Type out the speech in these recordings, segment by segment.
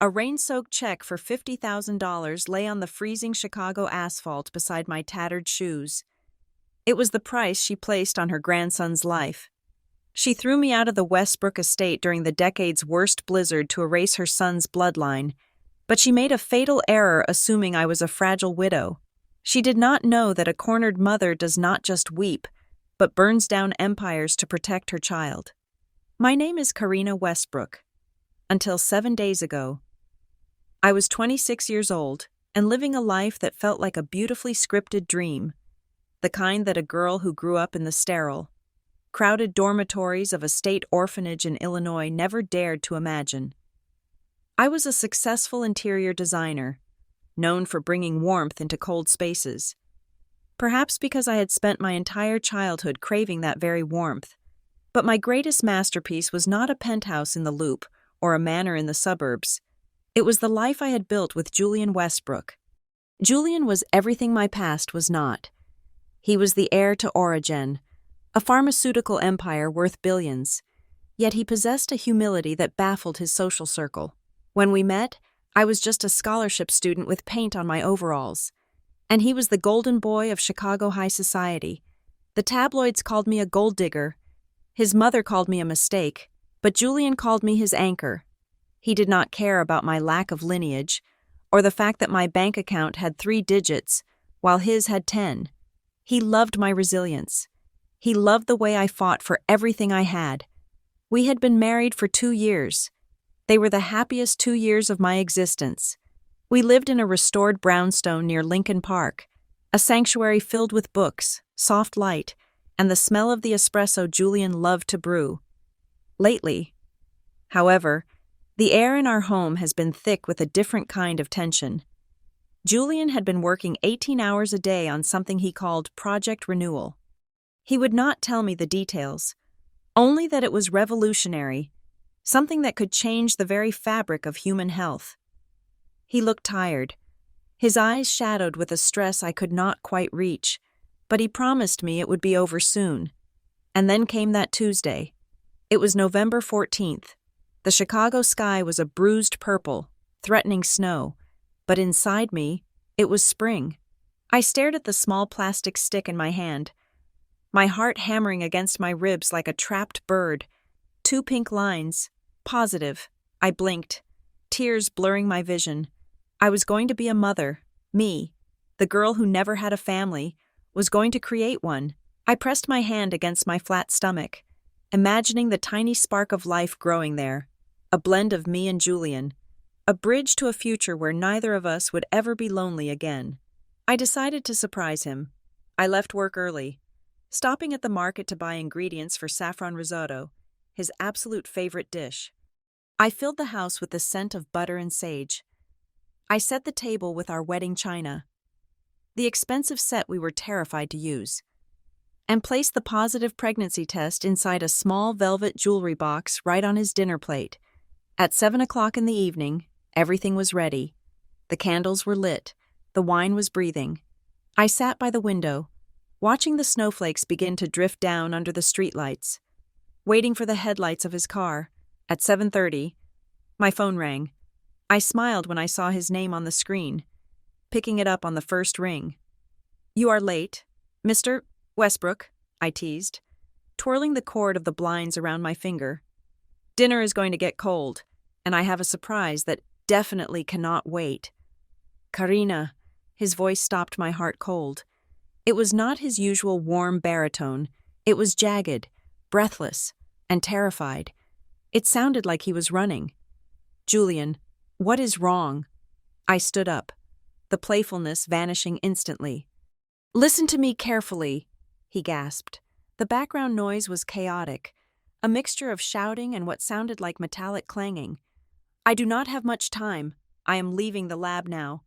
A rain-soaked check for $50,000 lay on the freezing Chicago asphalt beside my tattered shoes. It was the price she placed on her grandson's life. She threw me out of the Westbrook estate during the decade's worst blizzard to erase her son's bloodline, but she made a fatal error assuming I was a fragile widow. She did not know that a cornered mother does not just weep, but burns down empires to protect her child. My name is Karina Westbrook. Until 7 days ago, I was 26 years old and living a life that felt like a beautifully scripted dream, the kind that a girl who grew up in the sterile, crowded dormitories of a state orphanage in Illinois never dared to imagine. I was a successful interior designer, known for bringing warmth into cold spaces. Perhaps because I had spent my entire childhood craving that very warmth. But my greatest masterpiece was not a penthouse in the Loop or a manor in the suburbs. It was the life I had built with Julian Westbrook. Julian was everything my past was not. He was the heir to Origen, a pharmaceutical empire worth billions. Yet he possessed a humility that baffled his social circle. When we met, I was just a scholarship student with paint on my overalls. And he was the golden boy of Chicago high society. The tabloids called me a gold digger. His mother called me a mistake, but Julian called me his anchor. He did not care about my lack of lineage, or the fact that my bank account had 3 digits, while his had 10. He loved my resilience. He loved the way I fought for everything I had. We had been married for 2 years. They were the happiest 2 years of my existence. We lived in a restored brownstone near Lincoln Park, a sanctuary filled with books, soft light, and the smell of the espresso Julian loved to brew. Lately, however, the air in our home has been thick with a different kind of tension. Julian had been working 18 hours a day on something he called Project Renewal. He would not tell me the details, only that it was revolutionary, something that could change the very fabric of human health. He looked tired, his eyes shadowed with a stress I could not quite reach, but he promised me it would be over soon. And then came that Tuesday. It was November 14th. The Chicago sky was a bruised purple, threatening snow, but inside me, it was spring. I stared at the small plastic stick in my hand, my heart hammering against my ribs like a trapped bird. 2 pink lines. Positive. I blinked, tears blurring my vision. I was going to be a mother. Me, the girl who never had a family, was going to create one. I pressed my hand against my flat stomach, imagining the tiny spark of life growing there, a blend of me and Julian, a bridge to a future where neither of us would ever be lonely again. I decided to surprise him. I left work early, stopping at the market to buy ingredients for saffron risotto, his absolute favorite dish. I filled the house with the scent of butter and sage. I set the table with our wedding china, the expensive set we were terrified to use, and placed the positive pregnancy test inside a small velvet jewelry box right on his dinner plate. At 7 o'clock in the evening, everything was ready. The candles were lit. The wine was breathing. I sat by the window, watching the snowflakes begin to drift down under the streetlights, waiting for the headlights of his car. At 7:30, my phone rang. I smiled when I saw his name on the screen, picking it up on the first ring. "You are late, Mr. Westbrook," I teased, twirling the cord of the blinds around my finger. "Dinner is going to get cold, and I have a surprise that definitely cannot wait." "Karina," his voice stopped my heart cold. It was not his usual warm baritone. It was jagged, breathless, and terrified. It sounded like he was running. "Julian, what is wrong?" I stood up, the playfulness vanishing instantly. "Listen to me carefully," he gasped. The background noise was chaotic, a mixture of shouting and what sounded like metallic clanging. "I do not have much time. I am leaving the lab now.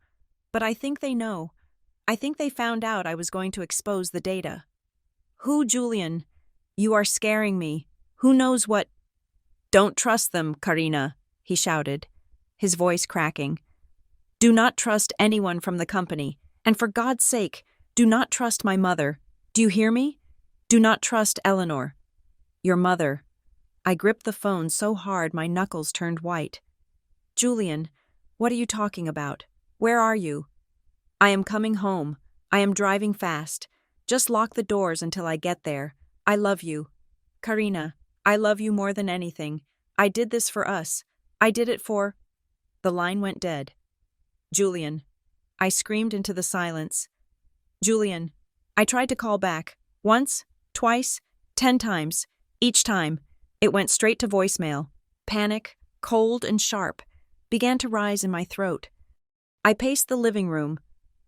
But I think they know. I think they found out I was going to expose the data." "Who, Julian? You are scaring me. Who knows what—" "Don't trust them, Karina," he shouted, his voice cracking. "Do not trust anyone from the company, and for God's sake, do not trust my mother. Do you hear me? Do not trust Eleanor. Your mother." I gripped the phone so hard my knuckles turned white. "Julian, What are you talking about? Where are you? I am coming home. I am driving fast. Just lock the doors until I get there. I love you. Karina, I love you more than anything. I did this for us. I did it for... The line went dead. Julian. I screamed into the silence. Julian. I tried to call back. Once, twice, 10 times. Each time, it went straight to voicemail. Panic, cold and sharp, began to rise in my throat. I paced the living room,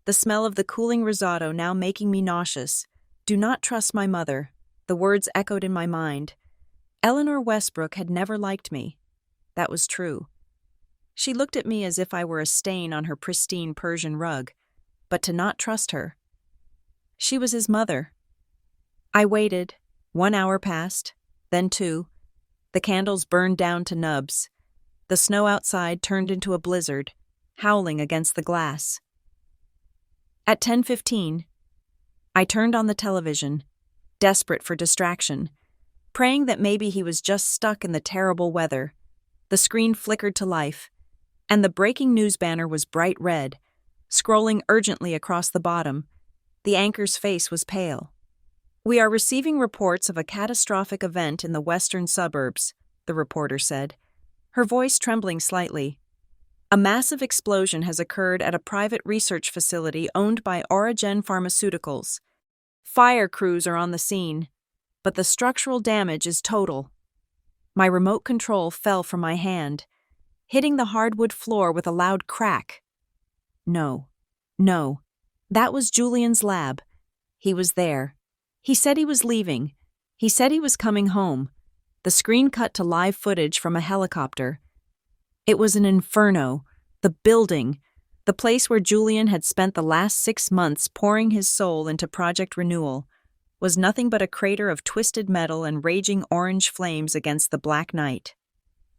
the smell of the cooling risotto now making me nauseous. Do not trust my mother. The words echoed in my mind. Eleanor Westbrook had never liked me. That was true. She looked at me as if I were a stain on her pristine Persian rug, but to not trust her. She was his mother. I waited. 1 hour passed, then 2. The candles burned down to nubs. The snow outside turned into a blizzard, howling against the glass. At 10:15, I turned on the television, desperate for distraction, praying that maybe he was just stuck in the terrible weather. The screen flickered to life, and the breaking news banner was bright red, scrolling urgently across the bottom. The anchor's face was pale. We are receiving reports of a catastrophic event in the western suburbs, the reporter said, her voice trembling slightly. A massive explosion has occurred at a private research facility owned by Origen Pharmaceuticals. Fire crews are on the scene, but the structural damage is total. My remote control fell from my hand, hitting the hardwood floor with a loud crack. No. That was Julian's lab. He was there. He said he was leaving. He said he was coming home. The screen cut to live footage from a helicopter. It was an inferno. The building, the place where Julian had spent the last 6 months pouring his soul into Project Renewal, was nothing but a crater of twisted metal and raging orange flames against the black night.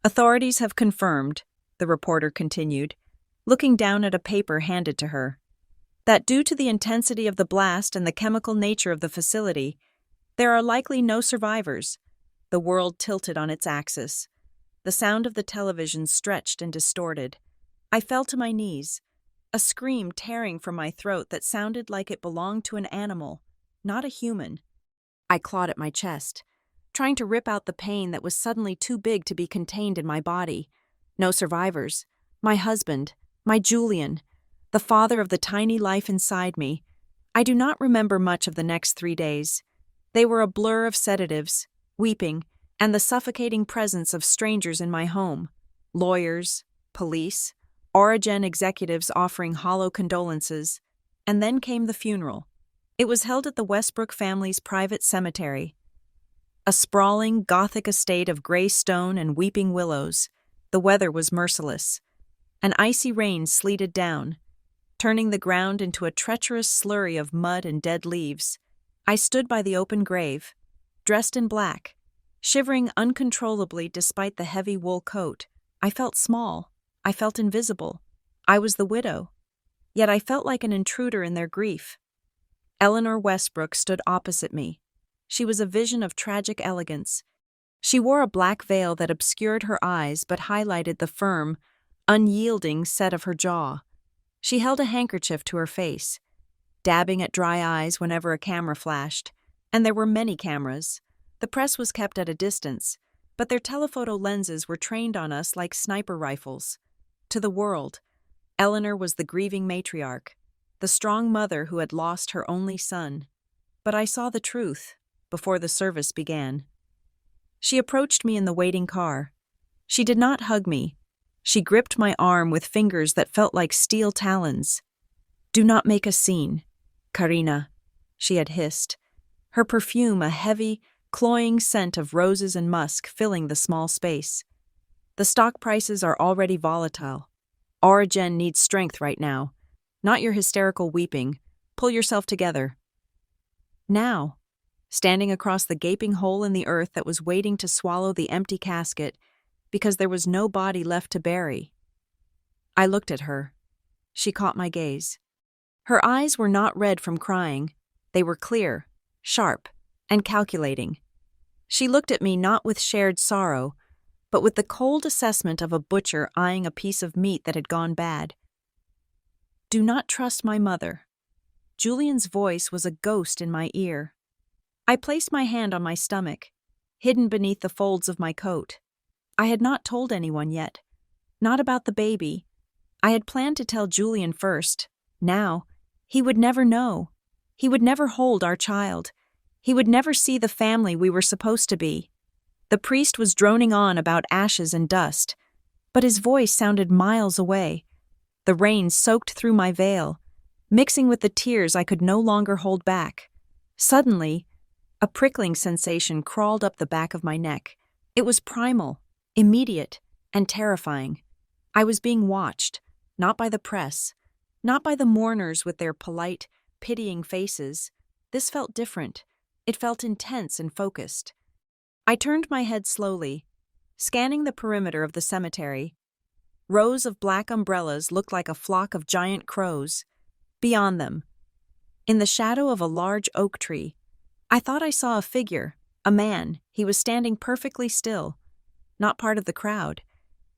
Authorities have confirmed, the reporter continued, looking down at a paper handed to her, that due to the intensity of the blast and the chemical nature of the facility, there are likely no survivors. The world tilted on its axis. The sound of the television stretched and distorted. I fell to my knees, a scream tearing from my throat that sounded like it belonged to an animal, not a human. I clawed at my chest, trying to rip out the pain that was suddenly too big to be contained in my body. No survivors. My husband, my Julian, the father of the tiny life inside me. I do not remember much of the next 3 days. They were a blur of sedatives, weeping, and the suffocating presence of strangers in my home. Lawyers, police, Origen executives offering hollow condolences. And then came the funeral. It was held at the Westbrook family's private cemetery. A sprawling, Gothic estate of gray stone and weeping willows. The weather was merciless. An icy rain sleeted down, turning the ground into a treacherous slurry of mud and dead leaves. I stood by the open grave, dressed in black, shivering uncontrollably despite the heavy wool coat. I felt small. I felt invisible. I was the widow. Yet I felt like an intruder in their grief. Eleanor Westbrook stood opposite me. She was a vision of tragic elegance. She wore a black veil that obscured her eyes but highlighted the firm, unyielding set of her jaw. She held a handkerchief to her face, dabbing at dry eyes whenever a camera flashed. And there were many cameras. The press was kept at a distance, but their telephoto lenses were trained on us like sniper rifles. To the world, Eleanor was the grieving matriarch, the strong mother who had lost her only son. But I saw the truth before the service began. She approached me in the waiting car. She did not hug me. She gripped my arm with fingers that felt like steel talons. "Do not make a scene, Karina," she had hissed, her perfume a heavy, cloying scent of roses and musk filling the small space. "The stock prices are already volatile. Origen needs strength right now, not your hysterical weeping. Pull yourself together." Now, standing across the gaping hole in the earth that was waiting to swallow the empty casket because there was no body left to bury, I looked at her. She caught my gaze. Her eyes were not red from crying. They were clear, sharp, and calculating. She looked at me not with shared sorrow, but with the cold assessment of a butcher eyeing a piece of meat that had gone bad. Do not trust my mother. Julian's voice was a ghost in my ear. I placed my hand on my stomach, hidden beneath the folds of my coat. I had not told anyone yet. Not about the baby. I had planned to tell Julian first. Now, he would never know. He would never hold our child. He would never see the family we were supposed to be. The priest was droning on about ashes and dust, but his voice sounded miles away. The rain soaked through my veil, mixing with the tears I could no longer hold back. Suddenly, a prickling sensation crawled up the back of my neck. It was primal, immediate, and terrifying. I was being watched, not by the press, not by the mourners with their polite, pitying faces. This felt different. It felt intense and focused. I turned my head slowly, scanning the perimeter of the cemetery. Rows of black umbrellas looked like a flock of giant crows. Beyond them, in the shadow of a large oak tree, I thought I saw a figure, a man. He was standing perfectly still, not part of the crowd,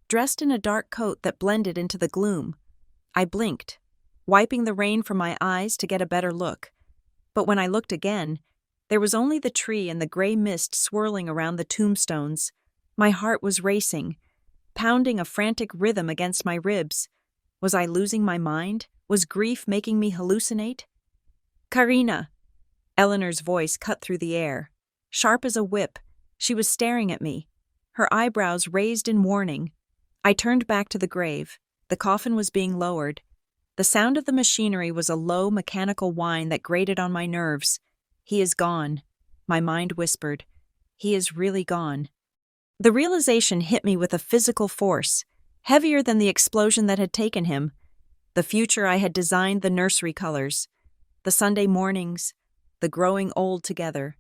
dressed in a dark coat that blended into the gloom. I blinked, wiping the rain from my eyes to get a better look. But when I looked again, there was only the tree and the gray mist swirling around the tombstones. My heart was racing, pounding a frantic rhythm against my ribs. Was I losing my mind? Was grief making me hallucinate? Karina! Eleanor's voice cut through the air. Sharp as a whip, she was staring at me, her eyebrows raised in warning. I turned back to the grave. The coffin was being lowered. The sound of the machinery was a low, mechanical whine that grated on my nerves. He is gone, my mind whispered. He is really gone. The realization hit me with a physical force, heavier than the explosion that had taken him. The future I had designed, the nursery colors, the Sunday mornings, the growing old together.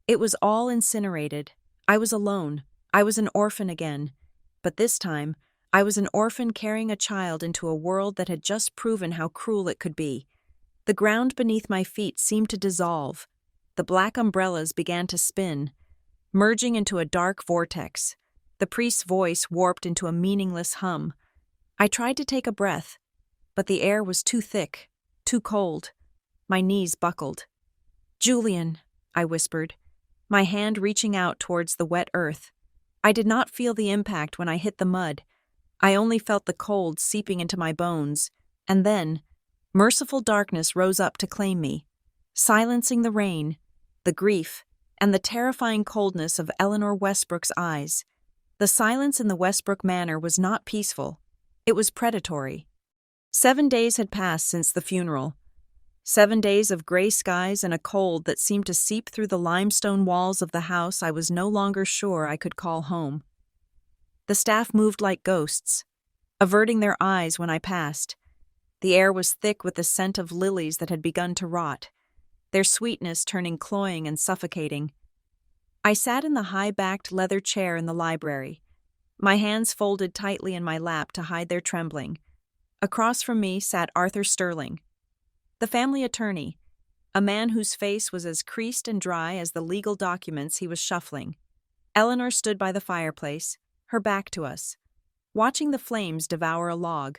It was all incinerated. I was alone. I was an orphan again. But this time, I was an orphan carrying a child into a world that had just proven how cruel it could be. The ground beneath my feet seemed to dissolve. The black umbrellas began to spin, merging into a dark vortex. The priest's voice warped into a meaningless hum. I tried to take a breath, but the air was too thick, too cold. My knees buckled. Julian, I whispered, my hand reaching out towards the wet earth. I did not feel the impact when I hit the mud. I only felt the cold seeping into my bones, and then, merciful darkness rose up to claim me, silencing the rain, the grief, and the terrifying coldness of Eleanor Westbrook's eyes. The silence in the Westbrook manor was not peaceful. It was predatory. 7 days had passed since the funeral. 7 days of gray skies and a cold that seemed to seep through the limestone walls of the house I was no longer sure I could call home. The staff moved like ghosts, averting their eyes when I passed. The air was thick with the scent of lilies that had begun to rot, their sweetness turning cloying and suffocating. I sat in the high-backed leather chair in the library, my hands folded tightly in my lap to hide their trembling. Across from me sat Arthur Sterling, the family attorney, a man whose face was as creased and dry as the legal documents he was shuffling. Eleanor stood by the fireplace, her back to us, watching the flames devour a log.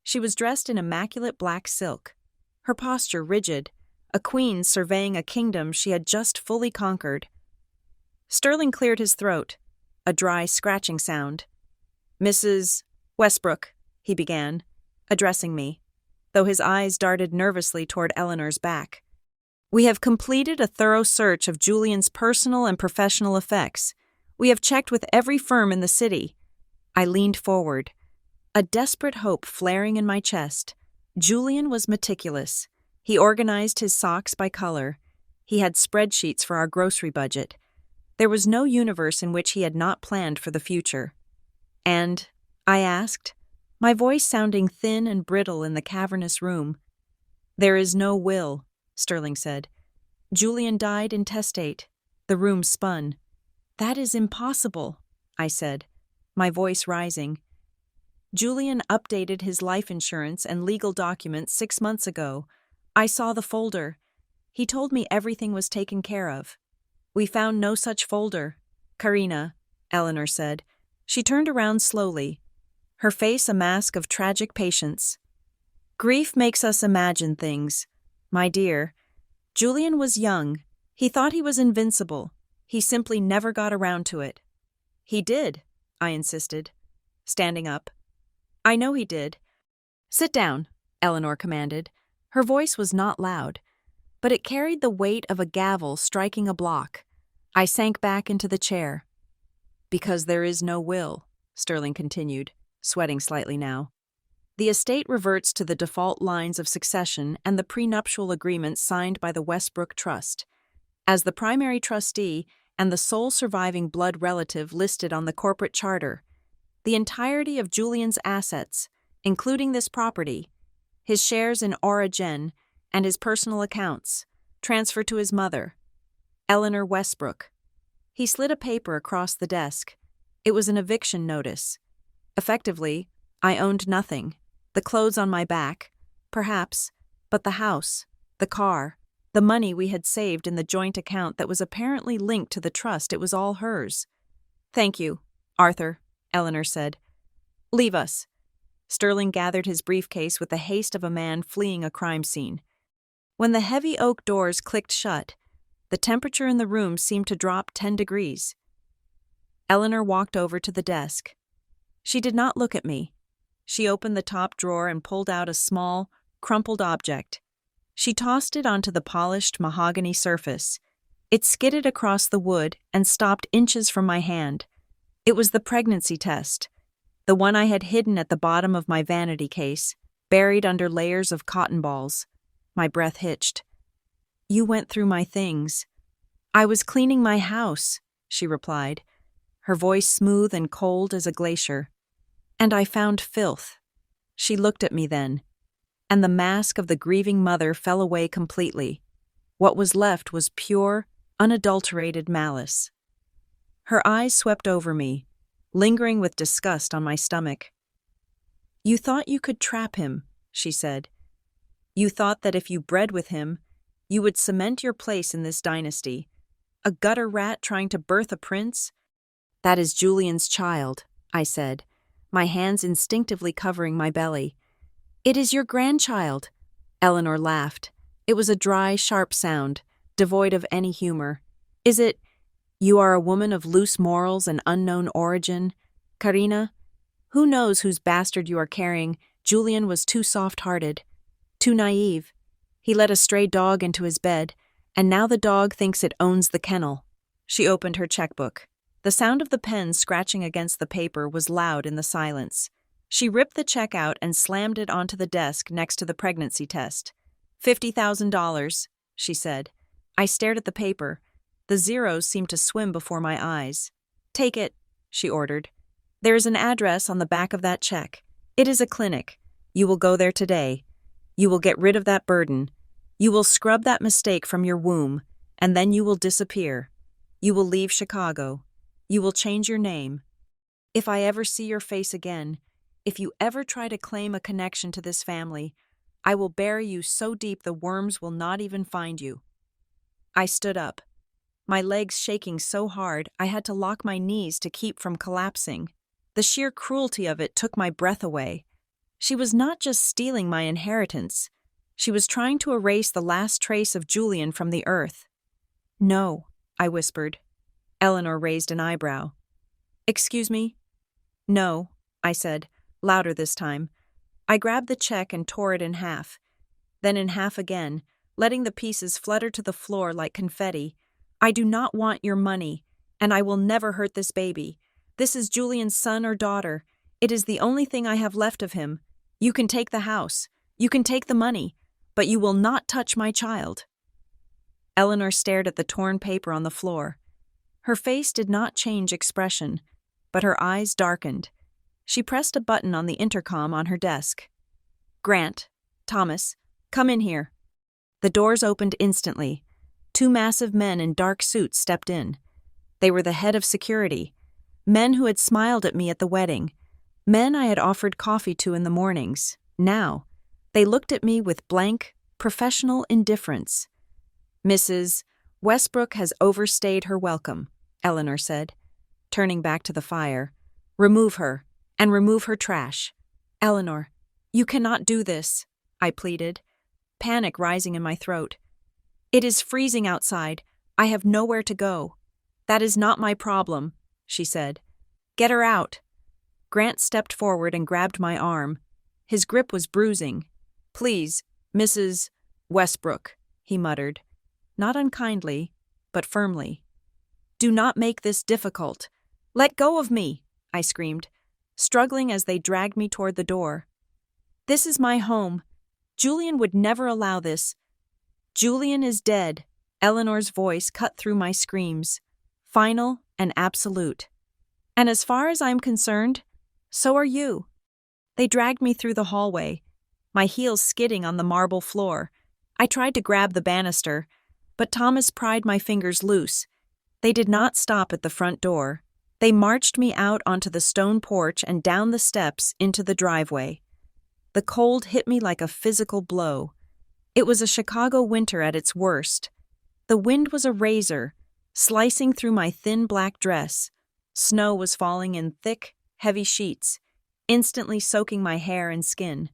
She was dressed in immaculate black silk, her posture rigid, a queen surveying a kingdom she had just fully conquered. Sterling cleared his throat, a dry scratching sound. "Mrs. Westbrook," he began, addressing me, though his eyes darted nervously toward Eleanor's back. "We have completed a thorough search of Julian's personal and professional effects. We have checked with every firm in the city." I leaned forward, a desperate hope flaring in my chest. Julian was meticulous. He organized his socks by color. He had spreadsheets for our grocery budget. There was no universe in which he had not planned for the future. "And?" I asked, my voice sounding thin and brittle in the cavernous room. "There is no will," Sterling said. "Julian died intestate." The room spun. "That is impossible," I said, my voice rising. "Julian updated his life insurance and legal documents 6 months ago. I saw the folder. He told me everything was taken care of." "We found no such folder, Karina," Eleanor said, She turned around slowly, her face a mask of tragic patience. Grief makes us imagine things. My dear, Julian was young. He thought he was invincible. He simply never got around to it. He did, I insisted, standing up. I know he did. Sit down, Eleanor commanded. Her voice was not loud, but it carried the weight of a gavel striking a block. I sank back into the chair. Because there is no will, Sterling continued, sweating slightly now. The estate reverts to the default lines of succession and the prenuptial agreement signed by the Westbrook Trust. As the primary trustee and the sole surviving blood relative listed on the corporate charter, the entirety of Julian's assets, including this property, his shares in Aura Gen, and his personal accounts, transfer to his mother, Eleanor Westbrook. He slid a paper across the desk. It was an eviction notice. Effectively, I owned nothing. The clothes on my back, perhaps, but the house, the car, the money we had saved in the joint account that was apparently linked to the trust, it was all hers. Thank you, Arthur, Eleanor said. Leave us. Sterling gathered his briefcase with the haste of a man fleeing a crime scene. When the heavy oak doors clicked shut, the temperature in the room seemed to drop 10 degrees. Eleanor walked over to the desk. She did not look at me. She opened the top drawer and pulled out a small, crumpled object. She tossed it onto the polished mahogany surface. It skidded across the wood and stopped inches from my hand. It was the pregnancy test, the one I had hidden at the bottom of my vanity case, buried under layers of cotton balls. My breath hitched. You went through my things. I was cleaning my house, she replied, her voice smooth and cold as a glacier. And I found filth. She looked at me then, and the mask of the grieving mother fell away completely. What was left was pure, unadulterated malice. Her eyes swept over me, lingering with disgust on my stomach. You thought you could trap him, she said. You thought that if you bred with him, you would cement your place in this dynasty. A gutter rat trying to birth a prince? That is Julian's child, I said, my hands instinctively covering my belly. It is your grandchild. Eleanor laughed. It was a dry, sharp sound, devoid of any humor. Is it? You are a woman of loose morals and unknown origin, Karina? Who knows whose bastard you are carrying? Julian was too soft-hearted, too naive. He let a stray dog into his bed, and now the dog thinks it owns the kennel. She opened her checkbook. The sound of the pen scratching against the paper was loud in the silence. She ripped the check out and slammed it onto the desk next to the pregnancy test. $50,000, she said. I stared at the paper. The zeros seemed to swim before my eyes. Take it, she ordered. There is an address on the back of that check. It is a clinic. You will go there today. You will get rid of that burden. You will scrub that mistake from your womb, and then you will disappear. You will leave Chicago. You will change your name. If I ever see your face again, if you ever try to claim a connection to this family, I will bury you so deep the worms will not even find you. I stood up, my legs shaking so hard I had to lock my knees to keep from collapsing. The sheer cruelty of it took my breath away. She was not just stealing my inheritance. She was trying to erase the last trace of Julian from the earth. No, I whispered. Eleanor raised an eyebrow. Excuse me? No, I said, louder this time. I grabbed the check and tore it in half, then in half again, letting the pieces flutter to the floor like confetti. I do not want your money, and I will never hurt this baby. This is Julian's son or daughter. It is the only thing I have left of him. You can take the house. You can take the money, but you will not touch my child. Eleanor stared at the torn paper on the floor. Her face did not change expression, but her eyes darkened. She pressed a button on the intercom on her desk. Grant, Thomas, come in here. The doors opened instantly. 2 massive men in dark suits stepped in. They were the head of security, men who had smiled at me at the wedding, men I had offered coffee to in the mornings. Now, they looked at me with blank, professional indifference. Mrs. Westbrook has overstayed her welcome, Eleanor said, turning back to the fire. Remove her, and remove her trash. Eleanor, you cannot do this, I pleaded, panic rising in my throat. It is freezing outside. I have nowhere to go. That is not my problem, she said. Get her out. Grant stepped forward and grabbed my arm. His grip was bruising. Please, Mrs. Westbrook, he muttered, not unkindly, but firmly. Do not make this difficult. Let go of me, I screamed, struggling as they dragged me toward the door. This is my home. Julian would never allow this. Julian is dead. Eleanor's voice cut through my screams, final and absolute. And as far as I'm concerned, so are you. They dragged me through the hallway, my heels skidding on the marble floor. I tried to grab the banister, but Thomas pried my fingers loose. They did not stop at the front door. They marched me out onto the stone porch and down the steps into the driveway. The cold hit me like a physical blow. It was a Chicago winter at its worst. The wind was a razor, slicing through my thin black dress. Snow was falling in thick, heavy sheets, instantly soaking my hair and skin.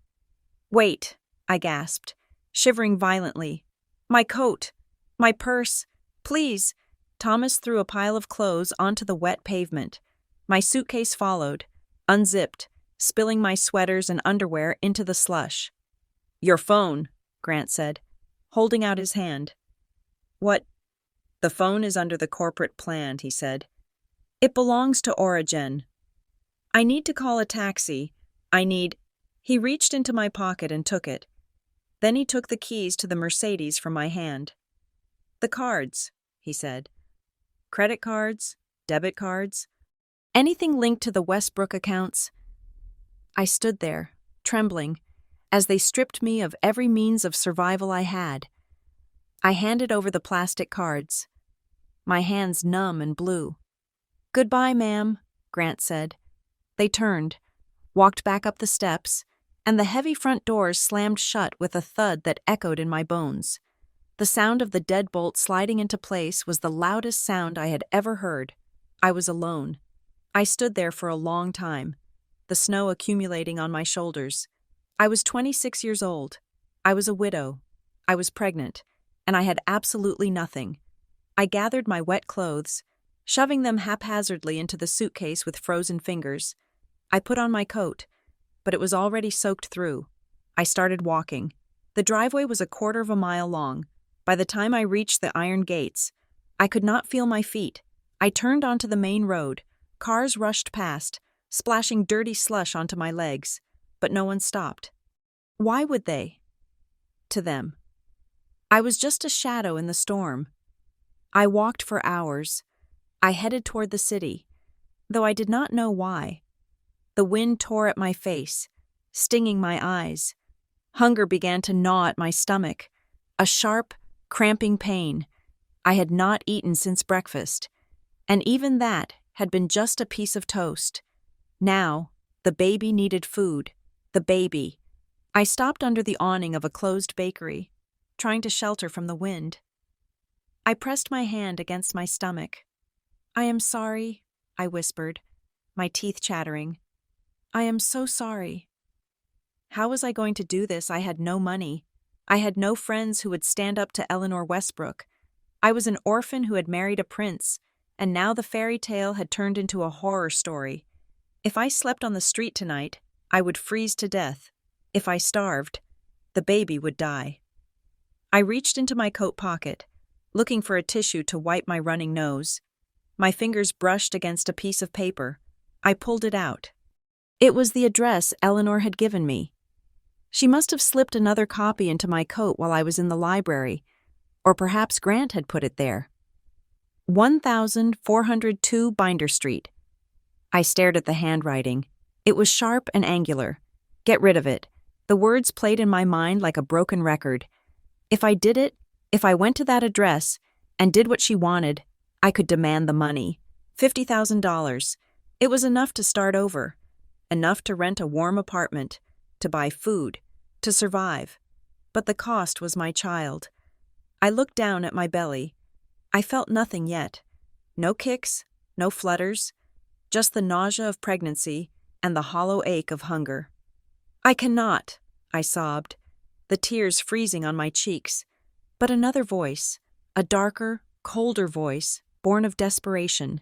Wait, I gasped, shivering violently. My coat! My purse! Please! Thomas threw a pile of clothes onto the wet pavement. My suitcase followed, unzipped, spilling my sweaters and underwear into the slush. Your phone, Grant said, holding out his hand. What? The phone is under the corporate plan, he said. It belongs to Origen. I need to call a taxi. He reached into my pocket and took it. Then he took the keys to the Mercedes from my hand. The cards, he said. Credit cards, debit cards, anything linked to the Westbrook accounts. I stood there, trembling, as they stripped me of every means of survival I had. I handed over the plastic cards, my hands numb and blue. Goodbye, ma'am, Grant said. They turned, walked back up the steps, and the heavy front doors slammed shut with a thud that echoed in my bones. The sound of the deadbolt sliding into place was the loudest sound I had ever heard. I was alone. I stood there for a long time, the snow accumulating on my shoulders. I was 26 years old. I was a widow. I was pregnant, and I had absolutely nothing. I gathered my wet clothes, shoving them haphazardly into the suitcase with frozen fingers. I put on my coat, but it was already soaked through. I started walking. The driveway was a quarter of a mile long. By the time I reached the iron gates, I could not feel my feet. I turned onto the main road. Cars rushed past, splashing dirty slush onto my legs, but no one stopped. Why would they? To them. I was just a shadow in the storm. I walked for hours. I headed toward the city, though I did not know why. The wind tore at my face, stinging my eyes. Hunger began to gnaw at my stomach, a sharp, cramping pain. I had not eaten since breakfast, and even that had been just a piece of toast. Now, the baby needed food. The baby. I stopped under the awning of a closed bakery, trying to shelter from the wind. I pressed my hand against my stomach. I am sorry, I whispered, my teeth chattering. I am so sorry. How was I going to do this? I had no money. I had no friends who would stand up to Eleanor Westbrook. I was an orphan who had married a prince, and now the fairy tale had turned into a horror story. If I slept on the street tonight, I would freeze to death. If I starved, the baby would die. I reached into my coat pocket, looking for a tissue to wipe my running nose. My fingers brushed against a piece of paper. I pulled it out. It was the address Eleanor had given me. She must have slipped another copy into my coat while I was in the library, or perhaps Grant had put it there. 1402 Binder Street. I stared at the handwriting. It was sharp and angular. Get rid of it. The words played in my mind like a broken record. If I did it, if I went to that address and did what she wanted, I could demand the money. $50,000. It was enough to start over. Enough to rent a warm apartment, to buy food, to survive. But the cost was my child. I looked down at my belly. I felt nothing yet. No kicks, no flutters, just the nausea of pregnancy and the hollow ache of hunger. "I cannot," I sobbed, the tears freezing on my cheeks. But another voice, a darker, colder voice, born of desperation,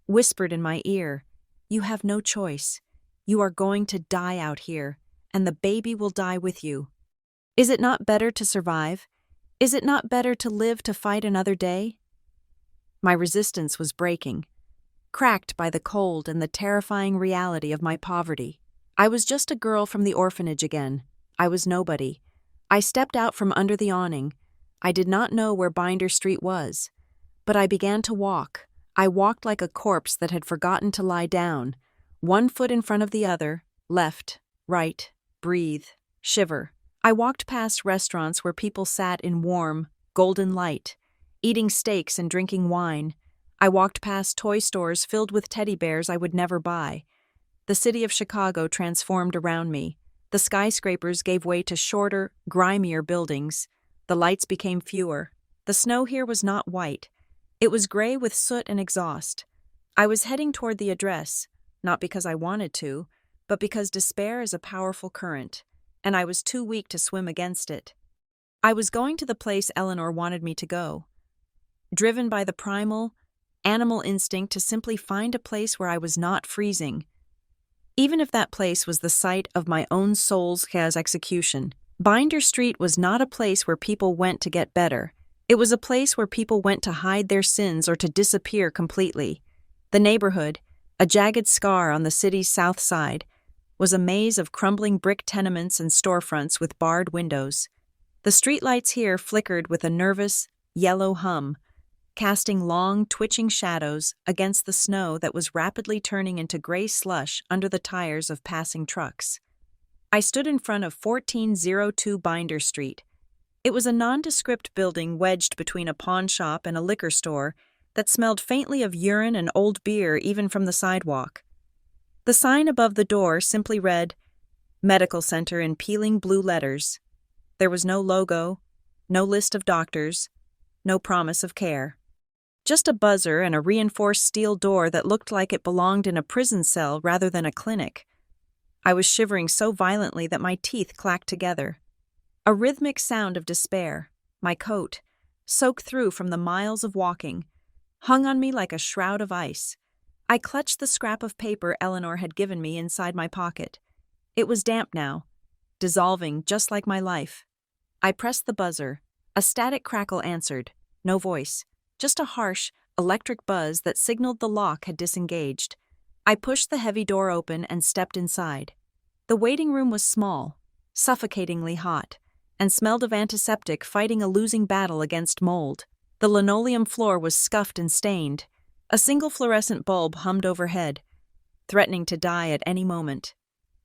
whispered in my ear, "You have no choice. You are going to die out here, and the baby will die with you. Is it not better to survive? Is it not better to live to fight another day?" My resistance was breaking, cracked by the cold and the terrifying reality of my poverty. I was just a girl from the orphanage again. I was nobody. I stepped out from under the awning. I did not know where Binder Street was, but I began to walk. I walked like a corpse that had forgotten to lie down, one foot in front of the other, left, right, breathe, shiver. I walked past restaurants where people sat in warm, golden light, eating steaks and drinking wine. I walked past toy stores filled with teddy bears I would never buy. The city of Chicago transformed around me. The skyscrapers gave way to shorter, grimier buildings. The lights became fewer. The snow here was not white. It was gray with soot and exhaust. I was heading toward the address, not because I wanted to, but because despair is a powerful current, and I was too weak to swim against it. I was going to the place Eleanor wanted me to go, driven by the primal, animal instinct to simply find a place where I was not freezing, even if that place was the site of my own soul's execution. Binder Street was not a place where people went to get better. It was a place where people went to hide their sins or to disappear completely. The neighborhood, a jagged scar on the city's south side, was a maze of crumbling brick tenements and storefronts with barred windows. The streetlights here flickered with a nervous, yellow hum, casting long, twitching shadows against the snow that was rapidly turning into gray slush under the tires of passing trucks. I stood in front of 1402 Binder Street. It was a nondescript building wedged between a pawn shop and a liquor store that smelled faintly of urine and old beer even from the sidewalk. The sign above the door simply read, "Medical Center" in peeling blue letters. There was no logo, no list of doctors, no promise of care. Just a buzzer and a reinforced steel door that looked like it belonged in a prison cell rather than a clinic. I was shivering so violently that my teeth clacked together. A rhythmic sound of despair, my coat, soaked through from the miles of walking, hung on me like a shroud of ice. I clutched the scrap of paper Eleanor had given me inside my pocket. It was damp now, dissolving just like my life. I pressed the buzzer. A static crackle answered, no voice. Just a harsh, electric buzz that signaled the lock had disengaged. I pushed the heavy door open and stepped inside. The waiting room was small, suffocatingly hot, and smelled of antiseptic fighting a losing battle against mold. The linoleum floor was scuffed and stained. A single fluorescent bulb hummed overhead, threatening to die at any moment.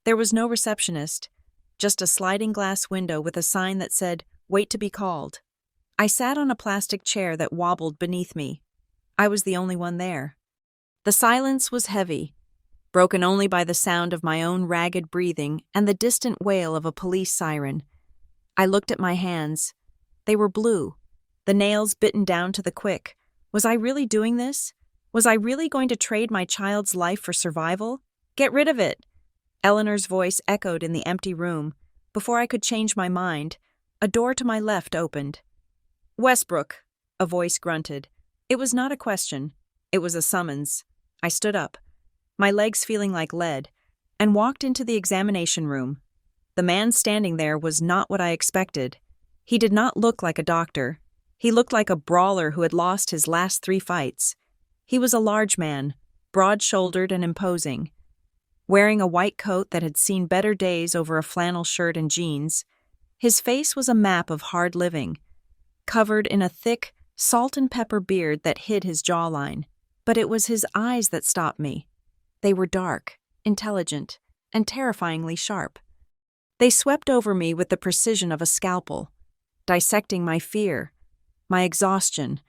There was no receptionist, just a sliding glass window with a sign that said, "Wait to be called." I sat on a plastic chair that wobbled beneath me. I was the only one there. The silence was heavy, broken only by the sound of my own ragged breathing and the distant wail of a police siren. I looked at my hands. They were blue, the nails bitten down to the quick. Was I really doing this? Was I really going to trade my child's life for survival? Get rid of it! Eleanor's voice echoed in the empty room. Before I could change my mind, a door to my left opened. "Westbrook," a voice grunted. It was not a question. It was a summons. I stood up, my legs feeling like lead, and walked into the examination room. The man standing there was not what I expected. He did not look like a doctor. He looked like a brawler who had lost his last 3 fights. He was a large man, broad-shouldered and imposing, wearing a white coat that had seen better days over a flannel shirt and jeans. His face was a map of hard living, covered in a thick, salt and pepper beard that hid his jawline. But it was his eyes that stopped me. They were dark, intelligent, and terrifyingly sharp. They swept over me with the precision of a scalpel, dissecting my fear, my exhaustion,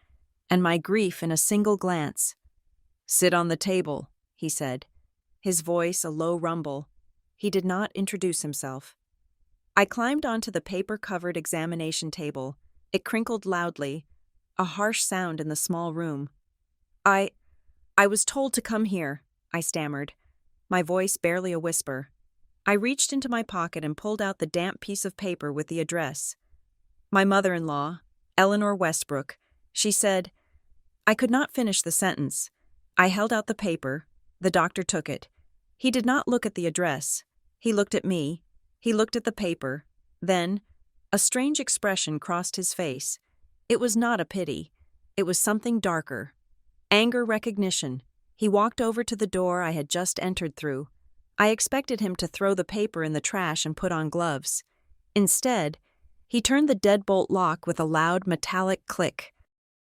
and my grief in a single glance. "Sit on the table," he said, his voice a low rumble. He did not introduce himself. I climbed onto the paper-covered examination table. It crinkled loudly, a harsh sound in the small room. I was told to come here," I stammered, my voice barely a whisper. I reached into my pocket and pulled out the damp piece of paper with the address. My mother-in-law, Eleanor Westbrook, she said. I could not finish the sentence. I held out the paper. The doctor took it. He did not look at the address. He looked at me. He looked at the paper. Then, a strange expression crossed his face. It was not a pity. It was something darker. Anger recognition. He walked over to the door I had just entered through. I expected him to throw the paper in the trash and put on gloves. Instead, he turned the deadbolt lock with a loud metallic click.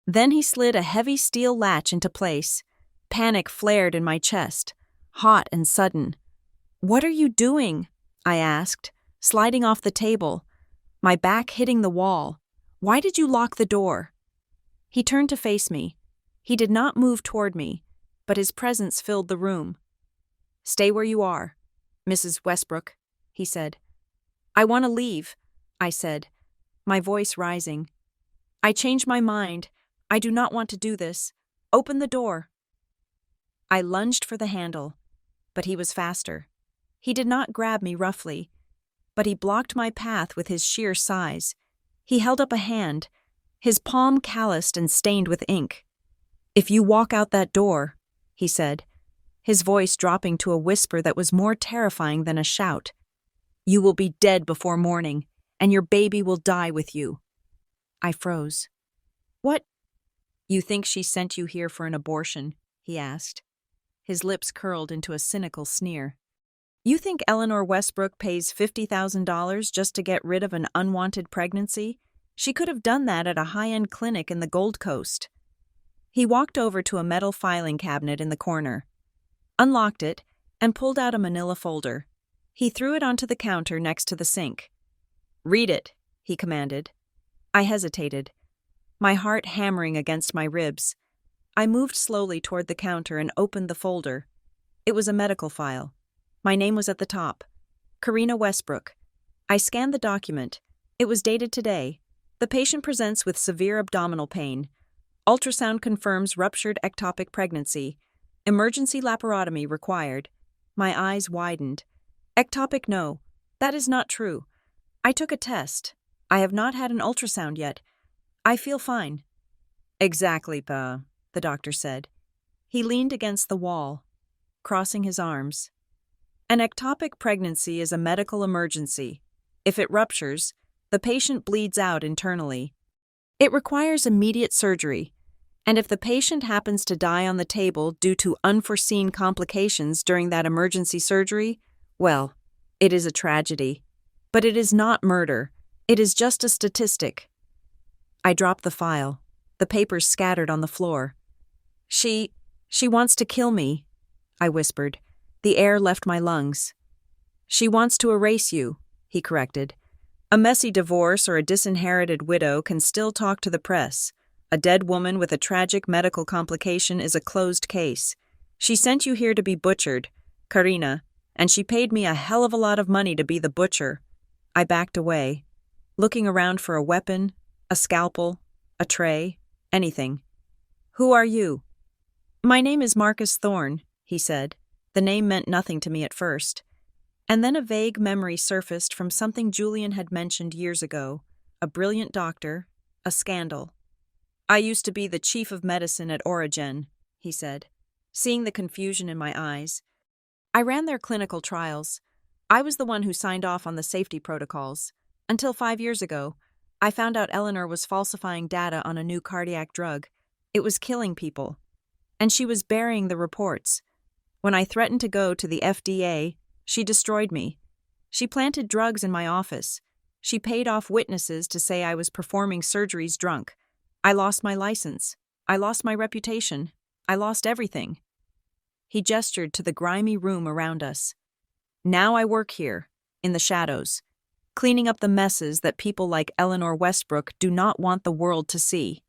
Then he slid a heavy steel latch into place. Panic flared in my chest, hot and sudden. "What are you doing?" I asked, sliding off the table, my back hitting the wall. "Why did you lock the door?" He turned to face me. He did not move toward me, but his presence filled the room. "Stay where you are, Mrs. Westbrook," he said. "I want to leave," I said, my voice rising. "I changed my mind. I do not want to do this. Open the door." I lunged for the handle, but he was faster. He did not grab me roughly, but he blocked my path with his sheer size. He held up a hand, his palm calloused and stained with ink. "If you walk out that door," he said, his voice dropping to a whisper that was more terrifying than a shout, "you will be dead before morning, and your baby will die with you." I froze. "What?" "You think she sent you here for an abortion?" he asked. His lips curled into a cynical sneer. "You think Eleanor Westbrook pays $50,000 just to get rid of an unwanted pregnancy? She could have done that at a high-end clinic in the Gold Coast." He walked over to a metal filing cabinet in the corner, unlocked it, and pulled out a manila folder. He threw it onto the counter next to the sink. "Read it," he commanded. I hesitated, my heart hammering against my ribs. I moved slowly toward the counter and opened the folder. It was a medical file. My name was at the top. Karina Westbrook. I scanned the document. It was dated today. The patient presents with severe abdominal pain. Ultrasound confirms ruptured ectopic pregnancy. Emergency laparotomy required. My eyes widened. Ectopic, no. That is not true. I took a test. I have not had an ultrasound yet. I feel fine. Exactly, Pa, the doctor said. He leaned against the wall, crossing his arms. An ectopic pregnancy is a medical emergency. If it ruptures, the patient bleeds out internally. It requires immediate surgery, and if the patient happens to die on the table due to unforeseen complications during that emergency surgery, well, it is a tragedy. But it is not murder. It is just a statistic. I dropped the file. The papers scattered on the floor. She wants to kill me," I whispered. The air left my lungs. "She wants to erase you," he corrected. "A messy divorce or a disinherited widow can still talk to the press. A dead woman with a tragic medical complication is a closed case. She sent you here to be butchered, Karina, and she paid me a hell of a lot of money to be the butcher." I backed away, looking around for a weapon, a scalpel, a tray, anything. "Who are you?" "My name is Marcus Thorne," he said. The name meant nothing to me at first. And then a vague memory surfaced from something Julian had mentioned years ago. A brilliant doctor, a scandal. "I used to be the chief of medicine at Origen," he said, seeing the confusion in my eyes. "I ran their clinical trials. I was the one who signed off on the safety protocols. Until 5 years ago, I found out Eleanor was falsifying data on a new cardiac drug. It was killing people. And she was burying the reports. When I threatened to go to the FDA, she destroyed me. She planted drugs in my office. She paid off witnesses to say I was performing surgeries drunk. I lost my license. I lost my reputation. I lost everything." He gestured to the grimy room around us. "Now I work here, in the shadows, cleaning up the messes that people like Eleanor Westbrook do not want the world to see."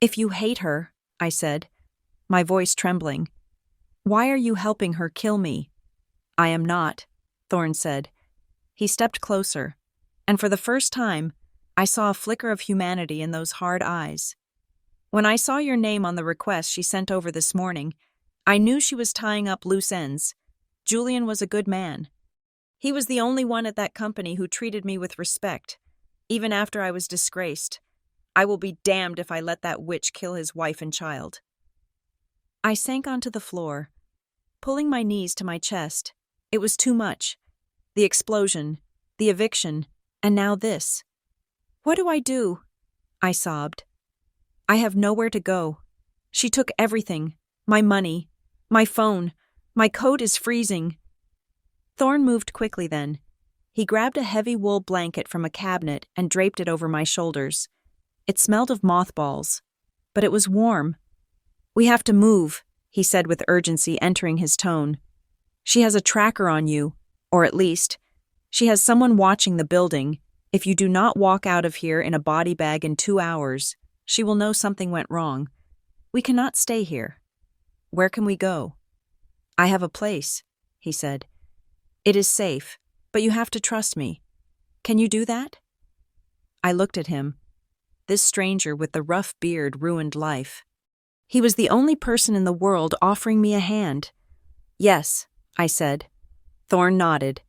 "If you hate her," I said, my voice trembling, "why are you helping her kill me?" "I am not," Thorne said. He stepped closer, and for the first time, I saw a flicker of humanity in those hard eyes. "When I saw your name on the request she sent over this morning, I knew she was tying up loose ends. Julian was a good man. He was the only one at that company who treated me with respect, even after I was disgraced. I will be damned if I let that witch kill his wife and child. I sank onto the floor, pulling my knees to my chest. It was too much. The explosion, the eviction, and now this. What do I do? I sobbed. I have nowhere to go. She took everything. My money, my phone, my coat is freezing. Thorne moved quickly then. He grabbed a heavy wool blanket from a cabinet and draped it over my shoulders. It smelled of mothballs, but it was warm. We have to move, he said with urgency, entering his tone. She has a tracker on you, or at least, she has someone watching the building. If you do not walk out of here in a body bag in 2 hours, she will know something went wrong. We cannot stay here. Where can we go? I have a place, he said. It is safe, but you have to trust me. Can you do that? I looked at him. This stranger with the rough beard ruined life. He was the only person in the world offering me a hand. Yes, I said. Thorne nodded.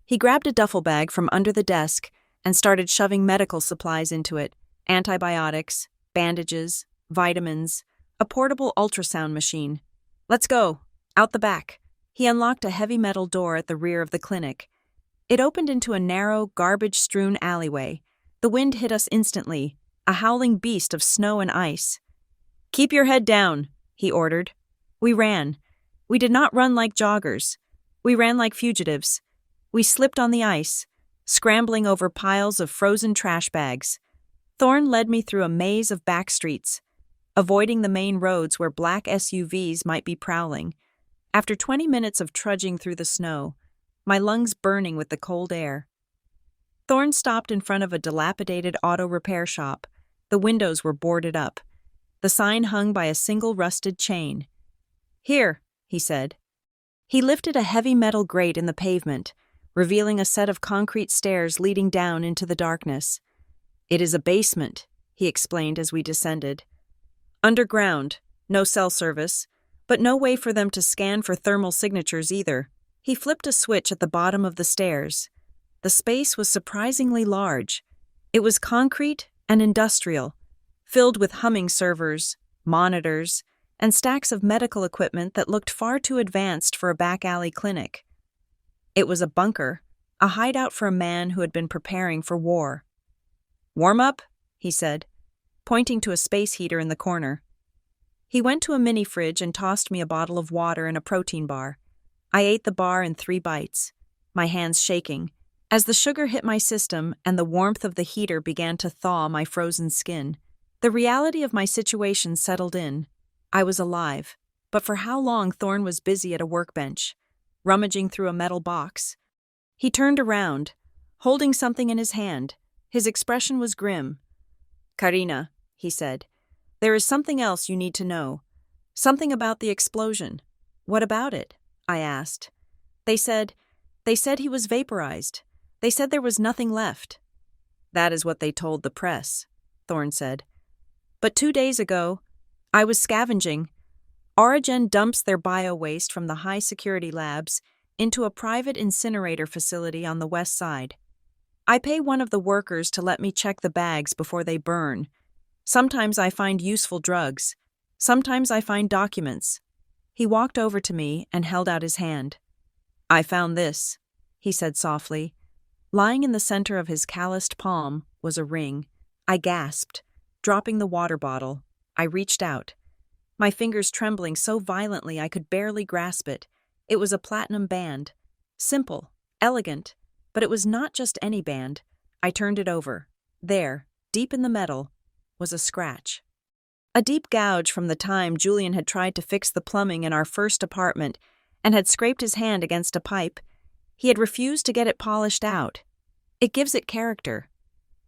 He grabbed a duffel bag from under the desk and started shoving medical supplies into it. Antibiotics, bandages, vitamins, a portable ultrasound machine. Let's go. Out the back. He unlocked a heavy metal door at the rear of the clinic. It opened into a narrow, garbage-strewn alleyway. The wind hit us instantly, a howling beast of snow and ice. Keep your head down, he ordered. We ran. We did not run like joggers. We ran like fugitives. We slipped on the ice, scrambling over piles of frozen trash bags. Thorne led me through a maze of back streets, avoiding the main roads where black SUVs might be prowling. After 20 minutes of trudging through the snow, my lungs burning with the cold air, Thorne stopped in front of a dilapidated auto repair shop. The windows were boarded up. The sign hung by a single rusted chain. Here, he said. He lifted a heavy metal grate in the pavement, revealing a set of concrete stairs leading down into the darkness. It is a basement, he explained as we descended. Underground, no cell service, but no way for them to scan for thermal signatures either. He flipped a switch at the bottom of the stairs. The space was surprisingly large. It was concrete and industrial, filled with humming servers, monitors, and stacks of medical equipment that looked far too advanced for a back alley clinic. It was a bunker, a hideout for a man who had been preparing for war. Warm up, he said, pointing to a space heater in the corner. He went to a mini fridge and tossed me a bottle of water and a protein bar. I ate the bar in 3 bites, my hands shaking, as the sugar hit my system and the warmth of the heater began to thaw my frozen skin. The reality of my situation settled in. I was alive, but for how long? Thorne was busy at a workbench, rummaging through a metal box. He turned around, holding something in his hand. His expression was grim. Karina, he said, there is something else you need to know. Something about the explosion. What about it? I asked. They said he was vaporized. They said there was nothing left. That is what they told the press, Thorne said. But 2 days ago, I was scavenging. Origen dumps their bio-waste from the high-security labs into a private incinerator facility on the west side. I pay one of the workers to let me check the bags before they burn. Sometimes I find useful drugs. Sometimes I find documents. He walked over to me and held out his hand. I found this, he said softly. Lying in the center of his calloused palm was a ring. I gasped, dropping the water bottle. I reached out, my fingers trembling so violently I could barely grasp it. It was a platinum band. Simple, elegant, but it was not just any band. I turned it over. There, deep in the metal, was a scratch. A deep gouge from the time Julian had tried to fix the plumbing in our first apartment and had scraped his hand against a pipe. He had refused to get it polished out. It gives it character,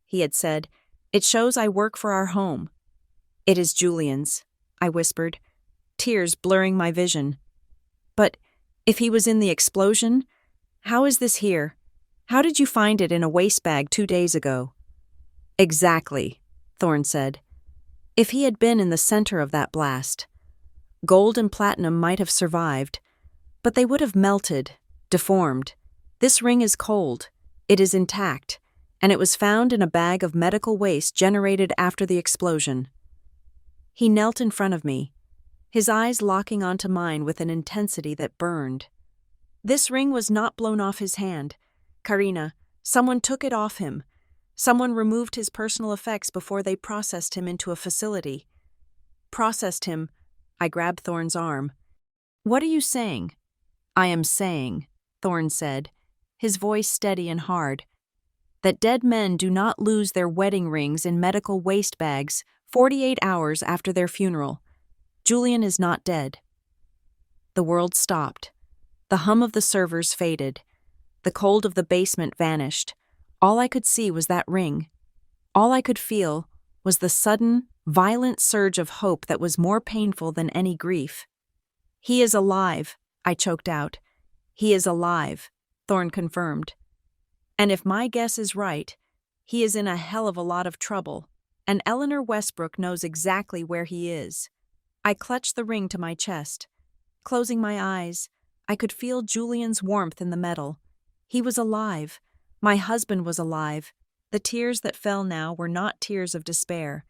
he had said. It shows I work for our home. It is Julian's, I whispered, tears blurring my vision. But if he was in the explosion, how is this here? How did you find it in a waste bag 2 days ago? Exactly, Thorne said. If he had been in the center of that blast. Gold and platinum might have survived, but they would have melted, deformed. This ring is cold, it is intact, and it was found in a bag of medical waste generated after the explosion. He knelt in front of me, his eyes locking onto mine with an intensity that burned. This ring was not blown off his hand. Karina, someone took it off him. Someone removed his personal effects before they processed him into a facility. Processed him. I grabbed Thorne's arm. What are you saying? I am saying, Thorne said, his voice steady and hard, that dead men do not lose their wedding rings in medical waste bags 48 hours after their funeral. Julian is not dead. The world stopped. The hum of the servers faded. The cold of the basement vanished. All I could see was that ring. All I could feel was the sudden, violent surge of hope that was more painful than any grief. He is alive, I choked out. He is alive, Thorne confirmed. And if my guess is right, he is in a hell of a lot of trouble, and Eleanor Westbrook knows exactly where he is. I clutched the ring to my chest. Closing my eyes, I could feel Julian's warmth in the metal. He was alive. My husband was alive. The tears that fell now were not tears of despair.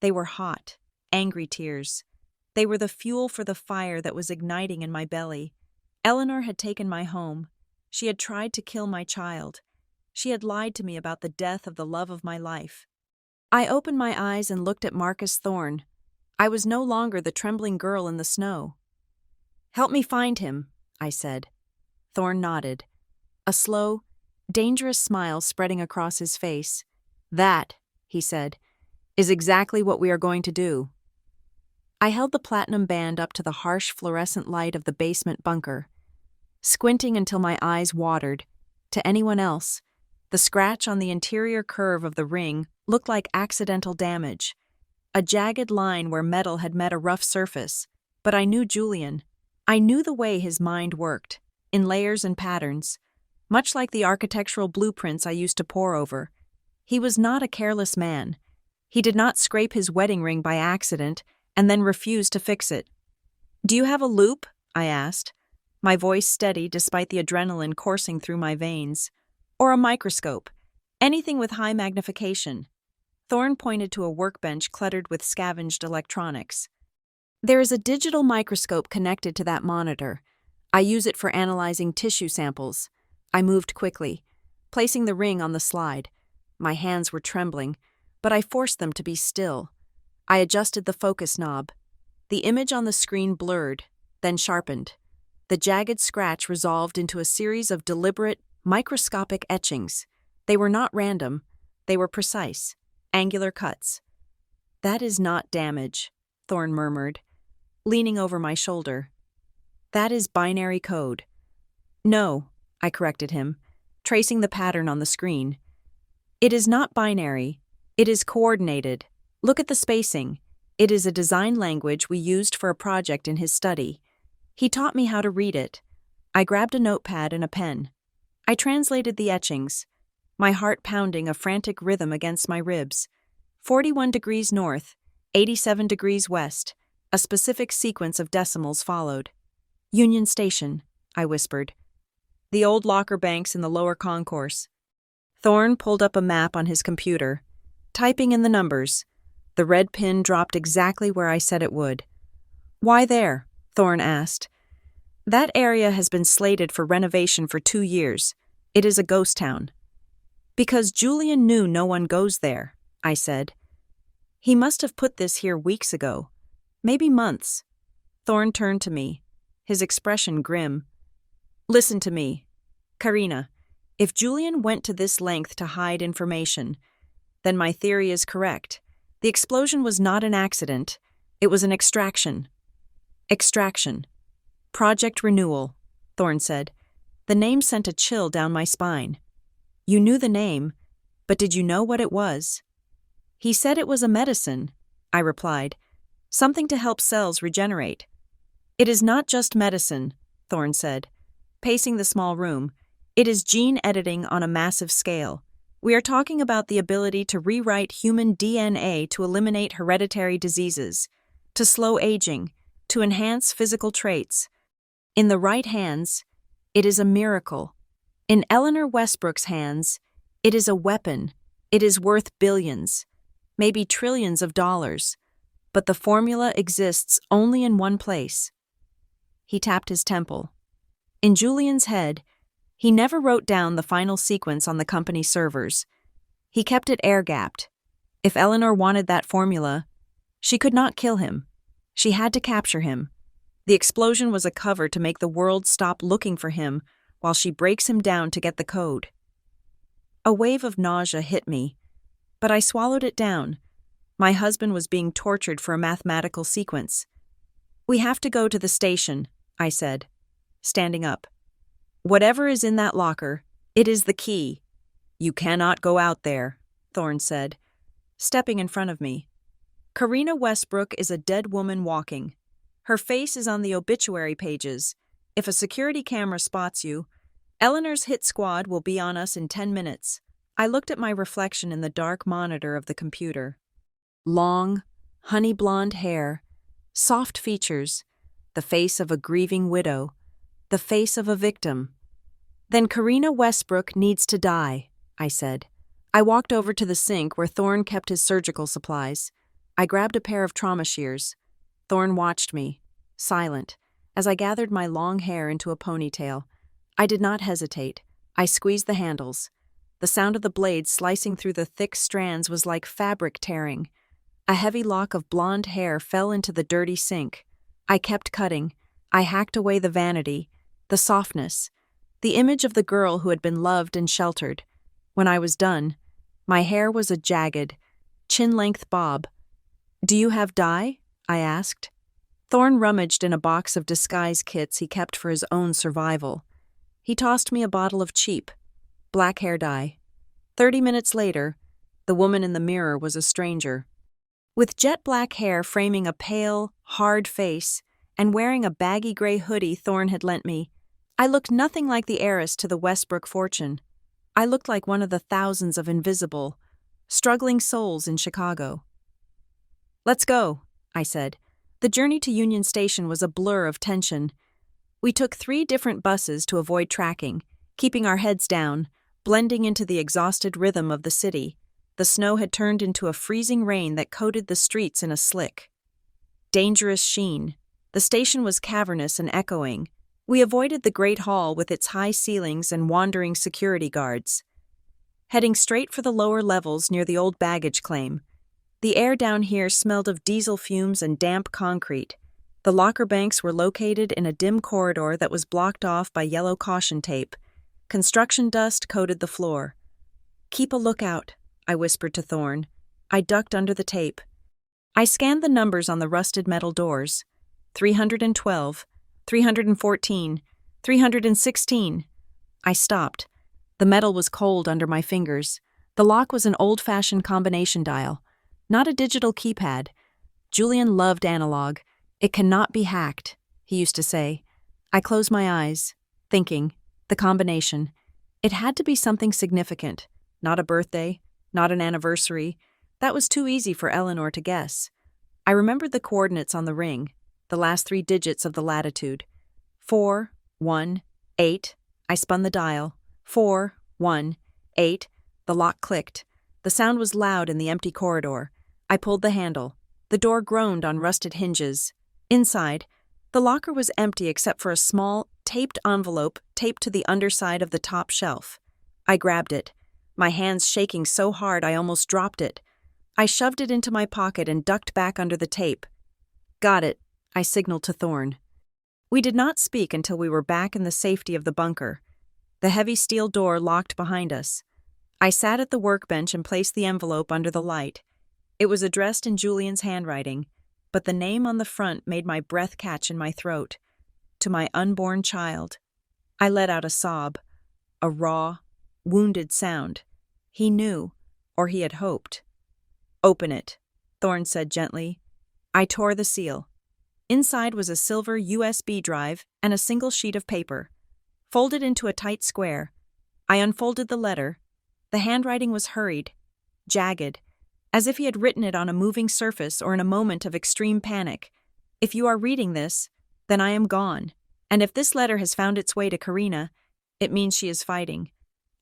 They were hot, angry tears. They were the fuel for the fire that was igniting in my belly. Eleanor had taken my home. She had tried to kill my child. She had lied to me about the death of the love of my life. I opened my eyes and looked at Marcus Thorne. I was no longer the trembling girl in the snow. Help me find him, I said. Thorne nodded. A slow, dangerous smile spreading across his face. That, he said, is exactly what we are going to do. I held the platinum band up to the harsh fluorescent light of the basement bunker, squinting until my eyes watered. To anyone else, the scratch on the interior curve of the ring looked like accidental damage, a jagged line where metal had met a rough surface. But I knew Julian. I knew the way his mind worked, in layers and patterns, much like the architectural blueprints I used to pore over. He was not a careless man. He did not scrape his wedding ring by accident and then refuse to fix it. Do you have a loop? I asked, my voice steady despite the adrenaline coursing through my veins. Or a microscope, anything with high magnification. Thorne pointed to a workbench cluttered with scavenged electronics. There is a digital microscope connected to that monitor. I use it for analyzing tissue samples. I moved quickly, placing the ring on the slide. My hands were trembling, but I forced them to be still. I adjusted the focus knob. The image on the screen blurred, then sharpened. The jagged scratch resolved into a series of deliberate, microscopic etchings. They were not random. They were precise, angular cuts. That is not damage, Thorne murmured, leaning over my shoulder. That is binary code. No, I corrected him, tracing the pattern on the screen. It is not binary. It is coordinated. Look at the spacing. It is a design language we used for a project in his study. He taught me how to read it. I grabbed a notepad and a pen. I translated the etchings, my heart pounding a frantic rhythm against my ribs. 41 degrees north, 87 degrees west. A specific sequence of decimals followed. Union Station, I whispered. The old locker banks in the lower concourse. Thorne pulled up a map on his computer, typing in the numbers. The red pin dropped exactly where I said it would. Why there? Thorne asked. That area has been slated for renovation for 2 years. It is a ghost town. Because Julian knew no one goes there, I said. He must have put this here weeks ago. Maybe months. Thorne turned to me, his expression grim. Listen to me. Karina, if Julian went to this length to hide information, then my theory is correct. The explosion was not an accident. It was an extraction. Extraction. Project Renewal, Thorne said. The name sent a chill down my spine. You knew the name, but did you know what it was? He said it was a medicine, I replied. Something to help cells regenerate. It is not just medicine, Thorne said, pacing the small room. It is gene editing on a massive scale. We are talking about the ability to rewrite human DNA to eliminate hereditary diseases, to slow aging, to enhance physical traits. In the right hands, it is a miracle. In Eleanor Westbrook's hands, it is a weapon. It is worth billions, maybe trillions of dollars. But the formula exists only in one place. He tapped his temple. In Julian's head, he never wrote down the final sequence on the company servers. He kept it air-gapped. If Eleanor wanted that formula, she could not kill him. She had to capture him. The explosion was a cover to make the world stop looking for him while she breaks him down to get the code. A wave of nausea hit me, but I swallowed it down. My husband was being tortured for a mathematical sequence. "We have to go to the station," I said, standing up. "Whatever is in that locker, it is the key." "You cannot go out there," Thorne said, stepping in front of me. "Karina Westbrook is a dead woman walking. Her face is on the obituary pages. If a security camera spots you, Eleanor's hit squad will be on us in 10 minutes. I looked at my reflection in the dark monitor of the computer. Long, honey blonde hair, soft features, the face of a grieving widow, the face of a victim. "Then Karina Westbrook needs to die," I said. I walked over to the sink where Thorne kept his surgical supplies. I grabbed a pair of trauma shears. Thorne watched me, silent, as I gathered my long hair into a ponytail. I did not hesitate. I squeezed the handles. The sound of the blades slicing through the thick strands was like fabric tearing. A heavy lock of blonde hair fell into the dirty sink. I kept cutting. I hacked away the vanity, the softness, the image of the girl who had been loved and sheltered. When I was done, my hair was a jagged, chin-length bob. "Do you have dye?" I asked. Thorne rummaged in a box of disguise kits he kept for his own survival. He tossed me a bottle of cheap, black hair dye. 30 minutes later, the woman in the mirror was a stranger. With jet black hair framing a pale, hard face, and wearing a baggy gray hoodie Thorne had lent me, I looked nothing like the heiress to the Westbrook fortune. I looked like one of the thousands of invisible, struggling souls in Chicago. "Let's go," I said. The journey to Union Station was a blur of tension. We took 3 different buses to avoid tracking, keeping our heads down, blending into the exhausted rhythm of the city. The snow had turned into a freezing rain that coated the streets in a slick, dangerous sheen. The station was cavernous and echoing. We avoided the Great Hall with its high ceilings and wandering security guards. Heading straight for the lower levels near the old baggage claim. The air down here smelled of diesel fumes and damp concrete. The locker banks were located in a dim corridor that was blocked off by yellow caution tape. Construction dust coated the floor. "Keep a lookout," I whispered to Thorne. I ducked under the tape. I scanned the numbers on the rusted metal doors. 312, 314, 316. I stopped. The metal was cold under my fingers. The lock was an old-fashioned combination dial, not a digital keypad. Julian loved analog. "It cannot be hacked," he used to say. I closed my eyes, thinking, the combination. It had to be something significant. Not a birthday, not an anniversary. That was too easy for Eleanor to guess. I remembered the coordinates on the ring, the last 3 digits of the latitude. 4, 1, 8. I spun the dial. 4, 1, 8. The lock clicked. The sound was loud in the empty corridor. I pulled the handle. The door groaned on rusted hinges. Inside, the locker was empty except for a small, taped envelope taped to the underside of the top shelf. I grabbed it, my hands shaking so hard I almost dropped it. I shoved it into my pocket and ducked back under the tape. "Got it," I signaled to Thorne. We did not speak until we were back in the safety of the bunker. The heavy steel door locked behind us. I sat at the workbench and placed the envelope under the light. It was addressed in Julian's handwriting, but the name on the front made my breath catch in my throat. To my unborn child. I let out a sob, a raw, wounded sound. He knew, or he had hoped. "Open it," Thorne said gently. I tore the seal. Inside was a silver USB drive and a single sheet of paper. Folded into a tight square, I unfolded the letter. The handwriting was hurried, jagged, as if he had written it on a moving surface or in a moment of extreme panic. If you are reading this, then I am gone. And if this letter has found its way to Karina, it means she is fighting.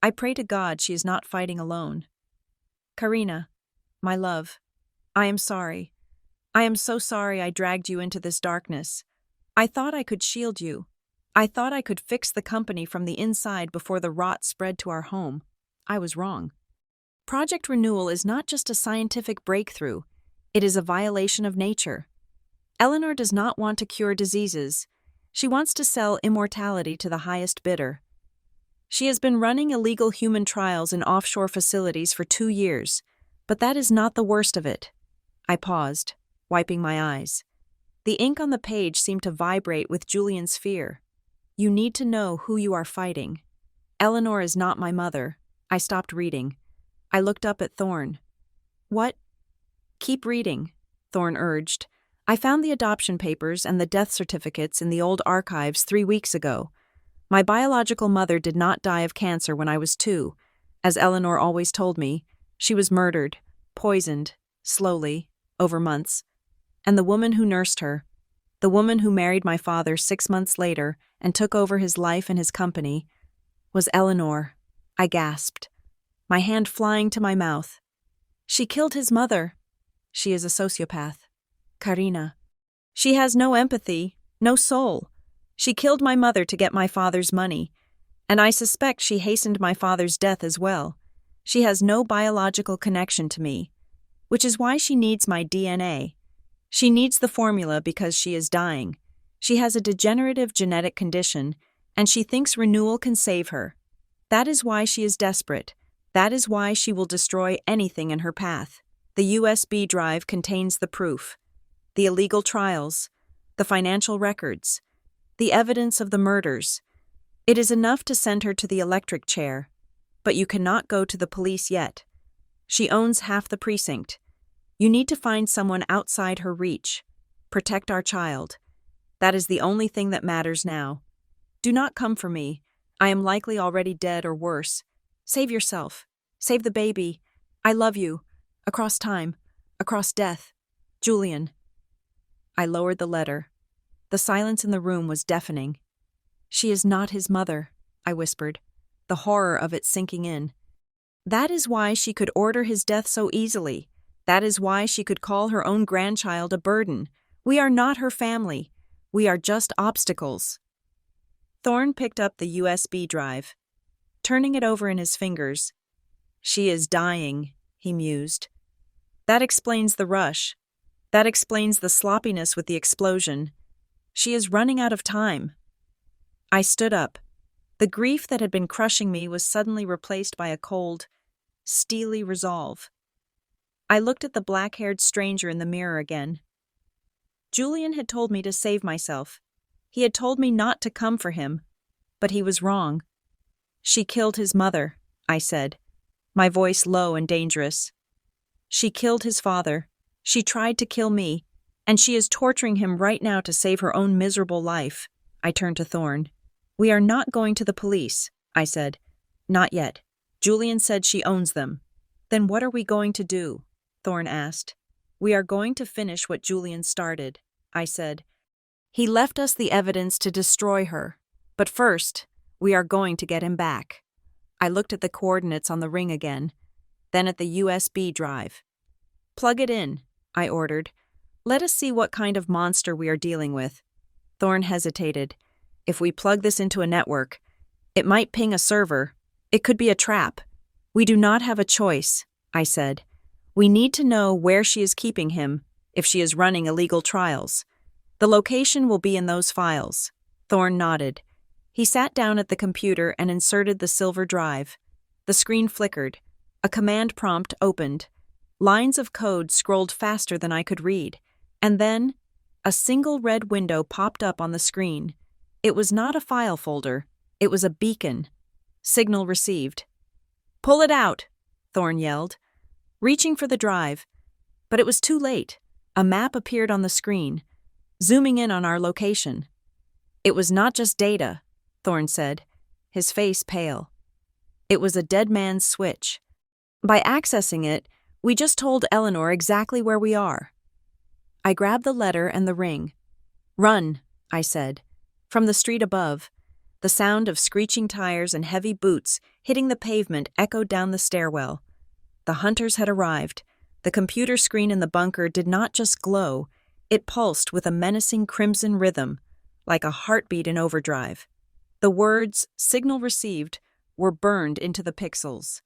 I pray to God she is not fighting alone. Karina, my love, I am sorry. I am so sorry I dragged you into this darkness. I thought I could shield you. I thought I could fix the company from the inside before the rot spread to our home. I was wrong. Project Renewal is not just a scientific breakthrough, it is a violation of nature. Eleanor does not want to cure diseases. She wants to sell immortality to the highest bidder. She has been running illegal human trials in offshore facilities for 2 years, but that is not the worst of it. I paused, wiping my eyes. The ink on the page seemed to vibrate with Julian's fear. You need to know who you are fighting. Eleanor is not my mother. I stopped reading. I looked up at Thorne. What? Keep reading, Thorne urged. I found the adoption papers and the death certificates in the old archives 3 weeks ago. My biological mother did not die of cancer when I was 2. As Eleanor always told me, she was murdered, poisoned, slowly, over months. And the woman who nursed her, the woman who married my father 6 months later and took over his life and his company, was Eleanor. I gasped, my hand flying to my mouth. She killed his mother. She is a sociopath. Karina. She has no empathy, no soul. She killed my mother to get my father's money, and I suspect she hastened my father's death as well. She has no biological connection to me, which is why she needs my DNA. She needs the formula because she is dying. She has a degenerative genetic condition, and she thinks renewal can save her. That is why she is desperate. That is why she will destroy anything in her path. The USB drive contains the proof, the illegal trials, the financial records, the evidence of the murders. It is enough to send her to the electric chair, but you cannot go to the police yet. She owns half the precinct. You need to find someone outside her reach. Protect our child. That is the only thing that matters now. Do not come for me. I am likely already dead or worse. Save yourself. Save the baby. I love you. Across time. Across death. Julian. I lowered the letter. The silence in the room was deafening. She is not his mother, I whispered, the horror of it sinking in. That is why she could order his death so easily. That is why she could call her own grandchild a burden. We are not her family. We are just obstacles. Thorne picked up the USB drive, turning it over in his fingers. She is dying, he mused. That explains the rush. That explains the sloppiness with the explosion. She is running out of time. I stood up. The grief that had been crushing me was suddenly replaced by a cold, steely resolve. I looked at the black-haired stranger in the mirror again. Julian had told me to save myself. He had told me not to come for him, but he was wrong. She killed his mother, I said, my voice low and dangerous. She killed his father. She tried to kill me, and she is torturing him right now to save her own miserable life. I turned to Thorne. We are not going to the police, I said. Not yet. Julian said she owns them. Then what are we going to do? Thorne asked. We are going to finish what Julian started, I said. He left us the evidence to destroy her. But first, we are going to get him back. I looked at the coordinates on the ring again, then at the USB drive. Plug it in, I ordered. Let us see what kind of monster we are dealing with. Thorne hesitated. If we plug this into a network, it might ping a server. It could be a trap. We do not have a choice, I said. We need to know where she is keeping him, if she is running illegal trials. The location will be in those files. Thorne nodded. He sat down at the computer and inserted the silver drive. The screen flickered. A command prompt opened. Lines of code scrolled faster than I could read. And then, a single red window popped up on the screen. It was not a file folder. It was a beacon. Signal received. Pull it out, Thorne yelled, reaching for the drive. But it was too late. A map appeared on the screen, zooming in on our location. It was not just data, Thorne said, his face pale. It was a dead man's switch. By accessing it, we just told Eleanor exactly where we are. I grabbed the letter and the ring. Run, I said. From the street above, the sound of screeching tires and heavy boots hitting the pavement echoed down the stairwell. The hunters had arrived. The computer screen in the bunker did not just glow, it pulsed with a menacing crimson rhythm, like a heartbeat in overdrive. The words, "Signal received," were burned into the pixels.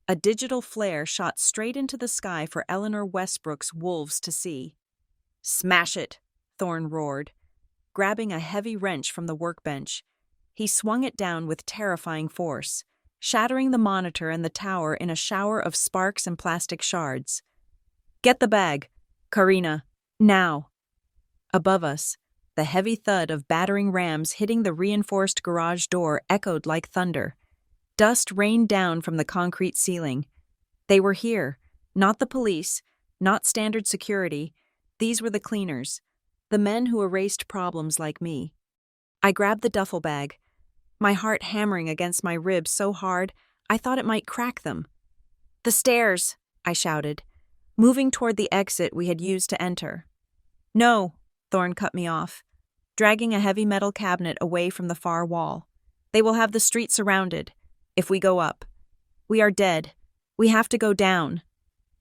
A digital flare shot straight into the sky for Eleanor Westbrook's wolves to see. "Smash it," Thorne roared. Grabbing a heavy wrench from the workbench, he swung it down with terrifying force, shattering the monitor and the tower in a shower of sparks and plastic shards. "Get the bag, Karina, now." Above us, the heavy thud of battering rams hitting the reinforced garage door echoed like thunder. Dust rained down from the concrete ceiling. They were here, not the police, not standard security. These were the cleaners, the men who erased problems like me. I grabbed the duffel bag, my heart hammering against my ribs so hard I thought it might crack them. "The stairs," I shouted, moving toward the exit we had used to enter. "No," Thorne cut me off, dragging a heavy metal cabinet away from the far wall. "They will have the street surrounded. If we go up, we are dead. We have to go down."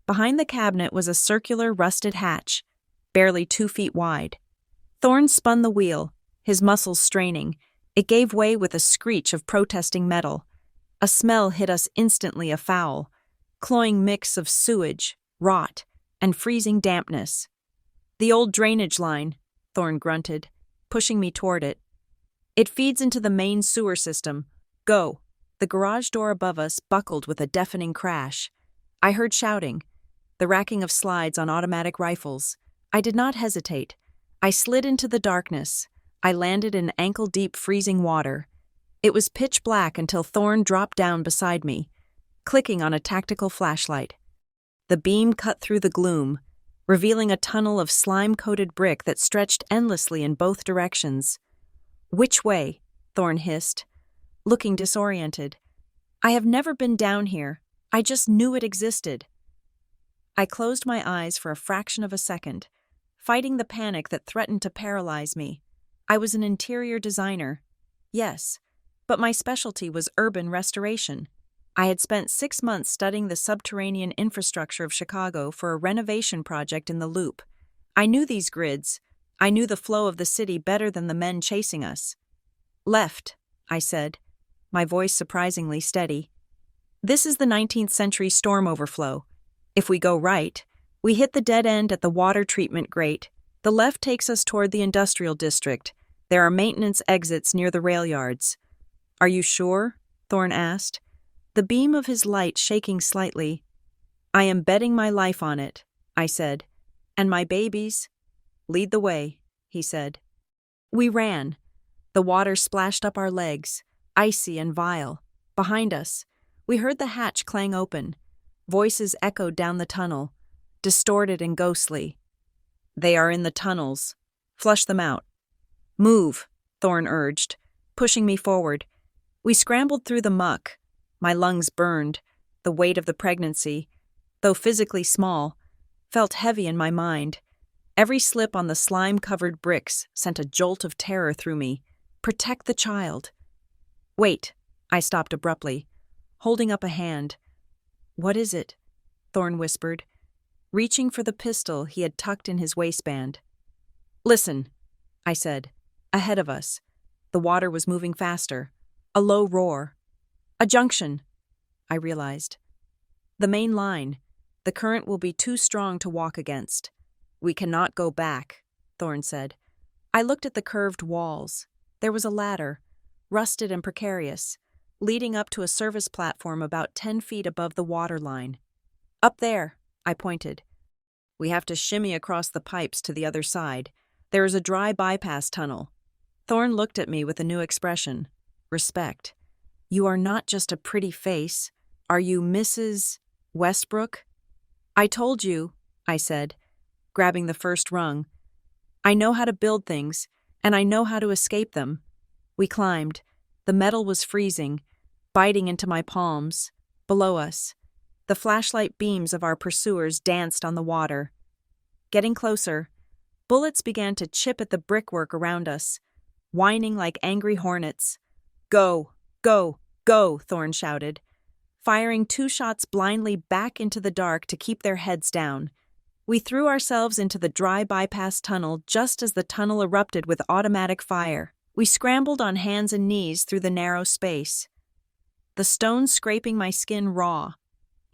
Behind the cabinet was a circular rusted hatch, barely 2 feet wide. Thorne spun the wheel, his muscles straining. It gave way with a screech of protesting metal. A smell hit us instantly afoul, cloying mix of sewage, rot, and freezing dampness. "The old drainage line," Thorne grunted, pushing me toward it. "It feeds into the main sewer system. Go." The garage door above us buckled with a deafening crash. I heard shouting, the racking of slides on automatic rifles. I did not hesitate. I slid into the darkness. I landed in ankle-deep freezing water. It was pitch black until Thorne dropped down beside me, clicking on a tactical flashlight. The beam cut through the gloom, revealing a tunnel of slime-coated brick that stretched endlessly in both directions. "Which way?" Thorne hissed, looking disoriented. "I have never been down here. I just knew it existed." I closed my eyes for a fraction of a second, fighting the panic that threatened to paralyze me. I was an interior designer, yes, but my specialty was urban restoration. I had spent 6 months studying the subterranean infrastructure of Chicago for a renovation project in the Loop. I knew these grids. I knew the flow of the city better than the men chasing us. "Left," I said, my voice surprisingly steady. "This is the 19th century storm overflow. If we go right, we hit the dead end at the water treatment grate. The left takes us toward the industrial district. There are maintenance exits near the rail yards." "Are you sure?" Thorne asked, the beam of his light shaking slightly. "I am betting my life on it," I said. "And my babies?" "Lead the way," he said. We ran. The water splashed up our legs, icy and vile. Behind us, we heard the hatch clang open. Voices echoed down the tunnel, distorted and ghostly. "They are in the tunnels. Flush them out." "Move," Thorne urged, pushing me forward. We scrambled through the muck. My lungs burned. The weight of the pregnancy, though physically small, felt heavy in my mind. Every slip on the slime-covered bricks sent a jolt of terror through me. Protect the child. "Wait," I stopped abruptly, holding up a hand. "What is it?" Thorne whispered, reaching for the pistol he had tucked in his waistband. "Listen," I said. Ahead of us, the water was moving faster. A low roar. "A junction," I realized. "The main line. The current will be too strong to walk against." "We cannot go back," Thorne said. I looked at the curved walls. There was a ladder, rusted and precarious, leading up to a service platform about 10 feet above the water line. "Up there," I pointed. "We have to shimmy across the pipes to the other side. There is a dry bypass tunnel." Thorne looked at me with a new expression. Respect. "You are not just a pretty face. Are you Mrs. Westbrook?" "I told you," I said, grabbing the first rung. "I know how to build things, and I know how to escape them." We climbed. The metal was freezing, biting into my palms. Below us, the flashlight beams of our pursuers danced on the water. Getting closer, Bullets began to chip at the brickwork around us, whining like angry hornets. Go, go, go, Thorne shouted, firing 2 shots blindly back into the dark to keep their heads down. We threw ourselves into the dry bypass tunnel just as the tunnel erupted with automatic fire. We scrambled on hands and knees through the narrow space, the stones scraping my skin raw.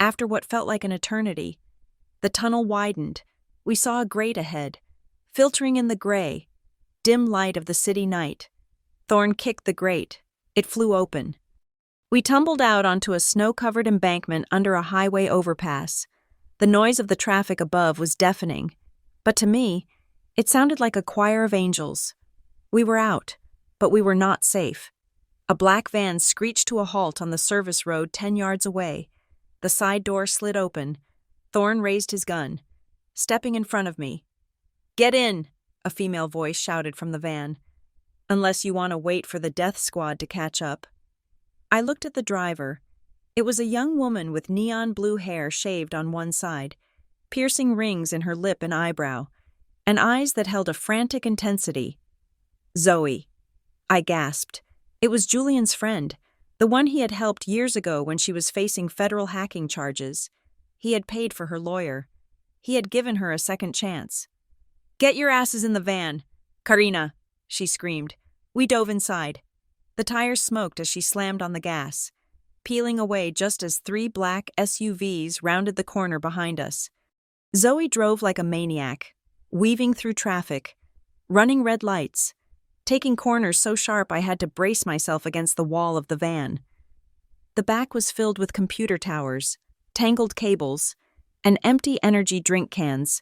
After what felt like an eternity, the tunnel widened. We saw a grate ahead, filtering in the gray, dim light of the city night. Thorne kicked the grate. It flew open. We tumbled out onto a snow-covered embankment under a highway overpass. The noise of the traffic above was deafening, but to me, it sounded like a choir of angels. We were out, but we were not safe. A black van screeched to a halt on the service road 10 yards away. The side door slid open. Thorne raised his gun, stepping in front of me. "Get in," a female voice shouted from the van. "Unless you want to wait for the death squad to catch up." I looked at the driver. It was a young woman with neon blue hair shaved on one side, piercing rings in her lip and eyebrow, and eyes that held a frantic intensity. "Zoe," I gasped. It was Julian's friend, the one he had helped years ago when she was facing federal hacking charges. He had paid for her lawyer. He had given her a second chance. "Get your asses in the van, Karina," she screamed. We dove inside. The tires smoked as she slammed on the gas, peeling away just as 3 black SUVs rounded the corner behind us. Zoe drove like a maniac, weaving through traffic, running red lights, taking corners so sharp I had to brace myself against the wall of the van. The back was filled with computer towers, tangled cables, and empty energy drink cans.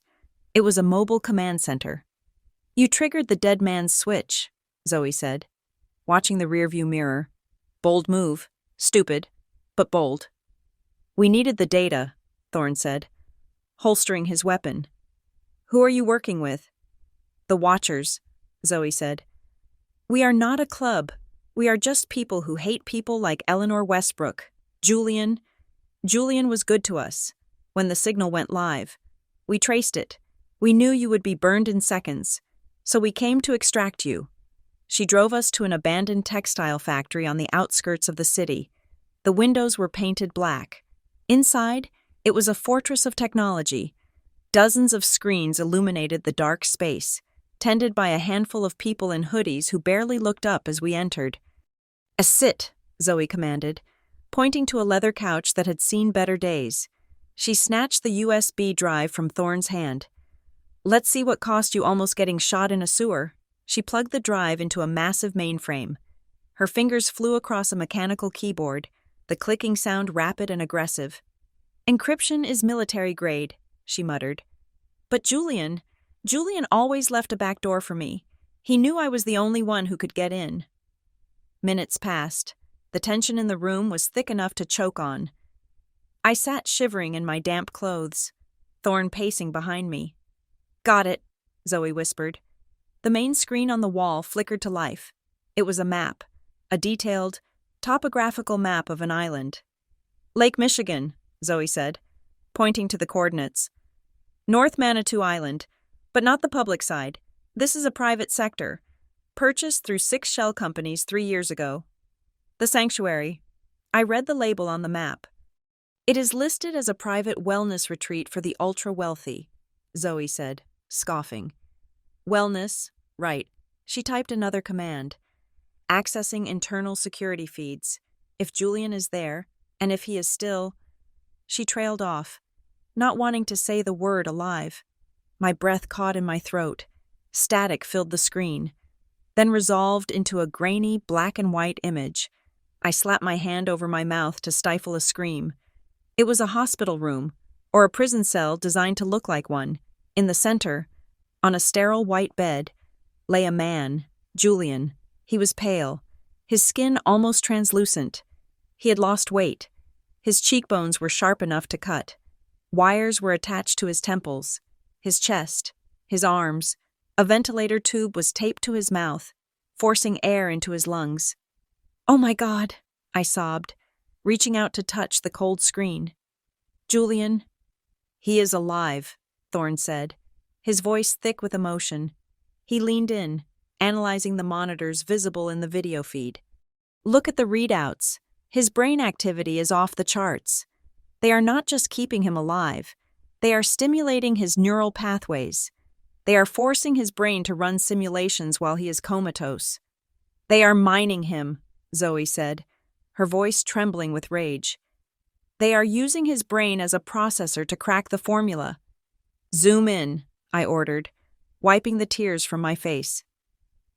It was a mobile command center. "You triggered the dead man's switch," Zoe said, watching the rearview mirror. "Bold move. Stupid, but bold." "We needed the data," Thorne said, holstering his weapon. "Who are you working with?" "The Watchers," Zoe said. "We are not a club. We are just people who hate people like Eleanor Westbrook. Julian was good to us. When the signal went live, we traced it. We knew you would be burned in seconds, so we came to extract you." She drove us to an abandoned textile factory on the outskirts of the city. The windows were painted black. Inside, it was a fortress of technology. Dozens of screens illuminated the dark space, tended by a handful of people in hoodies who barely looked up as we entered. "A sit," Zoe commanded, pointing to a leather couch that had seen better days. She snatched the USB drive from Thorne's hand. "Let's see what cost you almost getting shot in a sewer." She plugged the drive into a massive mainframe. Her fingers flew across a mechanical keyboard, the clicking sound rapid and aggressive. "Encryption is military grade," she muttered. "But Julian always left a back door for me. He knew I was the only one who could get in." Minutes passed. The tension in the room was thick enough to choke on. I sat shivering in my damp clothes, Thorne pacing behind me. "Got it," Zoe whispered. The main screen on the wall flickered to life. It was a map, a detailed, topographical map of an island. "Lake Michigan," Zoe said, pointing to the coordinates. "North Manitou Island, but not the public side. This is a private sector, purchased through 6 shell companies 3 years ago. The sanctuary." I read the label on the map. "It is listed as a private wellness retreat for the ultra-wealthy," Zoe said, scoffing. "Wellness, right." She typed another command. "Accessing internal security feeds. If Julian is there, and if he is still—" She trailed off, not wanting to say the word alive. My breath caught in my throat. Static filled the screen, then resolved into a grainy black and white image. I slapped my hand over my mouth to stifle a scream. It was a hospital room, or a prison cell designed to look like one. In the center, on a sterile white bed, lay a man, Julian. He was pale, his skin almost translucent. He had lost weight. His cheekbones were sharp enough to cut. Wires were attached to his temples, his chest, his arms. A ventilator tube was taped to his mouth, forcing air into his lungs. "Oh my God," I sobbed, reaching out to touch the cold screen. "Julian." "He is alive," Thorne said, his voice thick with emotion. He leaned in, analyzing the monitors visible in the video feed. Look at the readouts. His brain activity is off the charts. They are not just keeping him alive. They are stimulating his neural pathways. They are forcing his brain to run simulations while he is comatose. They are mining him, Zoe said, her voice trembling with rage. They are using his brain as a processor to crack the formula. Zoom in, I ordered, wiping the tears from my face.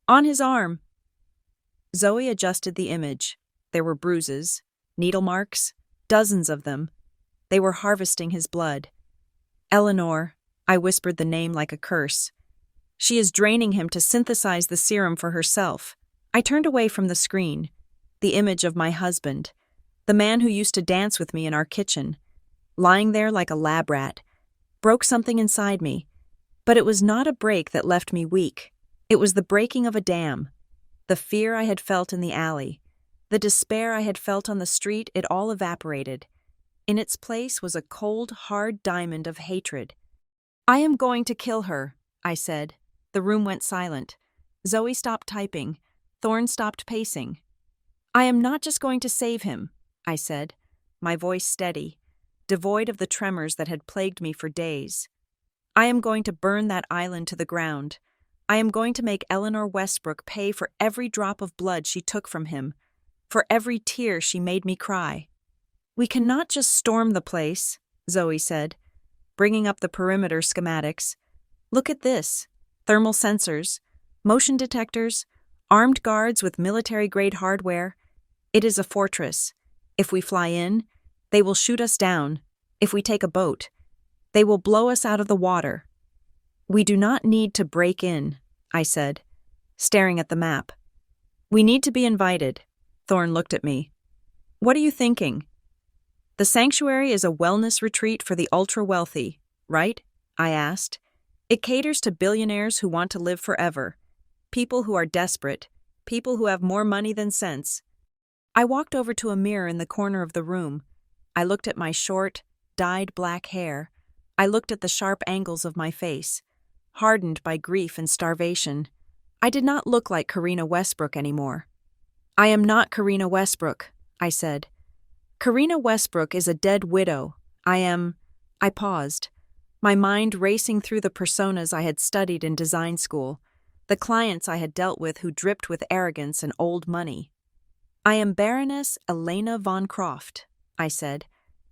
On his arm. Zoe adjusted the image. There were bruises, needle marks, dozens of them. They were harvesting his blood. Eleanor, I whispered the name like a curse. She is draining him to synthesize the serum for herself. I turned away from the screen. The image of my husband, the man who used to dance with me in our kitchen, lying there like a lab rat, broke something inside me. But it was not a break that left me weak. It was the breaking of a dam. The fear I had felt in the alley, the despair I had felt on the street, it all evaporated. In its place was a cold, hard diamond of hatred. I am going to kill her, I said. The room went silent. Zoe stopped typing. Thorne stopped pacing. I am not just going to save him, I said, my voice steady, devoid of the tremors that had plagued me for days. I am going to burn that island to the ground. I am going to make Eleanor Westbrook pay for every drop of blood she took from him, for every tear she made me cry. We cannot just storm the place, Zoe said, bringing up the perimeter schematics. Look at this. Thermal sensors, motion detectors, armed guards with military-grade hardware. It is a fortress. If we fly in, they will shoot us down. If we take a boat, they will blow us out of the water. We do not need to break in, I said, staring at the map. We need to be invited. Thorne looked at me. What are you thinking? The sanctuary is a wellness retreat for the ultra-wealthy, right? I asked. It caters to billionaires who want to live forever. People who are desperate. People who have more money than sense. I walked over to a mirror in the corner of the room. I looked at my short, dyed black hair. I looked at the sharp angles of my face, hardened by grief and starvation. I did not look like Karina Westbrook anymore. I am not Karina Westbrook, I said. Karina Westbrook is a dead widow. I paused, my mind racing through the personas I had studied in design school, the clients I had dealt with who dripped with arrogance and old money. I am Baroness Elena von Croft, I said,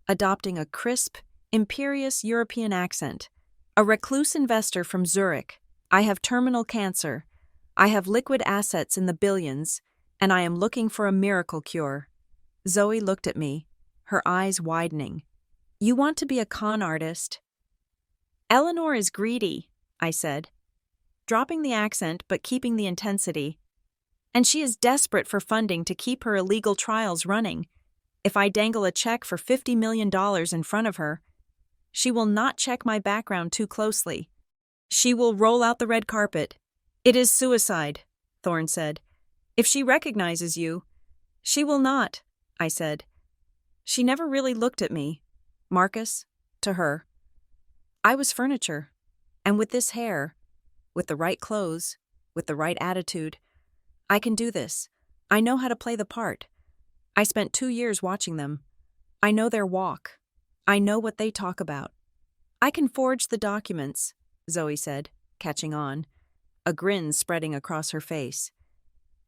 adopting a crisp, imperious European accent. A recluse investor from Zurich. I have terminal cancer. I have liquid assets in the billions, and I am looking for a miracle cure. Zoe looked at me, her eyes widening. You want to be a con artist? Eleanor is greedy, I said, dropping the accent but keeping the intensity. And she is desperate for funding to keep her illegal trials running. If I dangle a check for $50 million in front of her, she will not check my background too closely. She will roll out the red carpet. It is suicide, Thorne said. If she recognizes you, she will not, I said. She never really looked at me. Marcus, to her. I was furniture, and with this hair, with the right clothes, with the right attitude, I can do this. I know how to play the part. I spent 2 years watching them. I know their walk. I know what they talk about. I can forge the documents, Zoe said, catching on, a grin spreading across her face.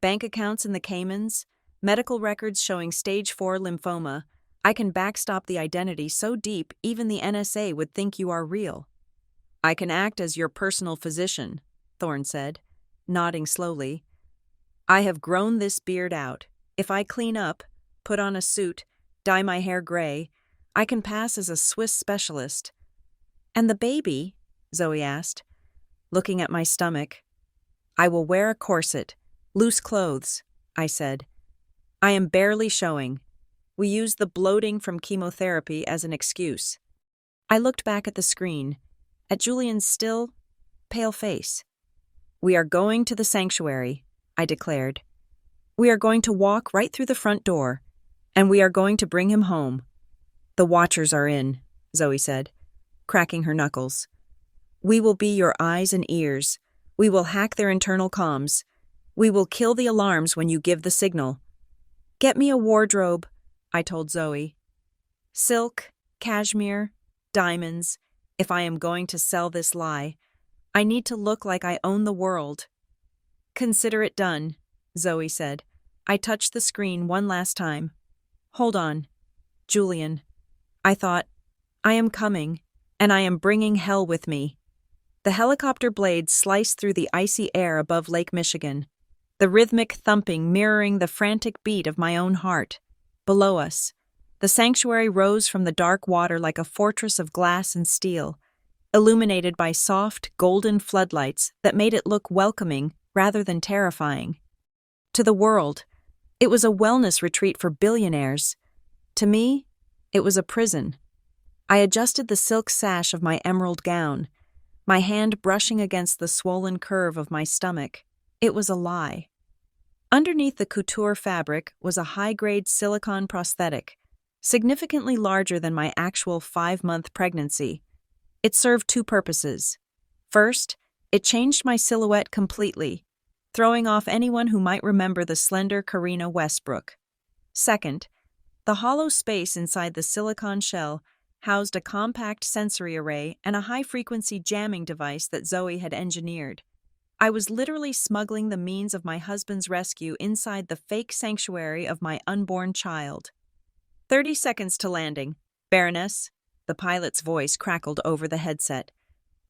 Bank accounts in the Caymans, medical records showing stage 4 lymphoma. I can backstop the identity so deep even the NSA would think you are real. I can act as your personal physician, Thorne said, nodding slowly. I have grown this beard out. If I clean up, put on a suit, dye my hair gray, I can pass as a Swiss specialist. And the baby? Zoe asked, looking at my stomach. I will wear a corset, loose clothes, I said. I am barely showing. We use the bloating from chemotherapy as an excuse. I looked back at the screen, at Julian's still, pale face. We are going to the sanctuary, I declared. We are going to walk right through the front door, and we are going to bring him home. The watchers are in, Zoe said, cracking her knuckles. We will be your eyes and ears. We will hack their internal comms. We will kill the alarms when you give the signal. Get me a wardrobe, I told Zoe. Silk, cashmere, diamonds, if I am going to sell this lie. I need to look like I own the world. Consider it done, Zoe said. I touched the screen one last time. Hold on. Julian. I thought, I am coming, and I am bringing hell with me. The helicopter blades sliced through the icy air above Lake Michigan, the rhythmic thumping mirroring the frantic beat of my own heart. Below us, the sanctuary rose from the dark water like a fortress of glass and steel, illuminated by soft, golden floodlights that made it look welcoming rather than terrifying. To the world, it was a wellness retreat for billionaires. To me, it was a prison. I adjusted the silk sash of my emerald gown, my hand brushing against the swollen curve of my stomach. It was a lie. Underneath the couture fabric was a high-grade silicone prosthetic, significantly larger than my actual 5-month pregnancy. It served two purposes. First, it changed my silhouette completely, throwing off anyone who might remember the slender Karina Westbrook. Second, the hollow space inside the silicone shell housed a compact sensory array and a high-frequency jamming device that Zoe had engineered. I was literally smuggling the means of my husband's rescue inside the fake sanctuary of my unborn child. 30 seconds to landing, Baroness, the pilot's voice crackled over the headset.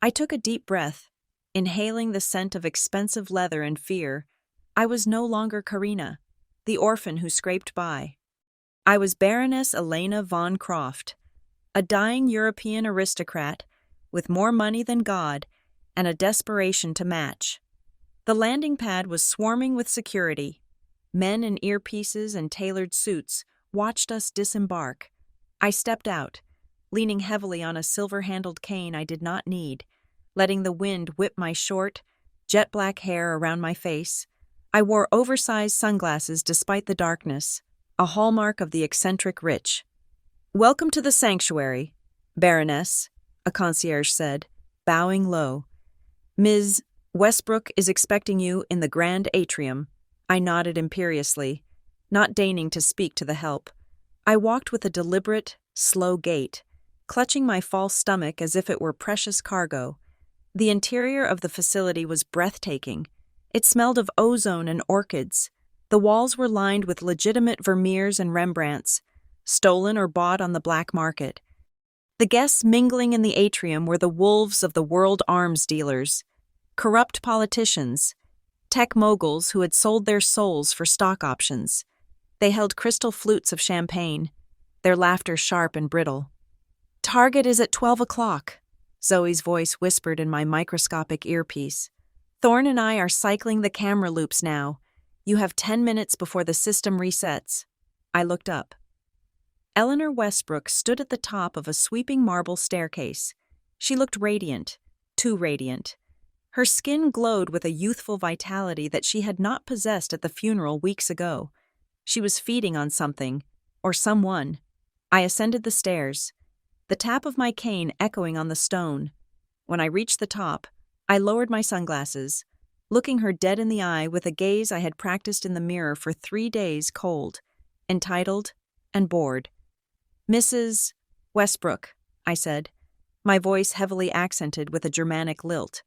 I took a deep breath, inhaling the scent of expensive leather and fear. I was no longer Karina, the orphan who scraped by. I was Baroness Elena von Croft, a dying European aristocrat with more money than God and a desperation to match. The landing pad was swarming with security. Men in earpieces and tailored suits watched us disembark. I stepped out, leaning heavily on a silver-handled cane I did not need, letting the wind whip my short, jet-black hair around my face. I wore oversized sunglasses despite the darkness, a hallmark of the eccentric rich. "Welcome to the sanctuary, Baroness," a concierge said, bowing low. "Ms. Westbrook is expecting you in the grand atrium." I nodded imperiously, not deigning to speak to the help. I walked with a deliberate, slow gait, clutching my false stomach as if it were precious cargo. The interior of the facility was breathtaking. It smelled of ozone and orchids. The walls were lined with legitimate Vermeers and Rembrandts, stolen or bought on the black market. The guests mingling in the atrium were the wolves of the world arms dealers, corrupt politicians, tech moguls who had sold their souls for stock options. They held crystal flutes of champagne, their laughter sharp and brittle. "Target is at 12 o'clock, Zoe's voice whispered in my microscopic earpiece. "Thorne and I are cycling the camera loops now. You have 10 minutes before the system resets." I looked up. Eleanor Westbrook stood at the top of a sweeping marble staircase. She looked radiant, too radiant. Her skin glowed with a youthful vitality that she had not possessed at the funeral weeks ago. She was feeding on something, or someone. I ascended the stairs, the tap of my cane echoing on the stone. When I reached the top, I lowered my sunglasses, looking her dead in the eye with a gaze I had practiced in the mirror for 3 days cold, entitled, and bored. "Mrs. Westbrook," I said, my voice heavily accented with a Germanic lilt.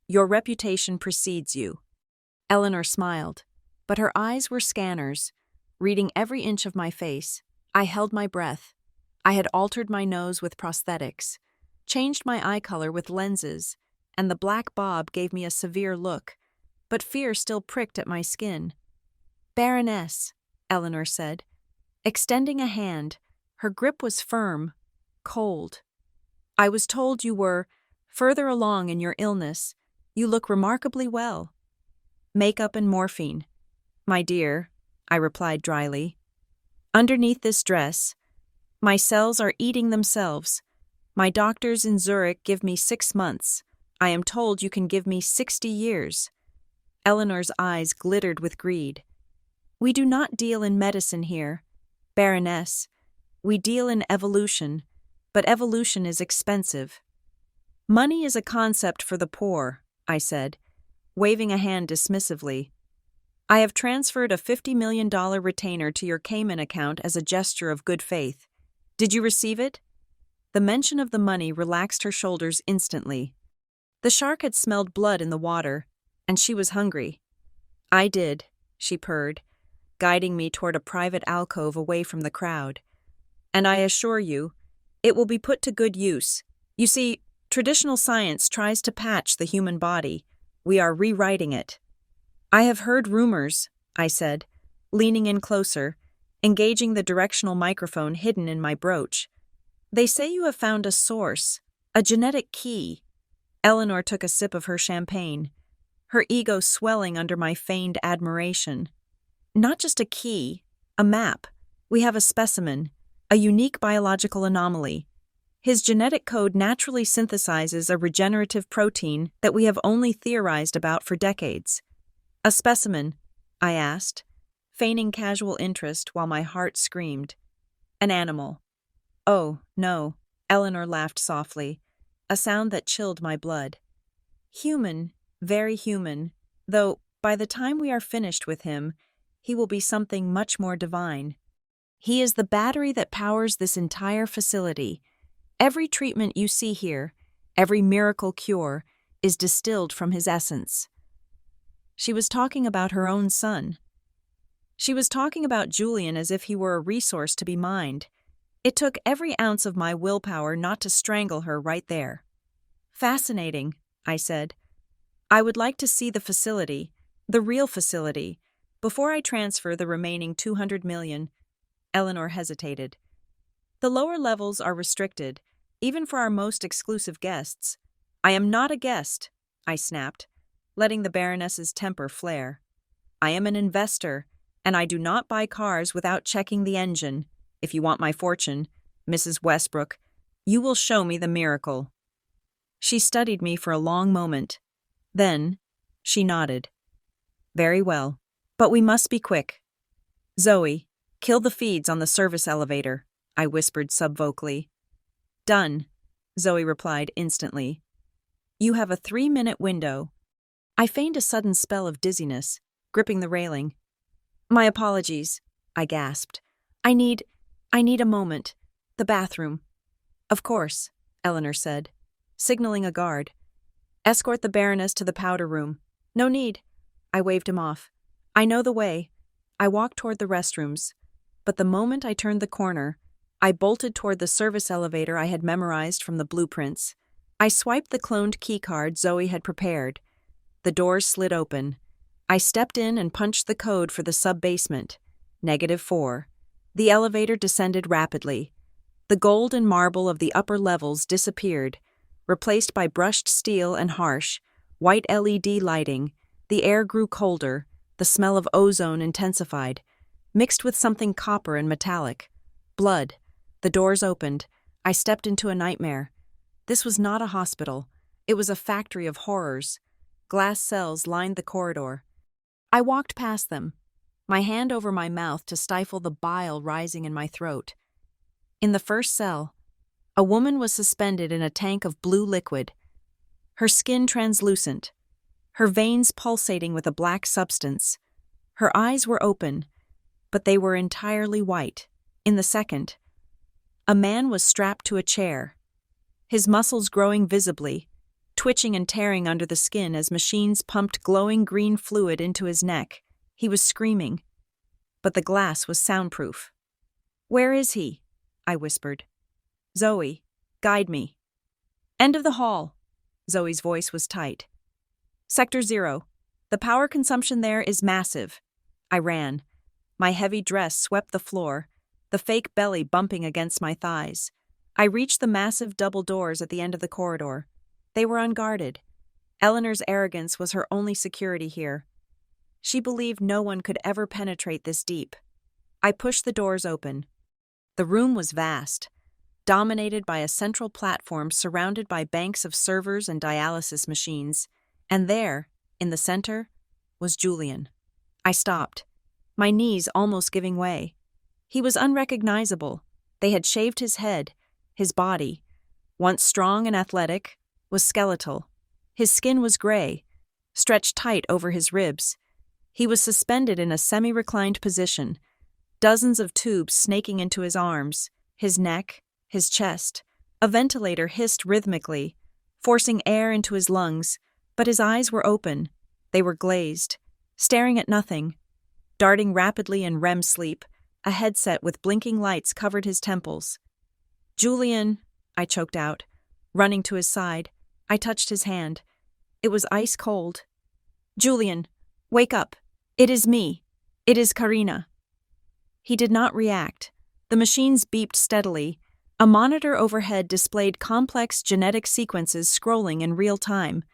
"Your reputation precedes you." Eleanor smiled, but her eyes were scanners, reading every inch of my face. I held my breath. I had altered my nose with prosthetics, changed my eye color with lenses, and the black bob gave me a severe look, but fear still pricked at my skin. "Baroness," Eleanor said, extending a hand. Her grip was firm, cold. "I was told you were further along in your illness. You look remarkably well." "Makeup and morphine, my dear," I replied dryly. "Underneath this dress, my cells are eating themselves. My doctors in Zurich give me 6 months. I am told you can give me 60 years. Eleanor's eyes glittered with greed. "We do not deal in medicine here, Baroness. We deal in evolution, but evolution is expensive." Money is a concept for the poor, I said, waving a hand dismissively. I have transferred a $50 million retainer to your Cayman account as a gesture of good faith. Did you receive it? The mention of the money relaxed her shoulders instantly. The shark had smelled blood in the water, and she was hungry. I did, she purred, guiding me toward a private alcove away from the crowd. And I assure you, it will be put to good use. You see, traditional science tries to patch the human body. We are rewriting it. I have heard rumors, I said, leaning in closer, engaging the directional microphone hidden in my brooch. They say you have found a source, a genetic key. Eleanor took a sip of her champagne, her ego swelling under my feigned admiration. Not just a key, a map. We have a specimen, a unique biological anomaly. His genetic code naturally synthesizes a regenerative protein that we have only theorized about for decades. A specimen, I asked, feigning casual interest while my heart screamed. An animal. Oh, no, Eleanor laughed softly, a sound that chilled my blood. Human, very human, though by the time we are finished with him, he will be something much more divine. He is the battery that powers this entire facility. Every treatment you see here, every miracle cure, is distilled from his essence. She was talking about her own son. She was talking about Julian as if he were a resource to be mined. It took every ounce of my willpower not to strangle her right there. Fascinating, I said. I would like to see the facility, the real facility, before I transfer the remaining $200 million. Eleanor hesitated. The lower levels are restricted, even for our most exclusive guests. I am not a guest, I snapped, letting the Baroness's temper flare. I am an investor, and I do not buy cars without checking the engine. If you want my fortune, Mrs. Westbrook, you will show me the miracle. She studied me for a long moment. Then, she nodded. Very well, but we must be quick. Zoe, kill the feeds on the service elevator, I whispered subvocally. Done, Zoe replied instantly. You have a 3-minute window. I feigned a sudden spell of dizziness, gripping the railing. My apologies, I gasped. I need a moment. The bathroom. Of course, Eleanor said, signaling a guard. Escort the Baroness to the powder room. No need. I waved him off. I know the way. I walked toward the restrooms. But the moment I turned the corner, I bolted toward the service elevator I had memorized from the blueprints. I swiped the cloned keycard Zoe had prepared. The doors slid open. I stepped in and punched the code for the sub-basement. -4. The elevator descended rapidly. The gold and marble of the upper levels disappeared, replaced by brushed steel and harsh, white LED lighting. The air grew colder, the smell of ozone intensified, mixed with something copper and metallic. Blood. The doors opened. I stepped into a nightmare. This was not a hospital. It was a factory of horrors. Glass cells lined the corridor. I walked past them, my hand over my mouth to stifle the bile rising in my throat. In the first cell, a woman was suspended in a tank of blue liquid, her skin translucent, her veins pulsating with a black substance. Her eyes were open, but they were entirely white. In the second, a man was strapped to a chair, his muscles growing visibly, twitching and tearing under the skin as machines pumped glowing green fluid into his neck. He was screaming, but the glass was soundproof. Where is he? I whispered. Zoe, guide me. End of the hall. Zoe's voice was tight. Sector 0. The power consumption there is massive. I ran. My heavy dress swept the floor, the fake belly bumping against my thighs. I reached the massive double doors at the end of the corridor. They were unguarded. Eleanor's arrogance was her only security here. She believed no one could ever penetrate this deep. I pushed the doors open. The room was vast, dominated by a central platform surrounded by banks of servers and dialysis machines. And there, in the center, was Julian. I stopped, my knees almost giving way. He was unrecognizable. They had shaved his head, his body, once strong and athletic, was skeletal. His skin was gray, stretched tight over his ribs. He was suspended in a semi-reclined position, dozens of tubes snaking into his arms, his neck, his chest. A ventilator hissed rhythmically, forcing air into his lungs, but his eyes were open. They were glazed, staring at nothing. Darting rapidly in REM sleep, a headset with blinking lights covered his temples. "Julian," I choked out. Running to his side, I touched his hand. It was ice cold. "Julian, wake up. It is me. It is Karina." He did not react. The machines beeped steadily. A monitor overhead displayed complex genetic sequences scrolling in real time.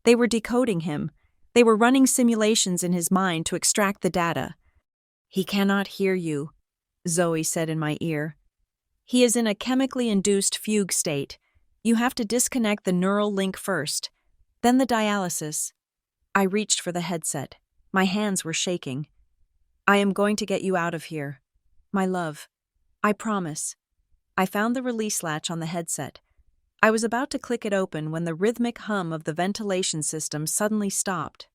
They were decoding him. They were running simulations in his mind to extract the data. "He cannot hear you," Zoe said in my ear. "He is in a chemically induced fugue state. You have to disconnect the neural link first, then the dialysis." I reached for the headset. My hands were shaking. "I am going to get you out of here. My love. I promise." I found the release latch on the headset. I was about to click it open when the rhythmic hum of the ventilation system suddenly stopped.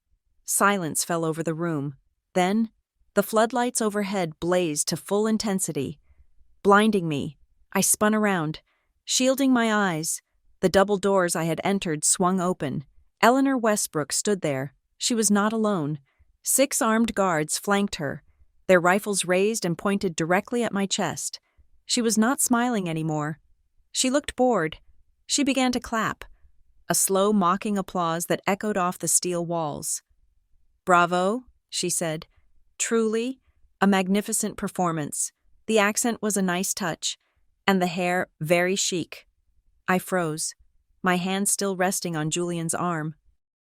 Silence fell over the room. Then, the floodlights overhead blazed to full intensity. Blinding me, I spun around, shielding my eyes. The double doors I had entered swung open. Eleanor Westbrook stood there. She was not alone. 6 armed guards flanked her, their rifles raised and pointed directly at my chest. She was not smiling anymore. She looked bored. She began to clap, a slow, mocking applause that echoed off the steel walls. "Bravo," she said. "Truly, a magnificent performance." The accent was a nice touch, and the hair very chic. I froze, my hand still resting on Julian's arm.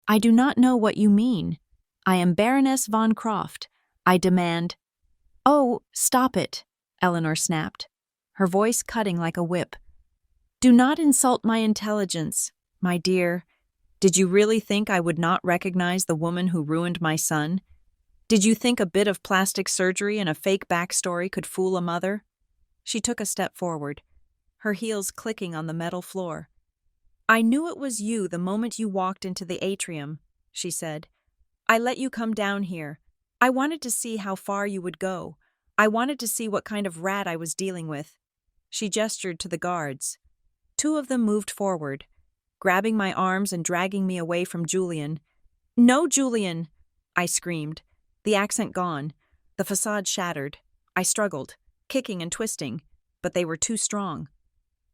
"I do not know what you mean. I am Baroness von Croft. I demand—" "Oh, stop it," Eleanor snapped, her voice cutting like a whip. "Do not insult my intelligence, my dear. Did you really think I would not recognize the woman who ruined my son? Did you think a bit of plastic surgery and a fake backstory could fool a mother?" She took a step forward, her heels clicking on the metal floor. "I knew it was you the moment you walked into the atrium," she said. "I let you come down here. I wanted to see how far you would go. I wanted to see what kind of rat I was dealing with." She gestured to the guards. 2 of them moved forward, grabbing my arms and dragging me away from Julian. "No, Julian!" I screamed, the accent gone, the facade shattered. I struggled, kicking and twisting, but they were too strong.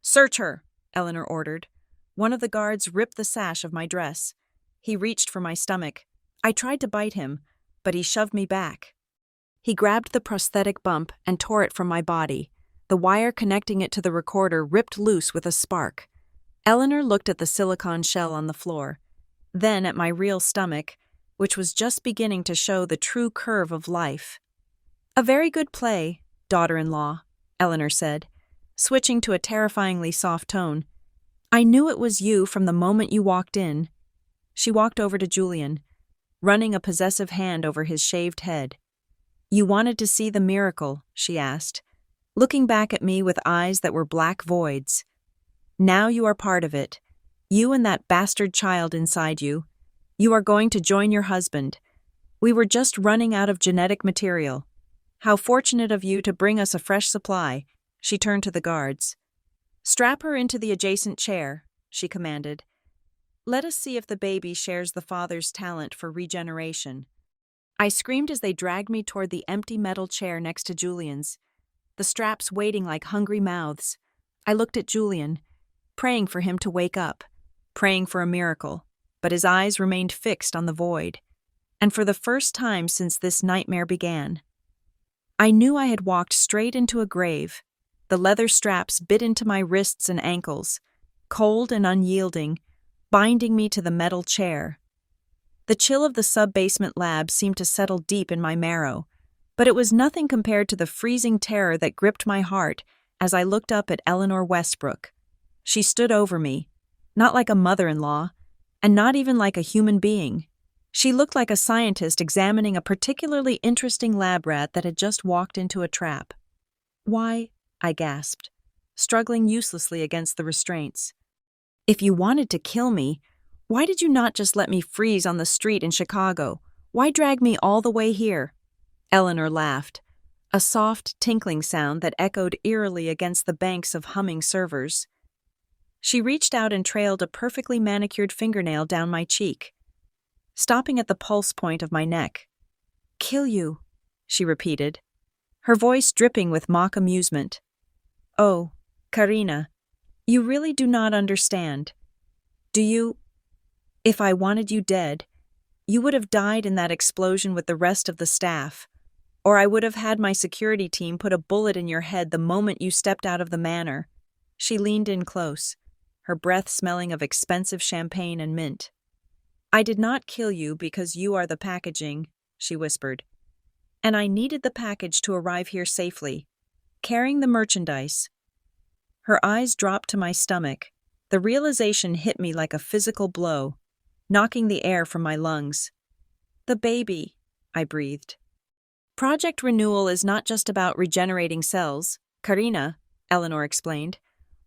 "Search her," Eleanor ordered. One of the guards ripped the sash of my dress. He reached for my stomach. I tried to bite him, but he shoved me back. He grabbed the prosthetic bump and tore it from my body. The wire connecting it to the recorder ripped loose with a spark. Eleanor looked at the silicone shell on the floor, then at my real stomach, which was just beginning to show the true curve of life. "A very good play, daughter-in-law," Eleanor said, switching to a terrifyingly soft tone. "I knew it was you from the moment you walked in." She walked over to Julian, running a possessive hand over his shaved head. "You wanted to see the miracle?" she asked, looking back at me with eyes that were black voids. "Now you are part of it. You and that bastard child inside you. You are going to join your husband. We were just running out of genetic material. How fortunate of you to bring us a fresh supply." She turned to the guards. "Strap her into the adjacent chair," she commanded. "Let us see if the baby shares the father's talent for regeneration." I screamed as they dragged me toward the empty metal chair next to Julian's, the straps waiting like hungry mouths. I looked at Julian, praying for him to wake up, praying for a miracle, but his eyes remained fixed on the void. And for the first time since this nightmare began, I knew I had walked straight into a grave. The leather straps bit into my wrists and ankles, cold and unyielding, binding me to the metal chair. The chill of the sub-basement lab seemed to settle deep in my marrow, but it was nothing compared to the freezing terror that gripped my heart as I looked up at Eleanor Westbrook. She stood over me, not like a mother-in-law, and not even like a human being. She looked like a scientist examining a particularly interesting lab rat that had just walked into a trap. "Why?" I gasped, struggling uselessly against the restraints. If you wanted to kill me, why did you not just let me freeze on the street in Chicago? Why drag me all the way here?" Eleanor laughed, a soft, tinkling sound that echoed eerily against the banks of humming servers. She reached out and trailed a perfectly manicured fingernail down my cheek, stopping at the pulse point of my neck. "Kill you," she repeated, her voice dripping with mock amusement. "Oh, Karina, you really do not understand. Do you? If I wanted you dead, you would have died in that explosion with the rest of the staff, or I would have had my security team put a bullet in your head the moment you stepped out of the manor." She leaned in close, her breath smelling of expensive champagne and mint. "I did not kill you because you are the packaging," she whispered. "And I needed the package to arrive here safely, carrying the merchandise." Her eyes dropped to my stomach. The realization hit me like a physical blow, knocking the air from my lungs. "The baby," I breathed. "Project Renewal is not just about regenerating cells, Karina," Eleanor explained,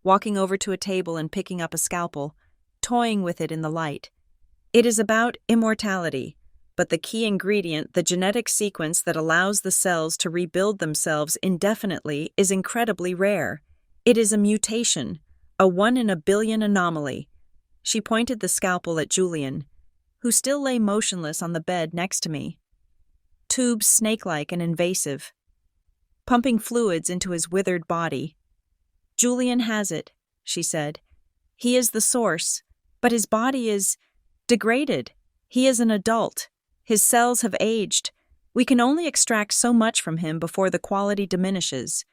walking over to a table and picking up a scalpel, toying with it in the light. "It is about immortality, but the key ingredient, the genetic sequence that allows the cells to rebuild themselves indefinitely, is incredibly rare. It is a mutation, a 1 in a billion anomaly." She pointed the scalpel at Julian, who still lay motionless on the bed next to me. Tubes snake-like and invasive, pumping fluids into his withered body. "Julian has it," she said. "He is the source, but his body is degraded. He is an adult. His cells have aged. We can only extract so much from him before the quality diminishes.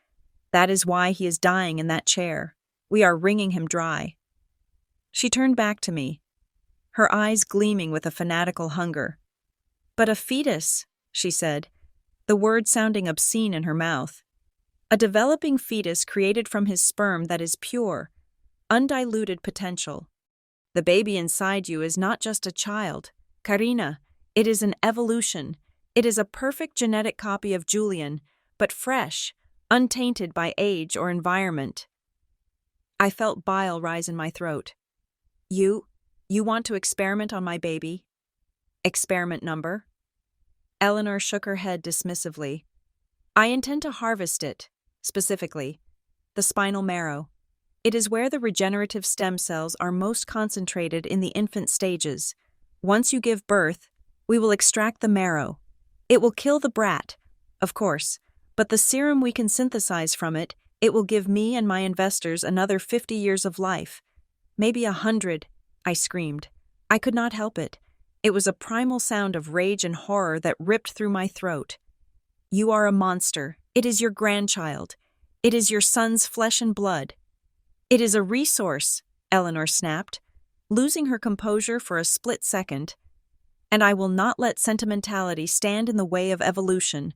That is why he is dying in that chair. We are wringing him dry." She turned back to me, her eyes gleaming with a fanatical hunger. "But a fetus," she said, the word sounding obscene in her mouth. "A developing fetus created from his sperm that is pure, undiluted potential. The baby inside you is not just a child, Karina. It is an evolution. It is a perfect genetic copy of Julian, but fresh, untainted by age or environment." I felt bile rise in my throat. You want to experiment on my baby? Experiment number?" Eleanor shook her head dismissively. "I intend to harvest it, specifically, the spinal marrow. It is where the regenerative stem cells are most concentrated in the infant stages. Once you give birth, we will extract the marrow. It will kill the brat, of course, but the serum we can synthesize from it, it will give me and my investors another 50 years of life. Maybe 100, I screamed. I could not help it. It was a primal sound of rage and horror that ripped through my throat. "You are a monster. It is your grandchild. It is your son's flesh and blood." "It is a resource," Eleanor snapped, losing her composure for a split second. "And I will not let sentimentality stand in the way of evolution."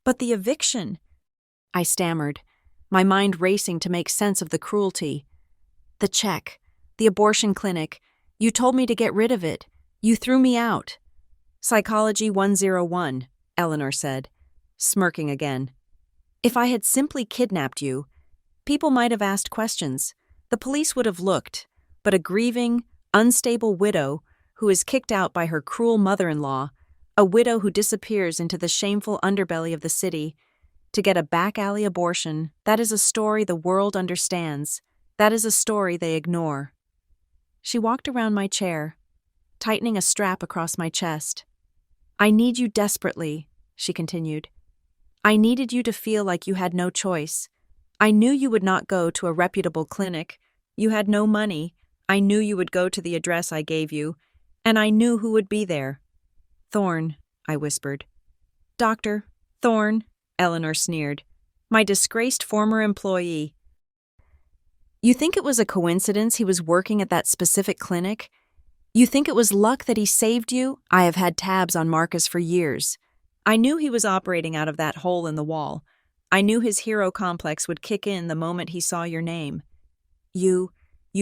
"But the eviction," I stammered, my mind racing to make sense of the cruelty. "The check, the abortion clinic, you told me to get rid of it. You threw me out." "Psychology 101, Eleanor said, smirking again. "If I had simply kidnapped you, people might have asked questions. The police would have looked, but a grieving, unstable widow who is kicked out by her cruel mother-in-law, a widow who disappears into the shameful underbelly of the city to get a back-alley abortion, that is a story the world understands. That is a story they ignore." She walked around my chair, tightening a strap across my chest. "I need you desperately," she continued. "I needed you to feel like you had no choice. I knew you would not go to a reputable clinic. You had no money. I knew you would go to the address I gave you, and I knew who would be there." "Thorne," I whispered. "Dr. Thorne," Eleanor sneered. "My disgraced former employee." "You think it was a coincidence he was working at that specific clinic? You think it was luck that he saved you? I have had tabs on Marcus for years. I knew he was operating out of that hole in the wall. I knew his hero complex would kick in the moment he saw your name. You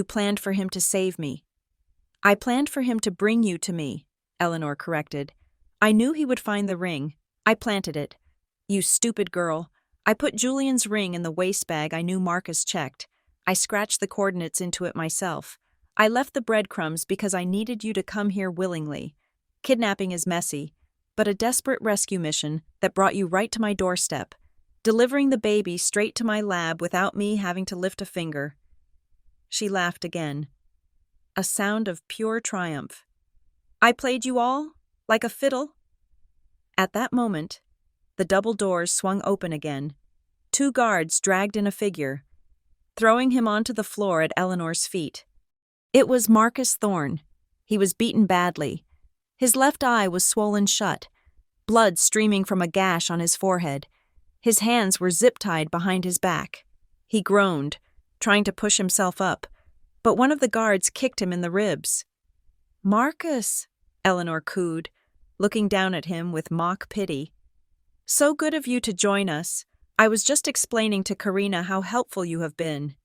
planned for him to save me." "I planned for him to bring you to me," Eleanor corrected. "I knew he would find the ring. I planted it. You stupid girl. I put Julian's ring in the waste bag I knew Marcus checked. I scratched the coordinates into it myself. I left the breadcrumbs because I needed you to come here willingly. Kidnapping is messy, but a desperate rescue mission that brought you right to my doorstep, delivering the baby straight to my lab without me having to lift a finger." She laughed again, a sound of pure triumph. "I played you all? Like a fiddle?" At that moment, the double doors swung open again. 2 guards dragged in a figure, throwing him onto the floor at Eleanor's feet. It was Marcus Thorne. He was beaten badly. His left eye was swollen shut, blood streaming from a gash on his forehead. His hands were zip-tied behind his back. He groaned, trying to push himself up, but one of the guards kicked him in the ribs. "Marcus," Eleanor cooed, looking down at him with mock pity. "So good of you to join us. I was just explaining to Karina how helpful you have been.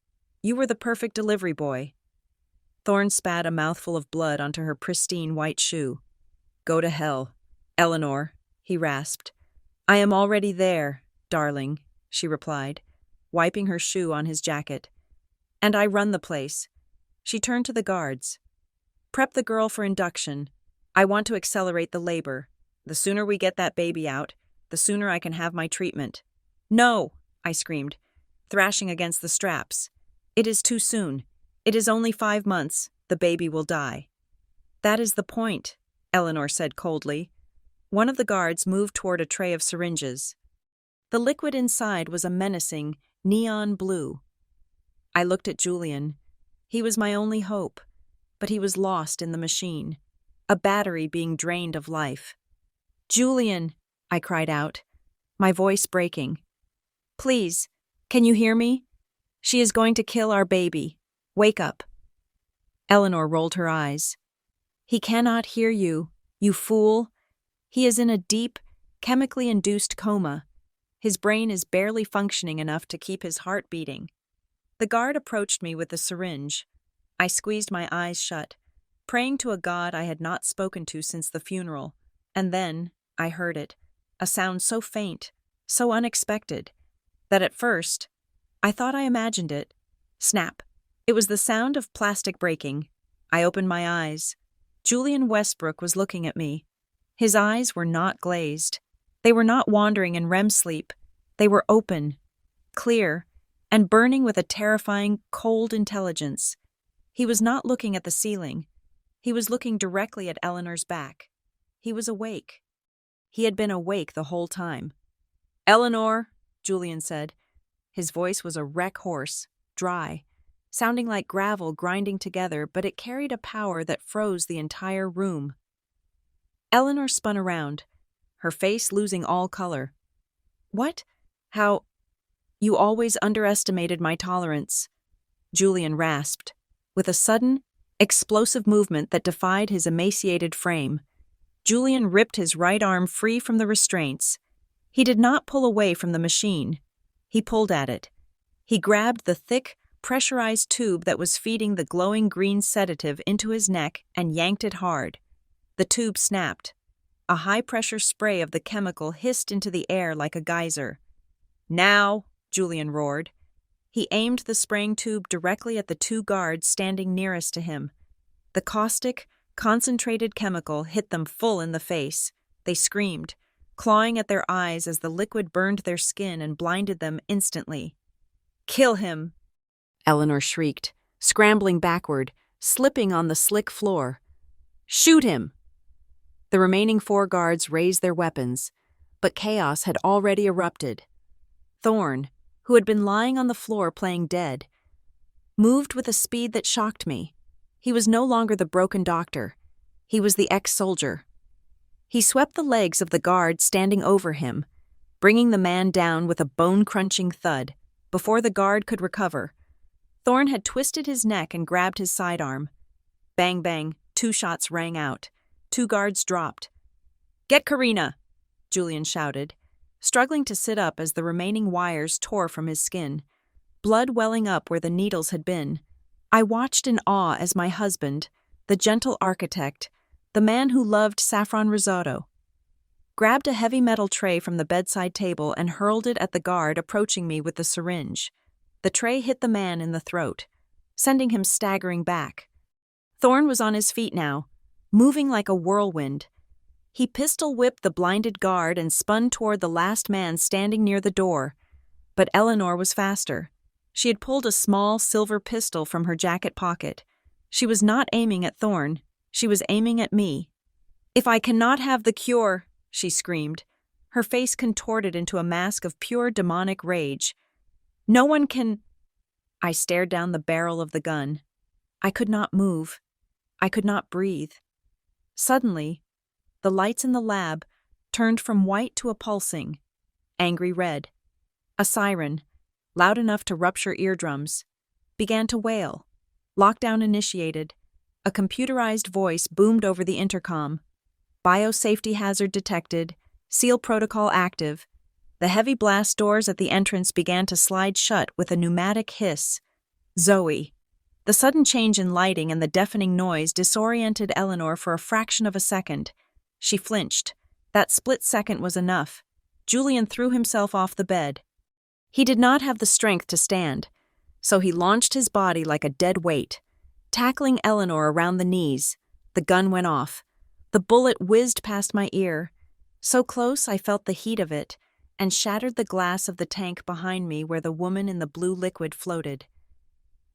You were the perfect delivery boy." Thorne spat a mouthful of blood onto her pristine white shoe. "Go to hell, Eleanor," he rasped. "I am already there, darling," she replied, wiping her shoe on his jacket. "And I run the place." She turned to the guards. "Prep the girl for induction. I want to accelerate the labor. The sooner we get that baby out, the sooner I can have my treatment." "No," I screamed, thrashing against the straps. "It is too soon. It is only 5 months. The baby will die." "That is the point," Eleanor said coldly. One of the guards moved toward a tray of syringes. The liquid inside was a menacing neon blue. I looked at Julian. He was my only hope, but he was lost in the machine, a battery being drained of life. "Julian," I cried out, my voice breaking. "Please, can you hear me? She is going to kill our baby. Wake up." Eleanor rolled her eyes. "He cannot hear you, you fool. He is in a deep, chemically induced coma. His brain is barely functioning enough to keep his heart beating." The guard approached me with the syringe. I squeezed my eyes shut, praying to a god I had not spoken to since the funeral, and then I heard it, a sound so faint, so unexpected, that at first I thought I imagined it. Snap! It was the sound of plastic breaking. I opened my eyes. Julian Westbrook was looking at me. His eyes were not glazed. They were not wandering in REM sleep. They were open, clear, and burning with a terrifying, cold intelligence. He was not looking at the ceiling. He was looking directly at Eleanor's back. He was awake. He had been awake the whole time. "Eleanor," Julian said. His voice was a wreck hoarse, dry, sounding like gravel grinding together, but it carried a power that froze the entire room. Eleanor spun around, her face losing all color. "What? How? You always underestimated my tolerance," Julian rasped, with a sudden, explosive movement that defied his emaciated frame. Julian ripped his right arm free from the restraints. He did not pull away from the machine. He pulled at it. He grabbed the thick, pressurized tube that was feeding the glowing green sedative into his neck and yanked it hard. The tube snapped. A high-pressure spray of the chemical hissed into the air like a geyser. "Now!" Julian roared. He aimed the spraying tube directly at the 2 guards standing nearest to him. The caustic, concentrated chemical hit them full in the face. They screamed, clawing at their eyes as the liquid burned their skin and blinded them instantly. "Kill him!" Eleanor shrieked, scrambling backward, slipping on the slick floor. "Shoot him!" The remaining 4 guards raised their weapons, but chaos had already erupted. Thorne, who had been lying on the floor playing dead, moved with a speed that shocked me. He was no longer the broken doctor. He was the ex-soldier. He swept the legs of the guard standing over him, bringing the man down with a bone-crunching thud. Before the guard could recover, Thorne had twisted his neck and grabbed his sidearm. Bang, bang, 2 shots rang out. 2 guards dropped. "Get Karina!" Julian shouted, struggling to sit up as the remaining wires tore from his skin, blood welling up where the needles had been. I watched in awe as my husband, the gentle architect, the man who loved saffron risotto, grabbed a heavy metal tray from the bedside table and hurled it at the guard approaching me with the syringe. The tray hit the man in the throat, sending him staggering back. Thorne was on his feet now, moving like a whirlwind. He pistol-whipped the blinded guard and spun toward the last man standing near the door. But Eleanor was faster. She had pulled a small silver pistol from her jacket pocket. She was not aiming at Thorne. She was aiming at me. "If I cannot have the cure," she screamed, her face contorted into a mask of pure demonic rage. "No one can—" I stared down the barrel of the gun. I could not move. I could not breathe. Suddenly, the lights in the lab turned from white to a pulsing, angry red. A siren, loud enough to rupture eardrums, began to wail. Lockdown initiated. A computerized voice boomed over the intercom. "Biosafety hazard detected. Seal protocol active." The heavy blast doors at the entrance began to slide shut with a pneumatic hiss. Zoe. The sudden change in lighting and the deafening noise disoriented Eleanor for a fraction of a second. She flinched. That split second was enough. Julian threw himself off the bed. He did not have the strength to stand, so he launched his body like a dead weight. Tackling Eleanor around the knees, the gun went off. The bullet whizzed past my ear. So close I felt the heat of it, and shattered the glass of the tank behind me where the woman in the blue liquid floated.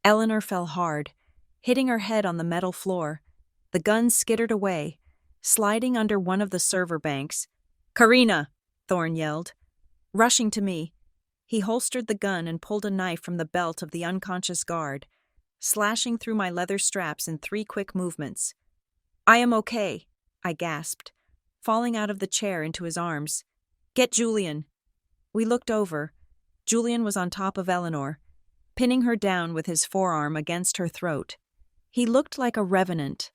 Eleanor fell hard, hitting her head on the metal floor. The gun skittered away, sliding under one of the server banks. "Karina!" Thorne yelled. Rushing to me, he holstered the gun and pulled a knife from the belt of the unconscious guard, slashing through my leather straps in 3 quick movements. "I am okay," I gasped, falling out of the chair into his arms. "Get Julian." We looked over. Julian was on top of Eleanor, pinning her down with his forearm against her throat. He looked like a revenant,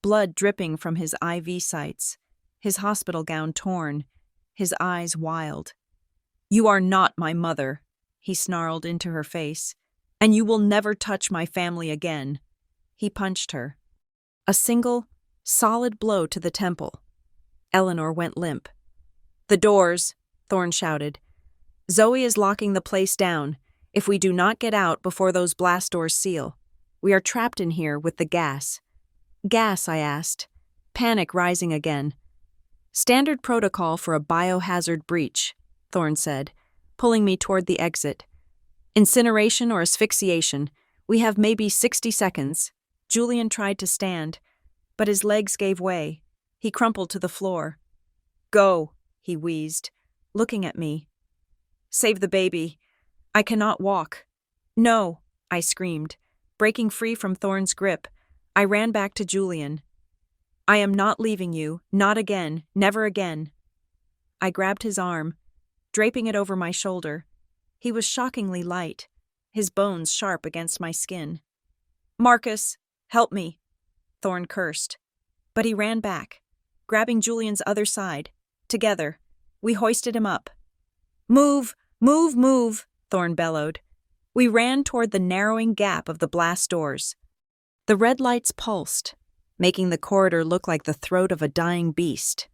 blood dripping from his IV sites, his hospital gown torn, his eyes wild. "You are not my mother," he snarled into her face, "and you will never touch my family again." He punched her. A single, solid blow to the temple. Eleanor went limp. "The doors," Thorne shouted. "Zoe is locking the place down. If we do not get out before those blast doors seal, we are trapped in here with the gas." "Gas?" I asked, panic rising again. "Standard protocol for a biohazard breach," Thorne said, pulling me toward the exit. "Incineration or asphyxiation. We have maybe 60 seconds. Julian tried to stand, but his legs gave way. He crumpled to the floor. "Go," he wheezed, looking at me. "Save the baby. I cannot walk." "No," I screamed, breaking free from Thorne's grip. I ran back to Julian. "I am not leaving you, not again, never again." I grabbed his arm, draping it over my shoulder. He was shockingly light, his bones sharp against my skin. "Marcus, help me," Thorne cursed. But he ran back, grabbing Julian's other side. Together, we hoisted him up. "Move, move, move," Thorne bellowed. We ran toward the narrowing gap of the blast doors. The red lights pulsed, making the corridor look like the throat of a dying beast.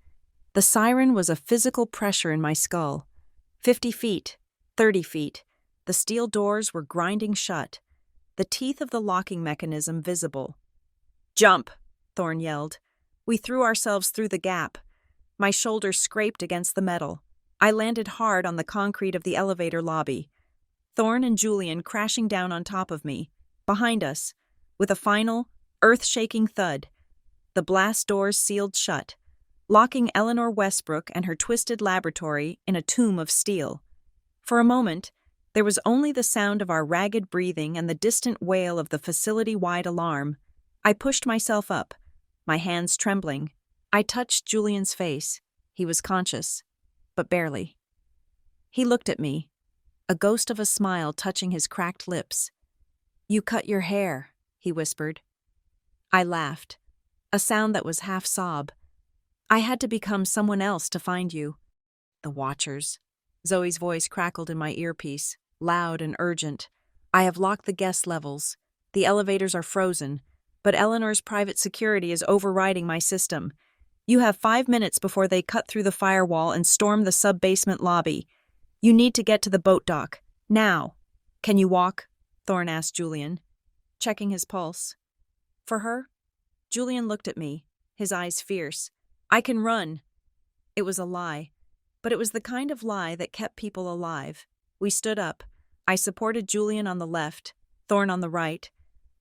The siren was a physical pressure in my skull. 50 feet, 30 feet, the steel doors were grinding shut, the teeth of the locking mechanism visible. "Jump," Thorne yelled. We threw ourselves through the gap. My shoulder scraped against the metal. I landed hard on the concrete of the elevator lobby. Thorne and Julian crashing down on top of me, behind us, with a final, earth-shaking thud. The blast doors sealed shut, locking Eleanor Westbrook and her twisted laboratory in a tomb of steel. For a moment, there was only the sound of our ragged breathing and the distant wail of the facility-wide alarm. I pushed myself up, my hands trembling. I touched Julian's face. He was conscious, but barely. He looked at me, a ghost of a smile touching his cracked lips. "You cut your hair," he whispered. I laughed, a sound that was half sob. "I had to become someone else to find you." "The Watchers." Zoe's voice crackled in my earpiece, loud and urgent. "I have locked the guest levels. The elevators are frozen, but Eleanor's private security is overriding my system. You have 5 minutes before they cut through the firewall and storm the sub-basement lobby. You need to get to the boat dock. Now." "Can you walk?" Thorne asked Julian, checking his pulse. "For her? Julian looked at me, his eyes fierce. I can run. It was a lie, but it was the kind of lie that kept people alive. We stood up. I supported Julian on the left, Thorn on the right.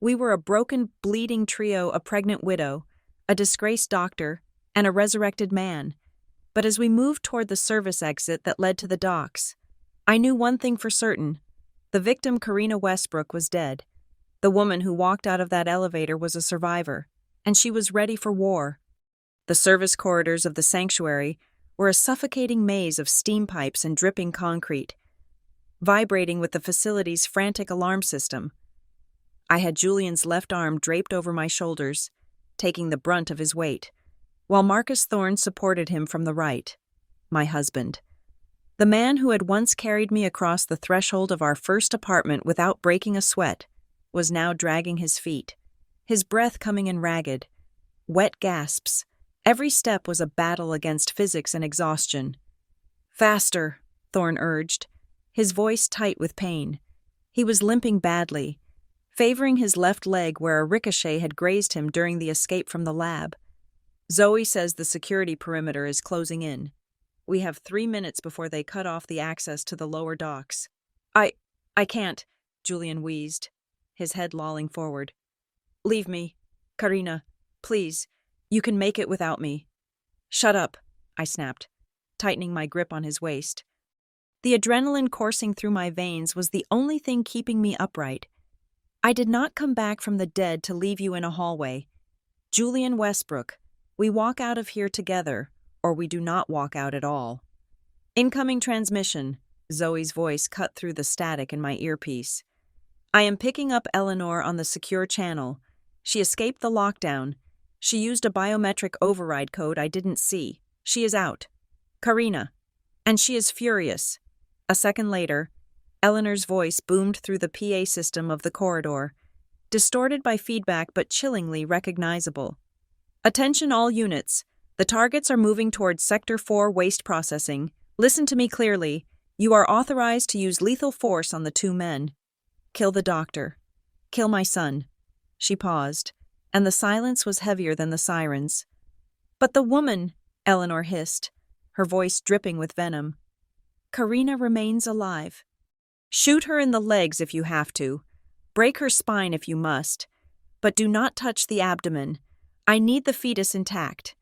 We were a broken, bleeding trio, a pregnant widow, a disgraced doctor, and a resurrected man. But as we moved toward the service exit that led to the docks, I knew one thing for certain. The victim, Karina Westbrook, was dead. The woman who walked out of that elevator was a survivor, and she was ready for war. The service corridors of the sanctuary were a suffocating maze of steam pipes and dripping concrete, vibrating with the facility's frantic alarm system. I had Julian's left arm draped over my shoulders, taking the brunt of his weight, while Marcus Thorne supported him from the right, my husband. The man who had once carried me across the threshold of our first apartment without breaking a sweat was now dragging his feet, his breath coming in ragged, wet gasps. Every step was a battle against physics and exhaustion. "Faster," Thorne urged, his voice tight with pain. He was limping badly, favoring his left leg where a ricochet had grazed him during the escape from the lab. "Zoe says the security perimeter is closing in. We have 3 minutes before they cut off the access to the lower docks." I can't," Julian wheezed, his head lolling forward. "Leave me. Karina, please. You can make it without me." "Shut up," I snapped, tightening my grip on his waist. The adrenaline coursing through my veins was the only thing keeping me upright. "I did not come back from the dead to leave you in a hallway. Julian Westbrook, we walk out of here together, or we do not walk out at all." "Incoming transmission," Zoe's voice cut through the static in my earpiece. "I am picking up Eleanor on the secure channel. She escaped the lockdown. She used a biometric override code I didn't see. She is out. Karina. And she is furious." A second later, Eleanor's voice boomed through the PA system of the corridor, distorted by feedback but chillingly recognizable. "Attention all units. The targets are moving towards Sector 4 waste processing. Listen to me clearly. You are authorized to use lethal force on the 2 men. Kill the doctor. Kill my son." She paused, and the silence was heavier than the sirens. "But the woman," Eleanor hissed, her voice dripping with venom. "Karina remains alive. Shoot her in the legs if you have to. Break her spine if you must. But do not touch the abdomen. I need the fetus intact.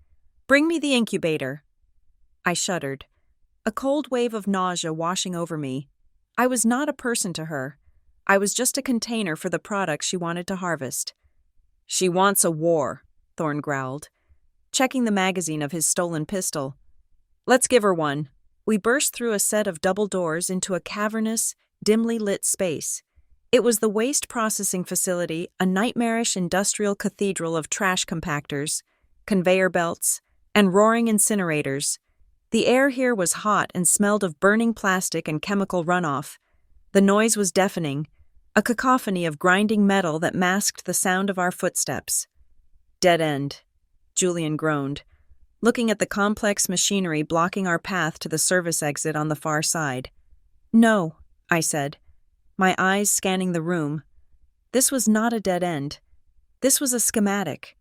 Bring me the incubator." I shuddered, a cold wave of nausea washing over me. I was not a person to her. I was just a container for the products she wanted to harvest. "She wants a war," Thorne growled, checking the magazine of his stolen pistol. "Let's give her one." We burst through a set of double doors into a cavernous, dimly lit space. It was the waste processing facility, a nightmarish industrial cathedral of trash compactors, conveyor belts, and roaring incinerators. The air here was hot and smelled of burning plastic and chemical runoff. The noise was deafening, a cacophony of grinding metal that masked the sound of our footsteps. "Dead end," Julian groaned, looking at the complex machinery blocking our path to the service exit on the far side. "No," I said, my eyes scanning the room. This was not a dead end. This was a schematic.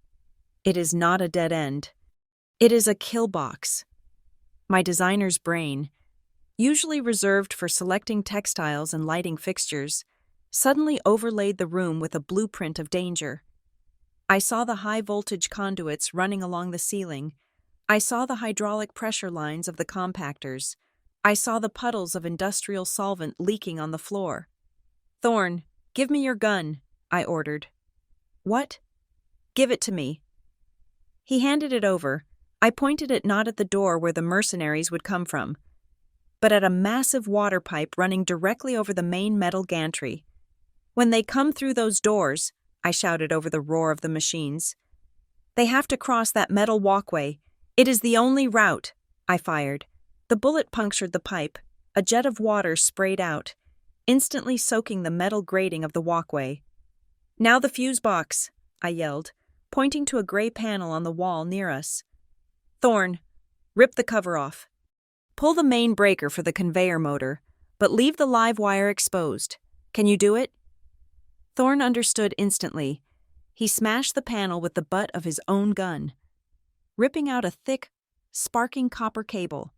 It is not a dead end. It is a kill box. My designer's brain, usually reserved for selecting textiles and lighting fixtures, suddenly overlaid the room with a blueprint of danger. I saw the high-voltage conduits running along the ceiling. I saw the hydraulic pressure lines of the compactors. I saw the puddles of industrial solvent leaking on the floor. "Thorne, give me your gun," I ordered. "What?" "Give it to me." He handed it over. I pointed it not at the door where the mercenaries would come from, but at a massive water pipe running directly over the main metal gantry. "When they come through those doors," I shouted over the roar of the machines, "they have to cross that metal walkway. It is the only route." I fired. The bullet punctured the pipe. A jet of water sprayed out, instantly soaking the metal grating of the walkway. "Now the fuse box," I yelled, pointing to a gray panel on the wall near us. "Thorne, rip the cover off. Pull the main breaker for the conveyor motor, but leave the live wire exposed. Can you do it?" Thorne understood instantly. He smashed the panel with the butt of his own gun, ripping out a thick, sparking copper cable.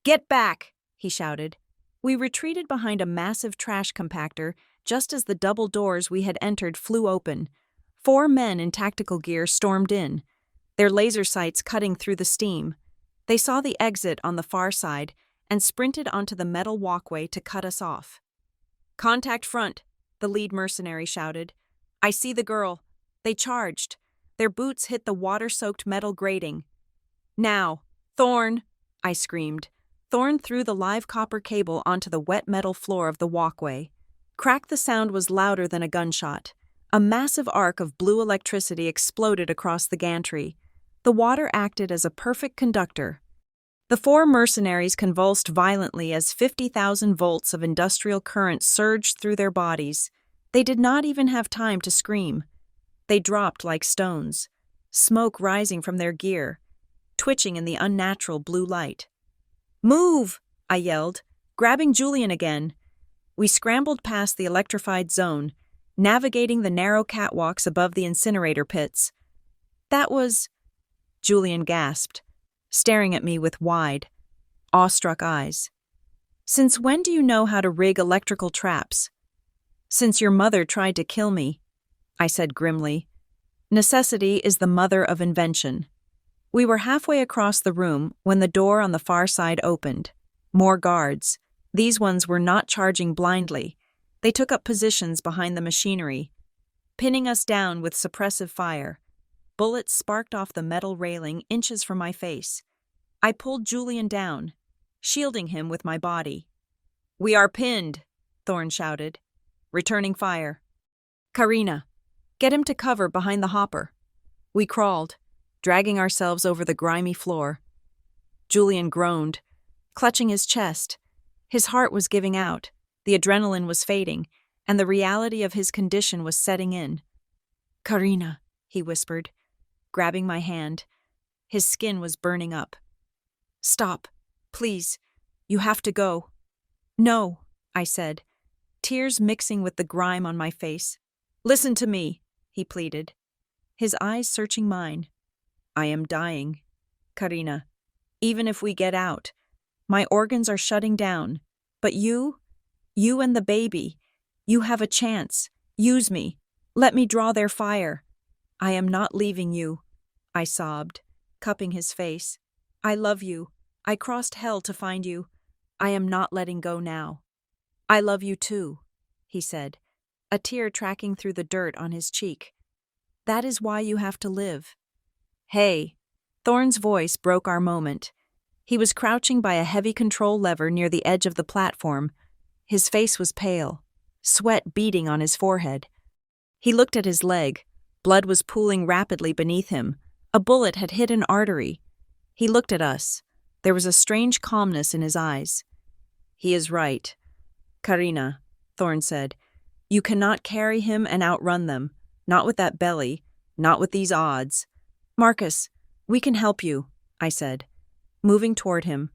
"Get back!" he shouted. We retreated behind a massive trash compactor just as the double doors we had entered flew open. 4 men in tactical gear stormed in, their laser sights cutting through the steam. They saw the exit on the far side and sprinted onto the metal walkway to cut us off. "Contact front," the lead mercenary shouted. "I see the girl." They charged. Their boots hit the water-soaked metal grating. "Now, Thorn!" I screamed. Thorn threw the live copper cable onto the wet metal floor of the walkway. Crack! The sound was louder than a gunshot. A massive arc of blue electricity exploded across the gantry. The water acted as a perfect conductor. The 4 mercenaries convulsed violently as 50,000 volts of industrial current surged through their bodies. They did not even have time to scream. They dropped like stones, smoke rising from their gear, twitching in the unnatural blue light. "Move!" I yelled, grabbing Julian again. We scrambled past the electrified zone, navigating the narrow catwalks above the incinerator pits. "That was—" Julian gasped, staring at me with wide, awestruck eyes. "Since when do you know how to rig electrical traps?" "Since your mother tried to kill me," I said grimly. "Necessity is the mother of invention." We were halfway across the room when the door on the far side opened. More guards. These ones were not charging blindly. They took up positions behind the machinery, pinning us down with suppressive fire. Bullets sparked off the metal railing inches from my face. I pulled Julian down, shielding him with my body. "We are pinned," Thorn shouted, returning fire. "Karina, get him to cover behind the hopper." We crawled, dragging ourselves over the grimy floor. Julian groaned, clutching his chest. His heart was giving out, the adrenaline was fading, and the reality of his condition was setting in. "Karina," he whispered, grabbing my hand. His skin was burning up. "Stop, please. You have to go." "No," I said, tears mixing with the grime on my face. "Listen to me," he pleaded, his eyes searching mine. "I am dying, Karina. Even if we get out, my organs are shutting down. But you and the baby, you have a chance. Use me. Let me draw their fire." "I am not leaving you," I sobbed, cupping his face. "I love you. I crossed hell to find you. I am not letting go now." "I love you too," he said, a tear tracking through the dirt on his cheek. "That is why you have to live." "Hey." Thorn's voice broke our moment. He was crouching by a heavy control lever near the edge of the platform. His face was pale, sweat beading on his forehead. He looked at his leg. Blood was pooling rapidly beneath him. A bullet had hit an artery. He looked at us. There was a strange calmness in his eyes. "He is right. Karina," Thorn said, "you cannot carry him and outrun them. Not with that belly. Not with these odds." "Marcus, we can help you," I said, moving toward him.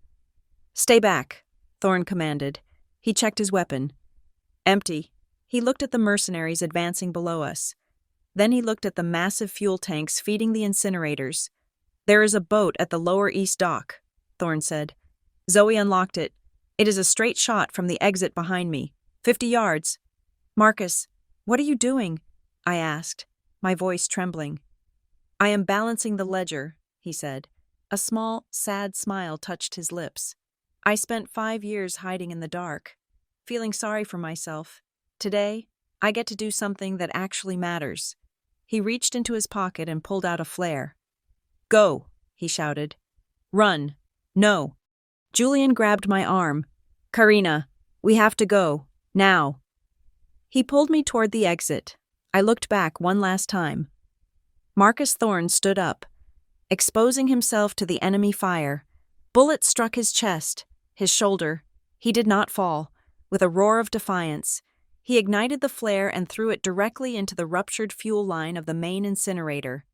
"Stay back," Thorn commanded. He checked his weapon. "Empty." He looked at the mercenaries advancing below us. Then he looked at the massive fuel tanks feeding the incinerators. "There is a boat at the lower east dock," Thorn said. "Zoe unlocked it. It is a straight shot from the exit behind me. 50 yards. "Marcus, what are you doing?" I asked, my voice trembling. "I am balancing the ledger," he said. A small, sad smile touched his lips. "I spent 5 years hiding in the dark, feeling sorry for myself. Today, I get to do something that actually matters." He reached into his pocket and pulled out a flare. "Go," he shouted. "Run. No." Julian grabbed my arm. "Karina, we have to go. Now." He pulled me toward the exit. I looked back one last time. Marcus Thorn stood up, exposing himself to the enemy fire. Bullets struck his chest, his shoulder. He did not fall. With a roar of defiance, he ignited the flare and threw it directly into the ruptured fuel line of the main incinerator.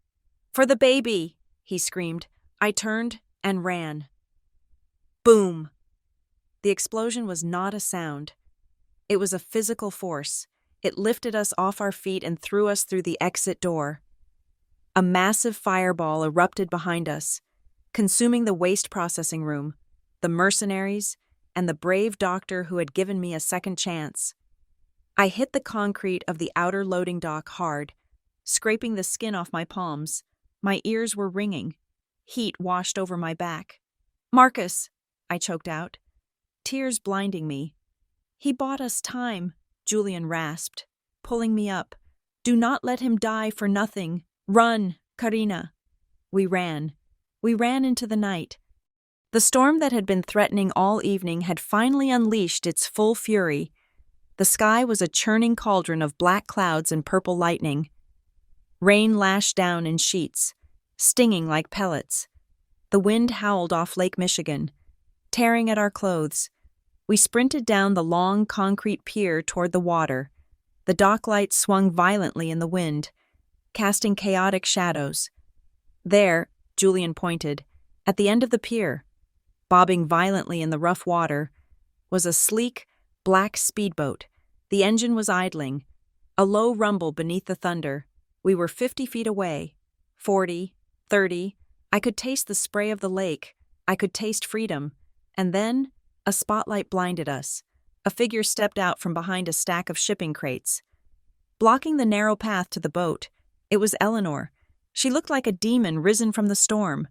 "For the baby!" he screamed. I turned and ran. Boom! The explosion was not a sound. It was a physical force. It lifted us off our feet and threw us through the exit door. A massive fireball erupted behind us, consuming the waste processing room, the mercenaries, and the brave doctor who had given me a second chance. I hit the concrete of the outer loading dock hard, scraping the skin off my palms. My ears were ringing. Heat washed over my back. "Marcus," I choked out, tears blinding me. "He bought us time," Julian rasped, pulling me up. "Do not let him die for nothing. Run, Karina." We ran. We ran into the night. The storm that had been threatening all evening had finally unleashed its full fury. The sky was a churning cauldron of black clouds and purple lightning. Rain lashed down in sheets, stinging like pellets. The wind howled off Lake Michigan, tearing at our clothes. We sprinted down the long concrete pier toward the water. The dock lights swung violently in the wind, casting chaotic shadows. There, Julian pointed, at the end of the pier, bobbing violently in the rough water, was a sleek, black speedboat. The engine was idling, a low rumble beneath the thunder. We were 50 feet away, 40, 30. I could taste the spray of the lake. I could taste freedom. And then, a spotlight blinded us. A figure stepped out from behind a stack of shipping crates. Blocking the narrow path to the boat, it was Eleanor. She looked like a demon risen from the storm.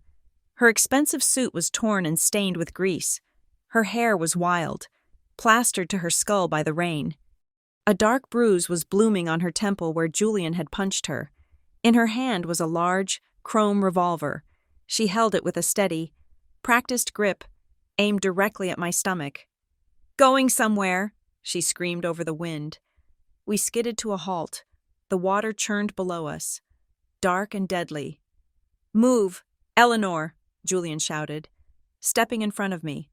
Her expensive suit was torn and stained with grease. Her hair was wild, plastered to her skull by the rain. A dark bruise was blooming on her temple where Julian had punched her. In her hand was a large, chrome revolver. She held it with a steady, practiced grip, aimed directly at my stomach. "Going somewhere," she screamed over the wind. We skidded to a halt. The water churned below us, dark and deadly. "Move, Eleanor," Julian shouted, stepping in front of me.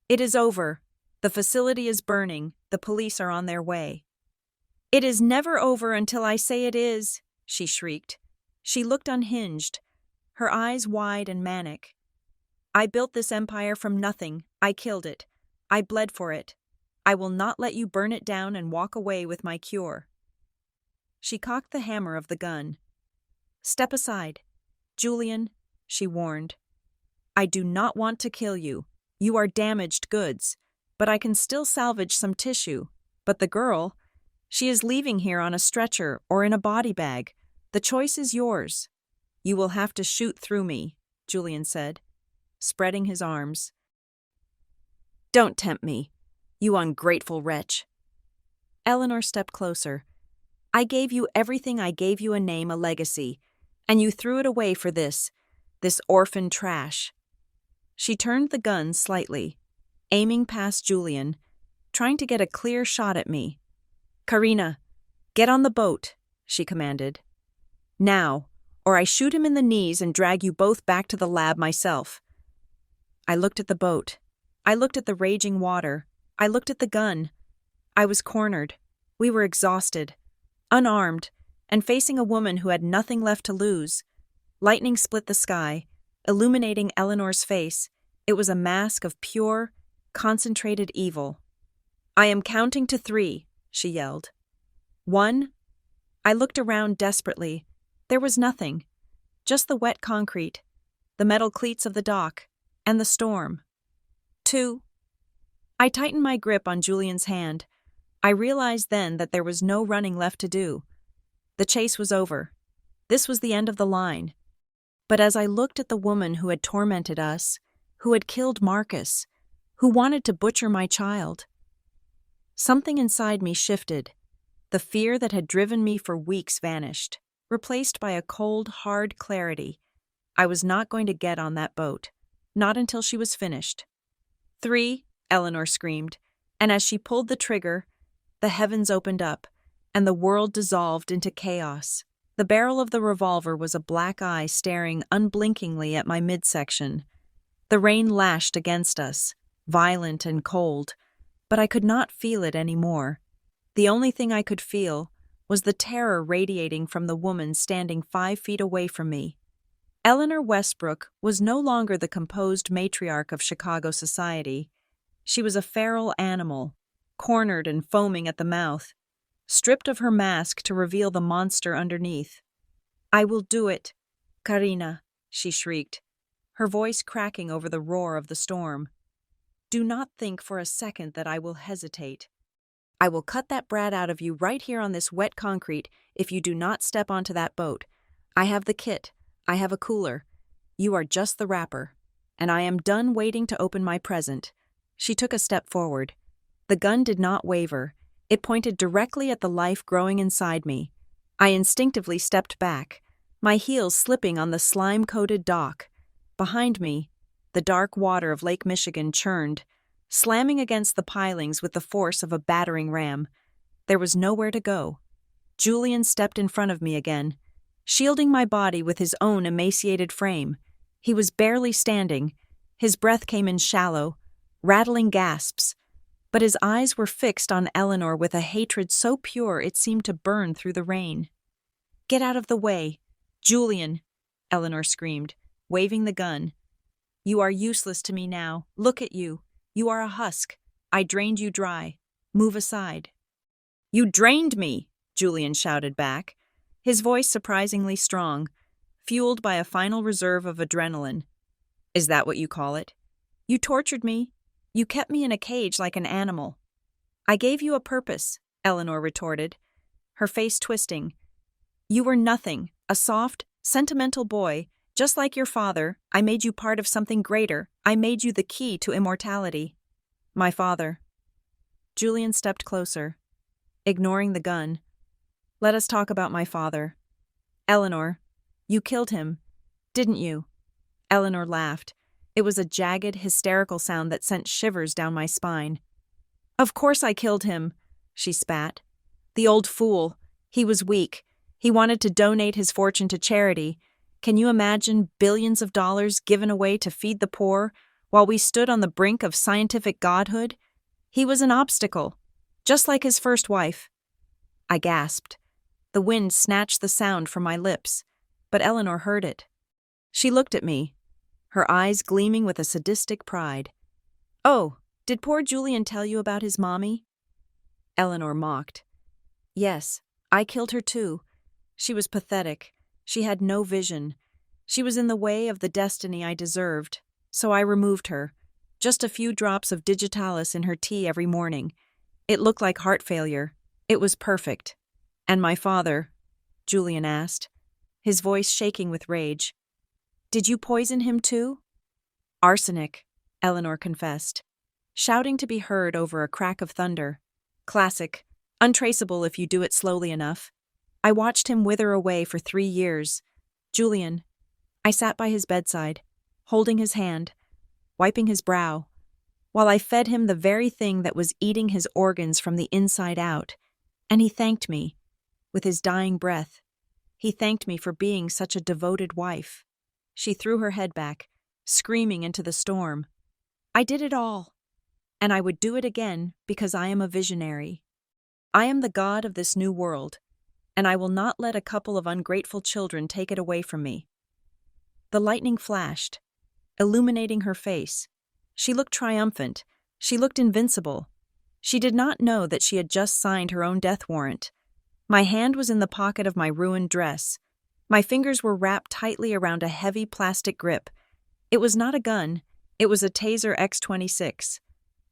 "It is over. The facility is burning. The police are on their way." "It is never over until I say it is," she shrieked. She looked unhinged, her eyes wide and manic. "I built this empire from nothing. I killed it. I bled for it. I will not let you burn it down and walk away with my cure." She cocked the hammer of the gun. "Step aside. Julian," she warned. "I do not want to kill you. You are damaged goods, but I can still salvage some tissue. But the girl, she is leaving here on a stretcher or in a body bag. The choice is yours." "You will have to shoot through me," Julian said, spreading his arms. "Don't tempt me, you ungrateful wretch." Eleanor stepped closer. "I gave you everything. I gave you a name, a legacy, and you threw it away for this orphan trash." She turned the gun slightly, aiming past Julian, trying to get a clear shot at me. "Karina, get on the boat," she commanded. "Now, or I shoot him in the knees and drag you both back to the lab myself." I looked at the boat. I looked at the raging water. I looked at the gun. I was cornered. We were exhausted, unarmed, and facing a woman who had nothing left to lose. Lightning split the sky, illuminating Eleanor's face. It was a mask of pure, concentrated evil. "I am counting to 3, she yelled. 1. I looked around desperately. There was nothing. Just the wet concrete, the metal cleats of the dock, and the storm. 2. I tightened my grip on Julian's hand. I realized then that there was no running left to do. The chase was over. This was the end of the line. But as I looked at the woman who had tormented us, who had killed Marcus, who wanted to butcher my child, something inside me shifted. The fear that had driven me for weeks vanished, replaced by a cold, hard clarity. I was not going to get on that boat, not until she was finished. 3, Eleanor screamed, and as she pulled the trigger, the heavens opened up, and the world dissolved into chaos. The barrel of the revolver was a black eye staring unblinkingly at my midsection. The rain lashed against us, violent and cold, but I could not feel it anymore. The only thing I could feel was the terror radiating from the woman standing 5 feet away from me. Eleanor Westbrook was no longer the composed matriarch of Chicago society. She was a feral animal, cornered and foaming at the mouth, stripped of her mask to reveal the monster underneath. "I will do it, Karina," she shrieked, her voice cracking over the roar of the storm. "Do not think for a second that I will hesitate. I will cut that brat out of you right here on this wet concrete if you do not step onto that boat. I have the kit. I have a cooler. You are just the wrapper. And I am done waiting to open my present." She took a step forward. The gun did not waver. It pointed directly at the life growing inside me. I instinctively stepped back, my heels slipping on the slime-coated dock. Behind me, the dark water of Lake Michigan churned, slamming against the pilings with the force of a battering ram. There was nowhere to go. Julian stepped in front of me again, shielding my body with his own emaciated frame. He was barely standing. His breath came in shallow, rattling gasps, but his eyes were fixed on Eleanor with a hatred so pure it seemed to burn through the rain. "Get out of the way, Julian," Eleanor screamed, waving the gun. "You are useless to me now. Look at you. You are a husk. I drained you dry. Move aside." "You drained me," Julian shouted back, his voice surprisingly strong, fueled by a final reserve of adrenaline. "Is that what you call it? You tortured me. You kept me in a cage like an animal." "I gave you a purpose," Eleanor retorted, her face twisting. "You were nothing, a soft, sentimental boy. Just like your father, I made you part of something greater. I made you the key to immortality." "My father." Julian stepped closer, ignoring the gun. "Let us talk about my father. Eleanor, you killed him, didn't you?" Eleanor laughed. It was a jagged, hysterical sound that sent shivers down my spine. "Of course I killed him," she spat. "The old fool. He was weak. He wanted to donate his fortune to charity. Can you imagine billions of dollars given away to feed the poor while we stood on the brink of scientific godhood? He was an obstacle, just like his first wife." I gasped. The wind snatched the sound from my lips, but Eleanor heard it. She looked at me, her eyes gleaming with a sadistic pride. "Oh, did poor Julian tell you about his mommy?" Eleanor mocked. "Yes, I killed her too. She was pathetic. She had no vision. She was in the way of the destiny I deserved, so I removed her. Just a few drops of digitalis in her tea every morning. It looked like heart failure. It was perfect." "And my father?" Julian asked, his voice shaking with rage. "Did you poison him too?" "Arsenic," Eleanor confessed, shouting to be heard over a crack of thunder. "Classic. Untraceable if you do it slowly enough. I watched him wither away for 3 years. Julian." I sat by his bedside, holding his hand, wiping his brow, while I fed him the very thing that was eating his organs from the inside out, and he thanked me, with his dying breath. He thanked me for being such a devoted wife. She threw her head back, screaming into the storm. "I did it all, and I would do it again because I am a visionary. I am the god of this new world, and I will not let a couple of ungrateful children take it away from me." The lightning flashed, illuminating her face. She looked triumphant. She looked invincible. She did not know that she had just signed her own death warrant. My hand was in the pocket of my ruined dress. My fingers were wrapped tightly around a heavy plastic grip. It was not a gun. It was a Taser X-26.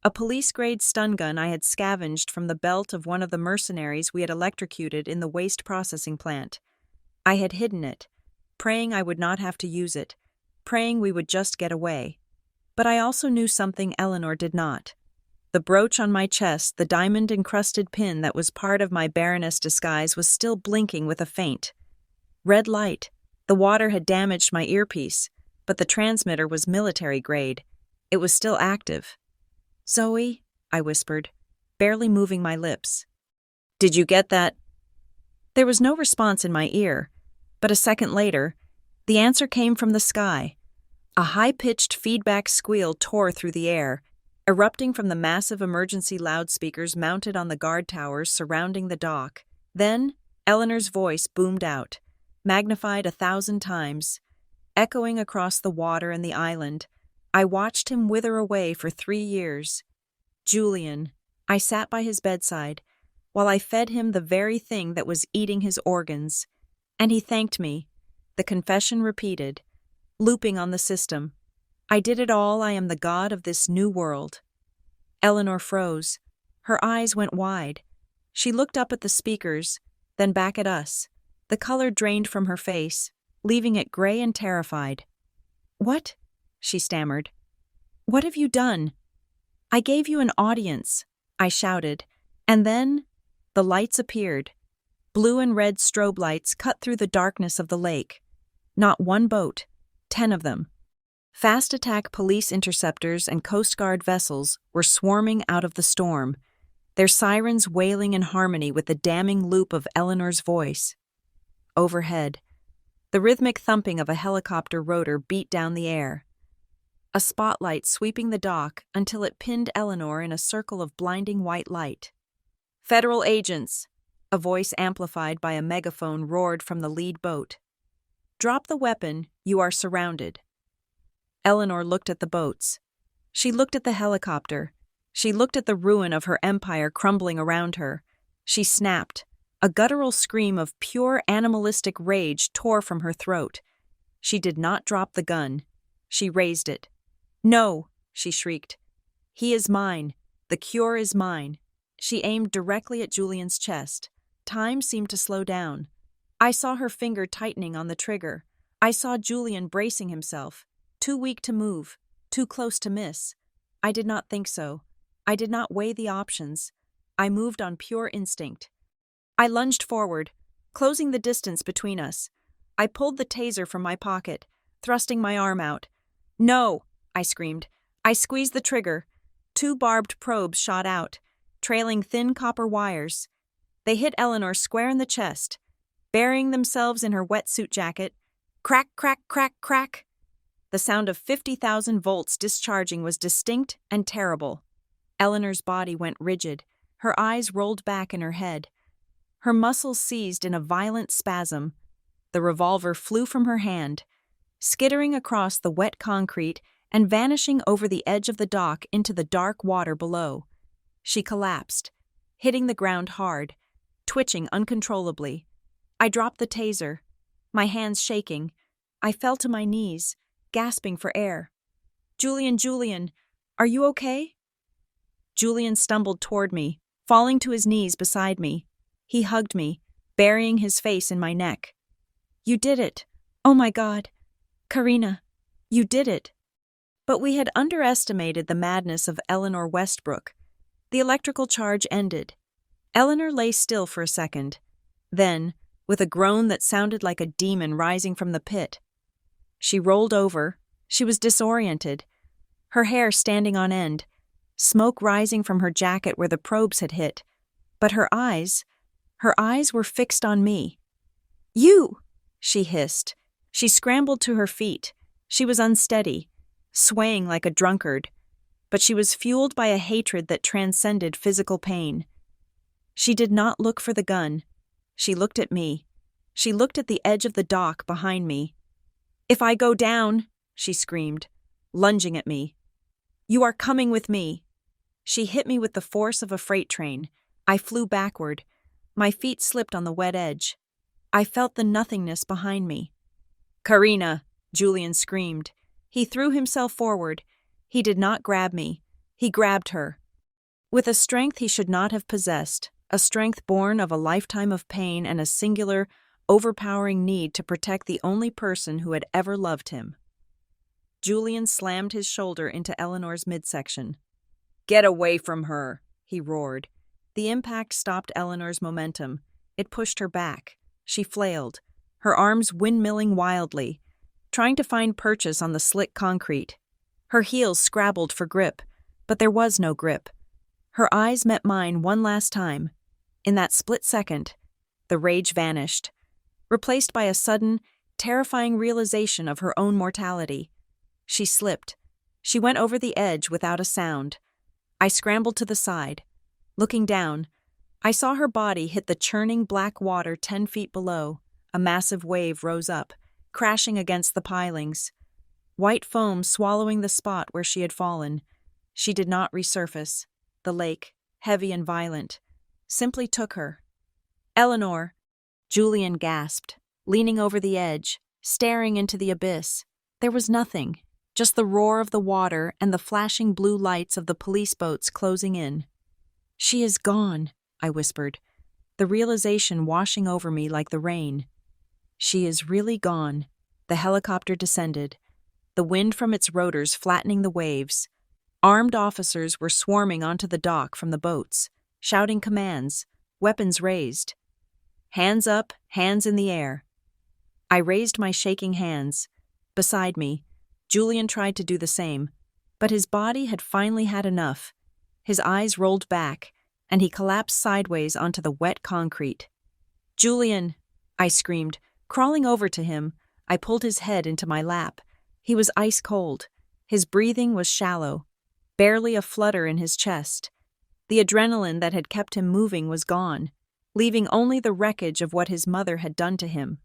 A police-grade stun gun I had scavenged from the belt of one of the mercenaries we had electrocuted in the waste processing plant. I had hidden it, praying I would not have to use it, praying we would just get away. But I also knew something Eleanor did not. The brooch on my chest, the diamond-encrusted pin that was part of my Baroness disguise, was still blinking with a faint red light. The water had damaged my earpiece, but the transmitter was military-grade. It was still active. "Zoe," I whispered, barely moving my lips. "Did you get that?" There was no response in my ear, but a second later, the answer came from the sky. A high-pitched feedback squeal tore through the air, erupting from the massive emergency loudspeakers mounted on the guard towers surrounding the dock. Then, Eleanor's voice boomed out, magnified 1,000 times, echoing across the water and the island. I watched him wither away for 3 years. Julian. I sat by his bedside, while I fed him the very thing that was eating his organs. And he thanked me. The confession repeated, looping on the system. I did it all. I am the god of this new world. Eleanor froze. Her eyes went wide. She looked up at the speakers, then back at us. The color drained from her face, leaving it gray and terrified. What? She stammered. What have you done? I gave you an audience, I shouted, and then the lights appeared. Blue and red strobe lights cut through the darkness of the lake. Not one boat, 10 of them. Fast attack police interceptors and Coast Guard vessels were swarming out of the storm, their sirens wailing in harmony with the damning loop of Eleanor's voice. Overhead, the rhythmic thumping of a helicopter rotor beat down the air. A spotlight sweeping the dock until it pinned Eleanor in a circle of blinding white light. Federal agents, a voice amplified by a megaphone roared from the lead boat. Drop the weapon, you are surrounded. Eleanor looked at the boats. She looked at the helicopter. She looked at the ruin of her empire crumbling around her. She snapped. A guttural scream of pure animalistic rage tore from her throat. She did not drop the gun. She raised it. No, she shrieked. He is mine. The cure is mine. She aimed directly at Julian's chest. Time seemed to slow down. I saw her finger tightening on the trigger. I saw Julian bracing himself. Too weak to move, too close to miss. I did not think so. I did not weigh the options. I moved on pure instinct. I lunged forward, closing the distance between us. I pulled the taser from my pocket, thrusting my arm out. No, I screamed. I squeezed the trigger. 2 barbed probes shot out, trailing thin copper wires. They hit Eleanor square in the chest, burying themselves in her wetsuit jacket. Crack, crack, crack, crack. The sound of 50,000 volts discharging was distinct and terrible. Eleanor's body went rigid. Her eyes rolled back in her head. Her muscles seized in a violent spasm. The revolver flew from her hand, skittering across the wet concrete and vanishing over the edge of the dock into the dark water below. She collapsed, hitting the ground hard, twitching uncontrollably. I dropped the taser, my hands shaking. I fell to my knees, gasping for air. Julian, are you okay? Julian stumbled toward me, falling to his knees beside me. He hugged me, burying his face in my neck. You did it. Oh my God. Karina, you did it. But we had underestimated the madness of Eleanor Westbrook. The electrical charge ended. Eleanor lay still for a second. Then, with a groan that sounded like a demon rising from the pit, she rolled over. She was disoriented, her hair standing on end, smoke rising from her jacket where the probes had hit. But her eyes were fixed on me. You! She hissed. She scrambled to her feet. She was unsteady, swaying like a drunkard, but she was fueled by a hatred that transcended physical pain. She did not look for the gun. She looked at me. She looked at the edge of the dock behind me. If I go down, she screamed, lunging at me. You are coming with me. She hit me with the force of a freight train. I flew backward. My feet slipped on the wet edge. I felt the nothingness behind me. Karina, Julian screamed. He threw himself forward. He did not grab me. He grabbed her. With a strength he should not have possessed, a strength born of a lifetime of pain and a singular, overpowering need to protect the only person who had ever loved him. Julian slammed his shoulder into Eleanor's midsection. Get away from her, he roared. The impact stopped Eleanor's momentum. It pushed her back. She flailed, her arms windmilling wildly, trying to find purchase on the slick concrete. Her heels scrabbled for grip, but there was no grip. Her eyes met mine one last time. In that split second, the rage vanished, replaced by a sudden, terrifying realization of her own mortality. She slipped. She went over the edge without a sound. I scrambled to the side. Looking down, I saw her body hit the churning black water 10 feet below. A massive wave rose up, crashing against the pilings. White foam swallowing the spot where she had fallen. She did not resurface. The lake, heavy and violent, simply took her. Eleanor, Julian gasped, leaning over the edge, staring into the abyss. There was nothing, just the roar of the water and the flashing blue lights of the police boats closing in. She is gone, I whispered, the realization washing over me like the rain. She is really gone. The helicopter descended, the wind from its rotors flattening the waves. Armed officers were swarming onto the dock from the boats, shouting commands, weapons raised. Hands up, hands in the air. I raised my shaking hands. Beside me, Julian tried to do the same, but his body had finally had enough. His eyes rolled back, and he collapsed sideways onto the wet concrete. "Julian!" I screamed. Crawling over to him, I pulled his head into my lap. He was ice cold. His breathing was shallow, barely a flutter in his chest. The adrenaline that had kept him moving was gone, leaving only the wreckage of what his mother had done to him.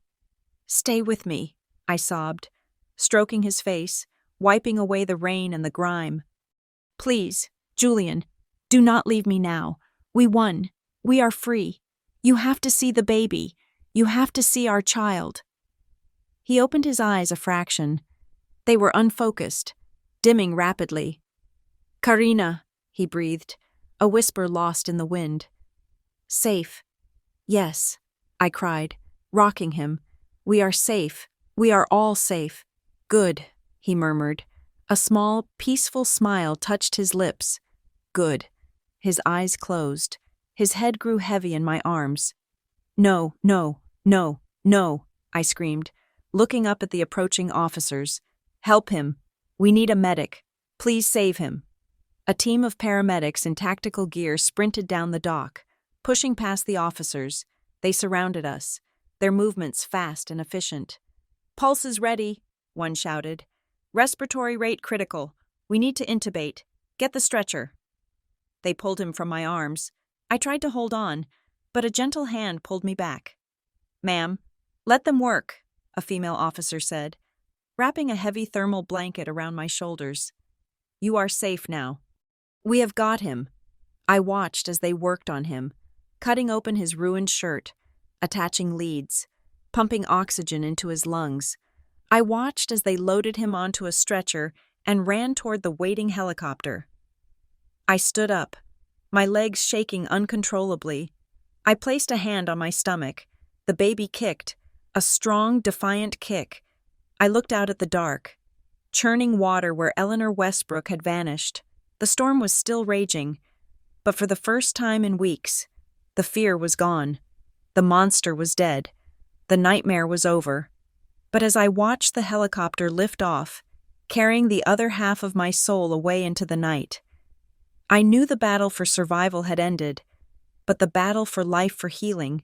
"Stay with me," I sobbed, stroking his face, wiping away the rain and the grime. "Please, Julian, do not leave me now. We won. We are free. You have to see the baby. You have to see our child." He opened his eyes a fraction. They were unfocused, dimming rapidly. "Karina," he breathed, a whisper lost in the wind. "Safe." "Yes," I cried, rocking him. "We are safe. We are all safe." "Good," he murmured. A small, peaceful smile touched his lips. "Good." His eyes closed. His head grew heavy in my arms. "No, no, no, no," I screamed, looking up at the approaching officers. "Help him. We need a medic. Please save him." A team of paramedics in tactical gear sprinted down the dock, pushing past the officers. They surrounded us, their movements fast and efficient. "Pulse is ready," one shouted. "Respiratory rate critical. We need to intubate. Get the stretcher." They pulled him from my arms. I tried to hold on, but a gentle hand pulled me back. "Ma'am, let them work," a female officer said, wrapping a heavy thermal blanket around my shoulders. "You are safe now." "We have got him." I watched as they worked on him, cutting open his ruined shirt, attaching leads, pumping oxygen into his lungs. I watched as they loaded him onto a stretcher and ran toward the waiting helicopter. I stood up, my legs shaking uncontrollably. I placed a hand on my stomach. The baby kicked, a strong, defiant kick. I looked out at the dark, churning water where Eleanor Westbrook had vanished. The storm was still raging, but for the first time in weeks, the fear was gone. The monster was dead. The nightmare was over. But as I watched the helicopter lift off, carrying the other half of my soul away into the night, I knew the battle for survival had ended, but the battle for life, for healing,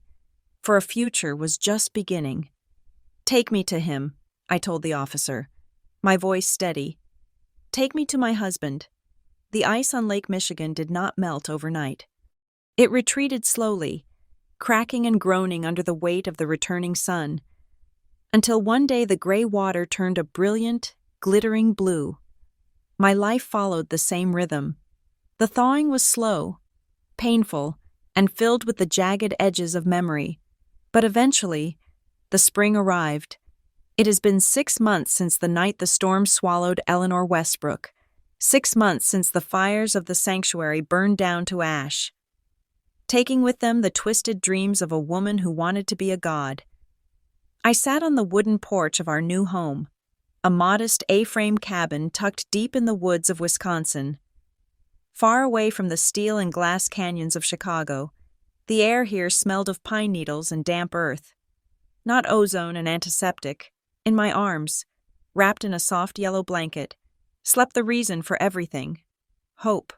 for a future was just beginning. "Take me to him," I told the officer, my voice steady. "Take me to my husband." The ice on Lake Michigan did not melt overnight. It retreated slowly, cracking and groaning under the weight of the returning sun, until one day the gray water turned a brilliant, glittering blue. My life followed the same rhythm. The thawing was slow, painful, and filled with the jagged edges of memory. But eventually, the spring arrived. It has been 6 months since the night the storm swallowed Eleanor Westbrook. 6 months since the fires of the sanctuary burned down to ash, taking with them the twisted dreams of a woman who wanted to be a god. I sat on the wooden porch of our new home, a modest A-frame cabin tucked deep in the woods of Wisconsin. Far away from the steel and glass canyons of Chicago, the air here smelled of pine needles and damp earth. Not ozone and antiseptic. In my arms, wrapped in a soft yellow blanket, slept the reason for everything. Hope.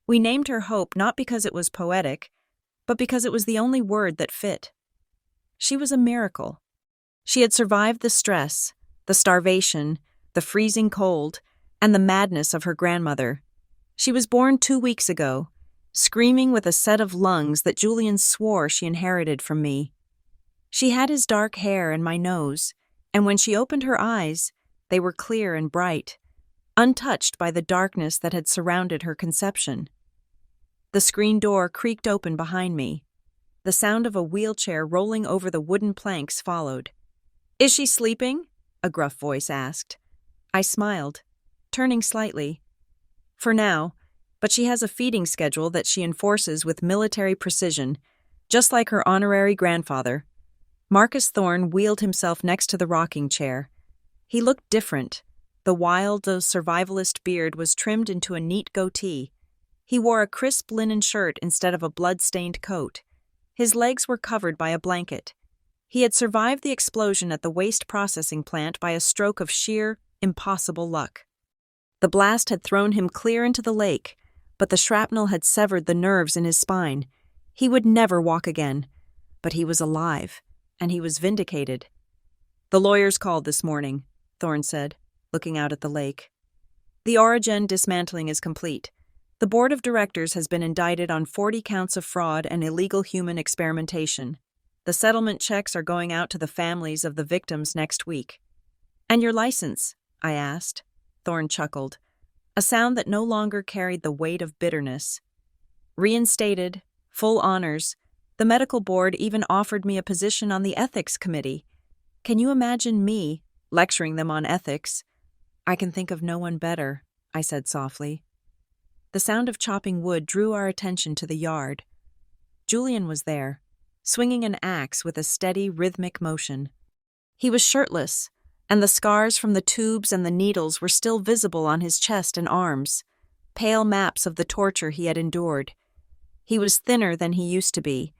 We named her Hope not because it was poetic, but because it was the only word that fit. She was a miracle. She had survived the stress, the starvation, the freezing cold, and the madness of her grandmother. She was born 2 weeks ago, screaming with a set of lungs that Julian swore she inherited from me. She had his dark hair and my nose, and when she opened her eyes, they were clear and bright, untouched by the darkness that had surrounded her conception. The screen door creaked open behind me. The sound of a wheelchair rolling over the wooden planks followed. "Is she sleeping?" a gruff voice asked. I smiled, turning slightly. "For now, but she has a feeding schedule that she enforces with military precision, just like her honorary grandfather." Marcus Thorne wheeled himself next to the rocking chair. He looked different. The wild, survivalist beard was trimmed into a neat goatee. He wore a crisp linen shirt instead of a blood-stained coat. His legs were covered by a blanket. He had survived the explosion at the waste processing plant by a stroke of sheer, impossible luck. The blast had thrown him clear into the lake, but the shrapnel had severed the nerves in his spine. He would never walk again. But he was alive, and he was vindicated. "The lawyers called this morning," Thorne said, looking out at the lake. "The Origin dismantling is complete. The board of directors has been indicted on 40 counts of fraud and illegal human experimentation. The settlement checks are going out to the families of the victims next week." "And your license?" I asked. Thorne chuckled, a sound that no longer carried the weight of bitterness. "Reinstated, full honors. The medical board even offered me a position on the ethics committee. Can you imagine me lecturing them on ethics?" "I can think of no one better," I said softly. The sound of chopping wood drew our attention to the yard. Julian was there, swinging an axe with a steady, rhythmic motion. He was shirtless, and the scars from the tubes and the needles were still visible on his chest and arms, pale maps of the torture he had endured. He was thinner than he used to be,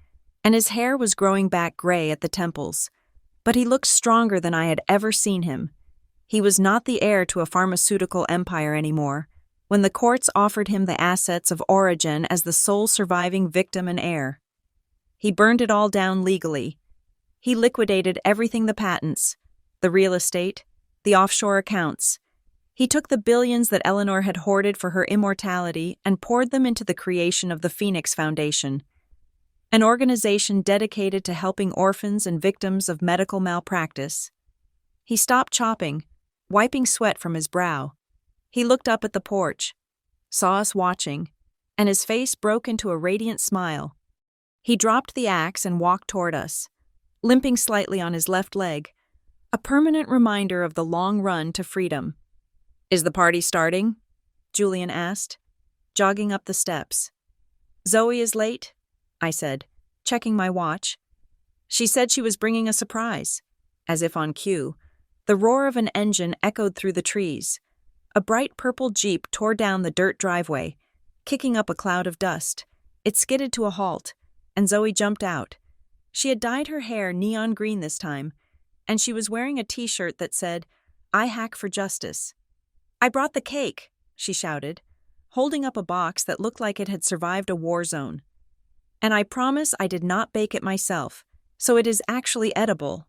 and his hair was growing back gray at the temples, but he looked stronger than I had ever seen him. He was not the heir to a pharmaceutical empire anymore, when the courts offered him the assets of Origin as the sole surviving victim and heir. He burned it all down legally. He liquidated everything: the patents, the real estate, the offshore accounts. He took the billions that Eleanor had hoarded for her immortality and poured them into the creation of the Phoenix Foundation, an organization dedicated to helping orphans and victims of medical malpractice. He stopped chopping, wiping sweat from his brow. He looked up at the porch, saw us watching, and his face broke into a radiant smile. He dropped the axe and walked toward us, limping slightly on his left leg, a permanent reminder of the long run to freedom. "Is the party starting?" Julian asked, jogging up the steps. "Zoe is late," I said, checking my watch. "She said she was bringing a surprise." As if on cue, the roar of an engine echoed through the trees. A bright purple Jeep tore down the dirt driveway, kicking up a cloud of dust. It skidded to a halt, and Zoe jumped out. She had dyed her hair neon green this time, and she was wearing a t-shirt that said, "I hack for justice." "I brought the cake," she shouted, holding up a box that looked like it had survived a war zone. "And I promise I did not bake it myself, so it is actually edible."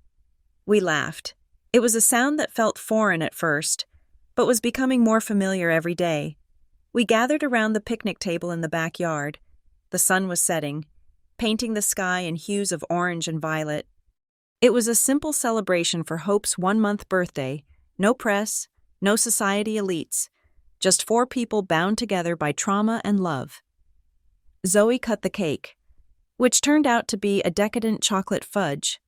We laughed. It was a sound that felt foreign at first, but was becoming more familiar every day. We gathered around the picnic table in the backyard. The sun was setting, painting the sky in hues of orange and violet. It was a simple celebration for Hope's 1-month birthday. No press, no society elites, just 4 people bound together by trauma and love. Zoe cut the cake, which turned out to be a decadent chocolate fudge.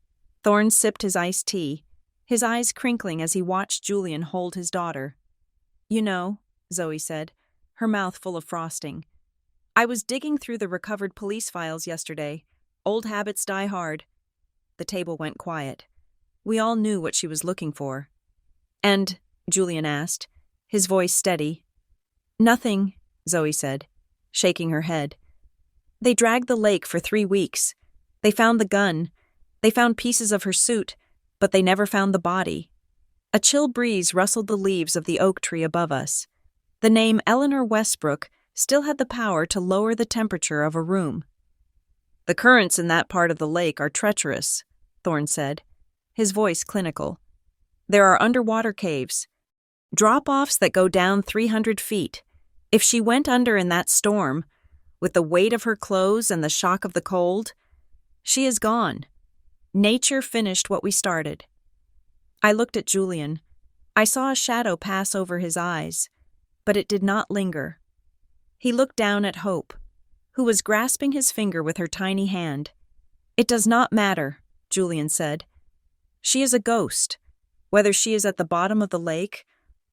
Thorne sipped his iced tea, his eyes crinkling as he watched Julian hold his daughter. "You know," Zoe said, her mouth full of frosting, "I was digging through the recovered police files yesterday. Old habits die hard." The table went quiet. We all knew what she was looking for. "And?" Julian asked, his voice steady. "Nothing," Zoe said, shaking her head. "They dragged the lake for 3 weeks. They found the gun. They found pieces of her suit, but they never found the body." A chill breeze rustled the leaves of the oak tree above us. The name Eleanor Westbrook still had the power to lower the temperature of a room. "The currents in that part of the lake are treacherous," Thorne said, his voice clinical. "There are underwater caves, drop-offs that go down 300 feet. If she went under in that storm, with the weight of her clothes and the shock of the cold, she is gone. Nature finished what we started." I looked at Julian. I saw a shadow pass over his eyes, but it did not linger. He looked down at Hope, who was grasping his finger with her tiny hand. "It does not matter," Julian said. "She is a ghost, whether she is at the bottom of the lake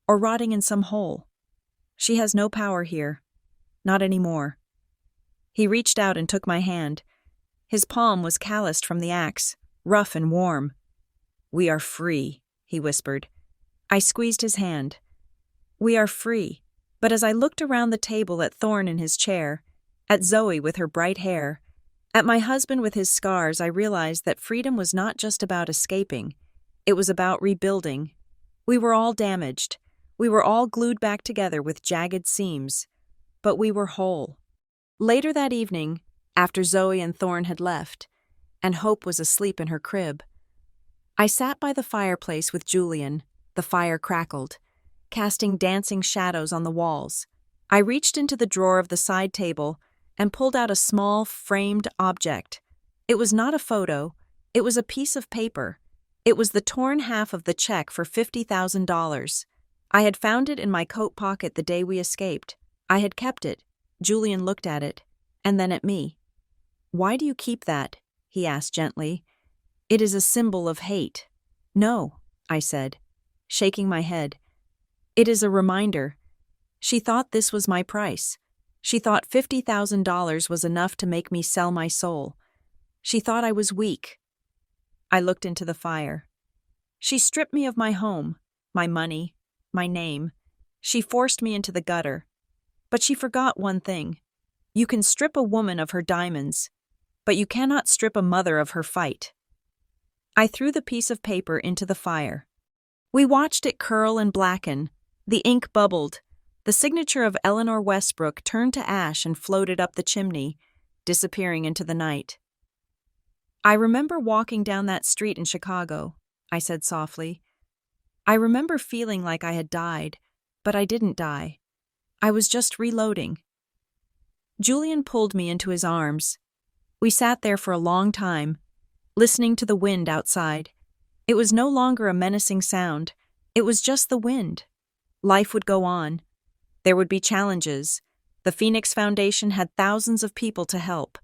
or rotting in some hole. She has no power here. Not anymore." He reached out and took my hand. His palm was calloused from the axe, rough and warm. "We are free," he whispered. I squeezed his hand. "We are free." But as I looked around the table at Thorne in his chair, at Zoe with her bright hair, at my husband with his scars, I realized that freedom was not just about escaping. It was about rebuilding. We were all damaged. We were all glued back together with jagged seams. But we were whole. Later that evening, after Zoe and Thorne had left, and Hope was asleep in her crib, I sat by the fireplace with Julian. The fire crackled, casting dancing shadows on the walls. I reached into the drawer of the side table and pulled out a small, framed object. It was not a photo. It was a piece of paper. It was the torn half of the check for $50,000. I had found it in my coat pocket the day we escaped. I had kept it. Julian looked at it, and then at me. "Why do you keep that?" he asked gently. "It is a symbol of hate." "No," I said, shaking my head. "It is a reminder." She thought this was my price. She thought $50,000 was enough to make me sell my soul. She thought I was weak. I looked into the fire. She stripped me of my home, my money, my name. She forced me into the gutter. But she forgot one thing. You can strip a woman of her diamonds, but you cannot strip a mother of her fight. I threw the piece of paper into the fire. We watched it curl and blacken. The ink bubbled. The signature of Eleanor Westbrook turned to ash and floated up the chimney, disappearing into the night. "I remember walking down that street in Chicago," I said softly. "I remember feeling like I had died, but I didn't die. I was just reloading." Julian pulled me into his arms. We sat there for a long time, listening to the wind outside. It was no longer a menacing sound. It was just the wind. Life would go on. There would be challenges. The Phoenix Foundation had thousands of people to help.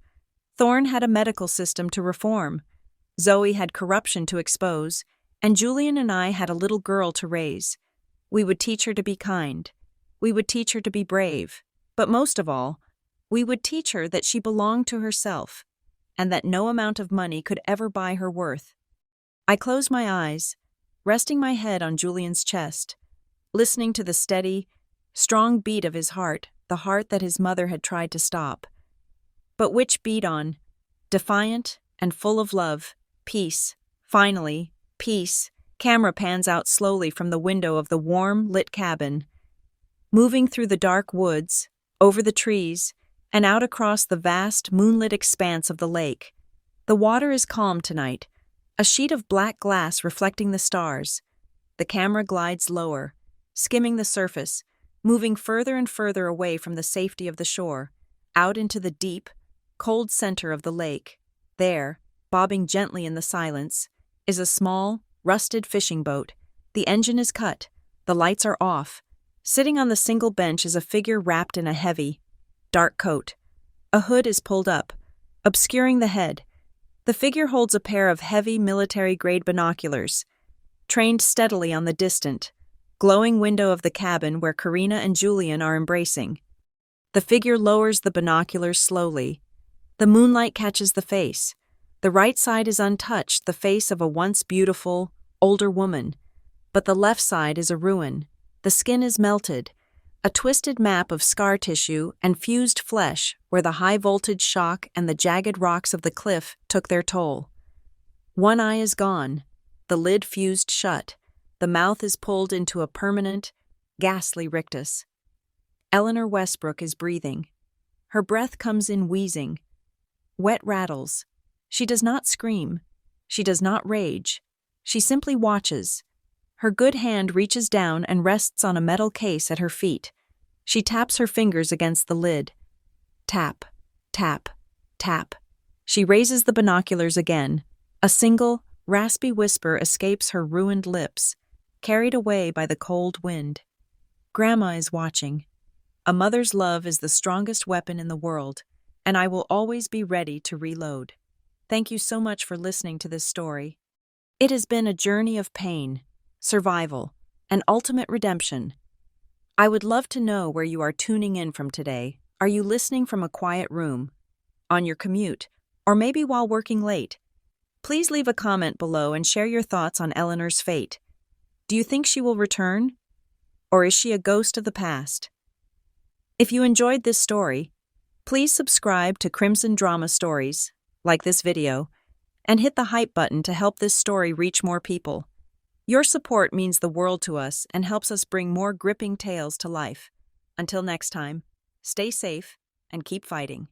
Thorne had a medical system to reform. Zoe had corruption to expose. And Julian and I had a little girl to raise. We would teach her to be kind. We would teach her to be brave. But most of all, we would teach her that she belonged to herself, and that no amount of money could ever buy her worth. I closed my eyes, resting my head on Julian's chest, listening to the steady, strong beat of his heart, the heart that his mother had tried to stop. But which beat on, defiant and full of love, peace. Finally, peace. Camera pans out slowly from the window of the warm, lit cabin. Moving through the dark woods, over the trees, and out across the vast, moonlit expanse of the lake. The water is calm tonight, a sheet of black glass reflecting the stars. The camera glides lower, skimming the surface, moving further and further away from the safety of the shore, out into the deep, cold center of the lake. There, bobbing gently in the silence, is a small, rusted fishing boat. The engine is cut, the lights are off. Sitting on the single bench is a figure wrapped in a heavy, dark coat. A hood is pulled up, obscuring the head. The figure holds a pair of heavy military-grade binoculars, trained steadily on the distant, glowing window of the cabin where Karina and Julian are embracing. The figure lowers the binoculars slowly. The moonlight catches the face. The right side is untouched, the face of a once beautiful, older woman. But the left side is a ruin. The skin is melted, a twisted map of scar tissue and fused flesh where the high-voltage shock and the jagged rocks of the cliff took their toll. One eye is gone, the lid fused shut, the mouth is pulled into a permanent, ghastly rictus. Eleanor Westbrook is breathing. Her breath comes in wheezing. Wet rattles. She does not scream. She does not rage. She simply watches. Her good hand reaches down and rests on a metal case at her feet. She taps her fingers against the lid. Tap, tap, tap. She raises the binoculars again. A single, raspy whisper escapes her ruined lips, carried away by the cold wind. Grandma is watching. A mother's love is the strongest weapon in the world. and I will always be ready to reload. Thank you so much for listening to this story. It has been a journey of pain, survival, and ultimate redemption. I would love to know where you are tuning in from today. Are you listening from a quiet room, on your commute, or maybe while working late? Please leave a comment below and share your thoughts on Eleanor's fate. Do you think she will return? Or is she a ghost of the past? If you enjoyed this story, please subscribe to Crimson Drama Stories, like this video, and hit the hype button to help this story reach more people. Your support means the world to us and helps us bring more gripping tales to life. Until next time, stay safe and keep fighting.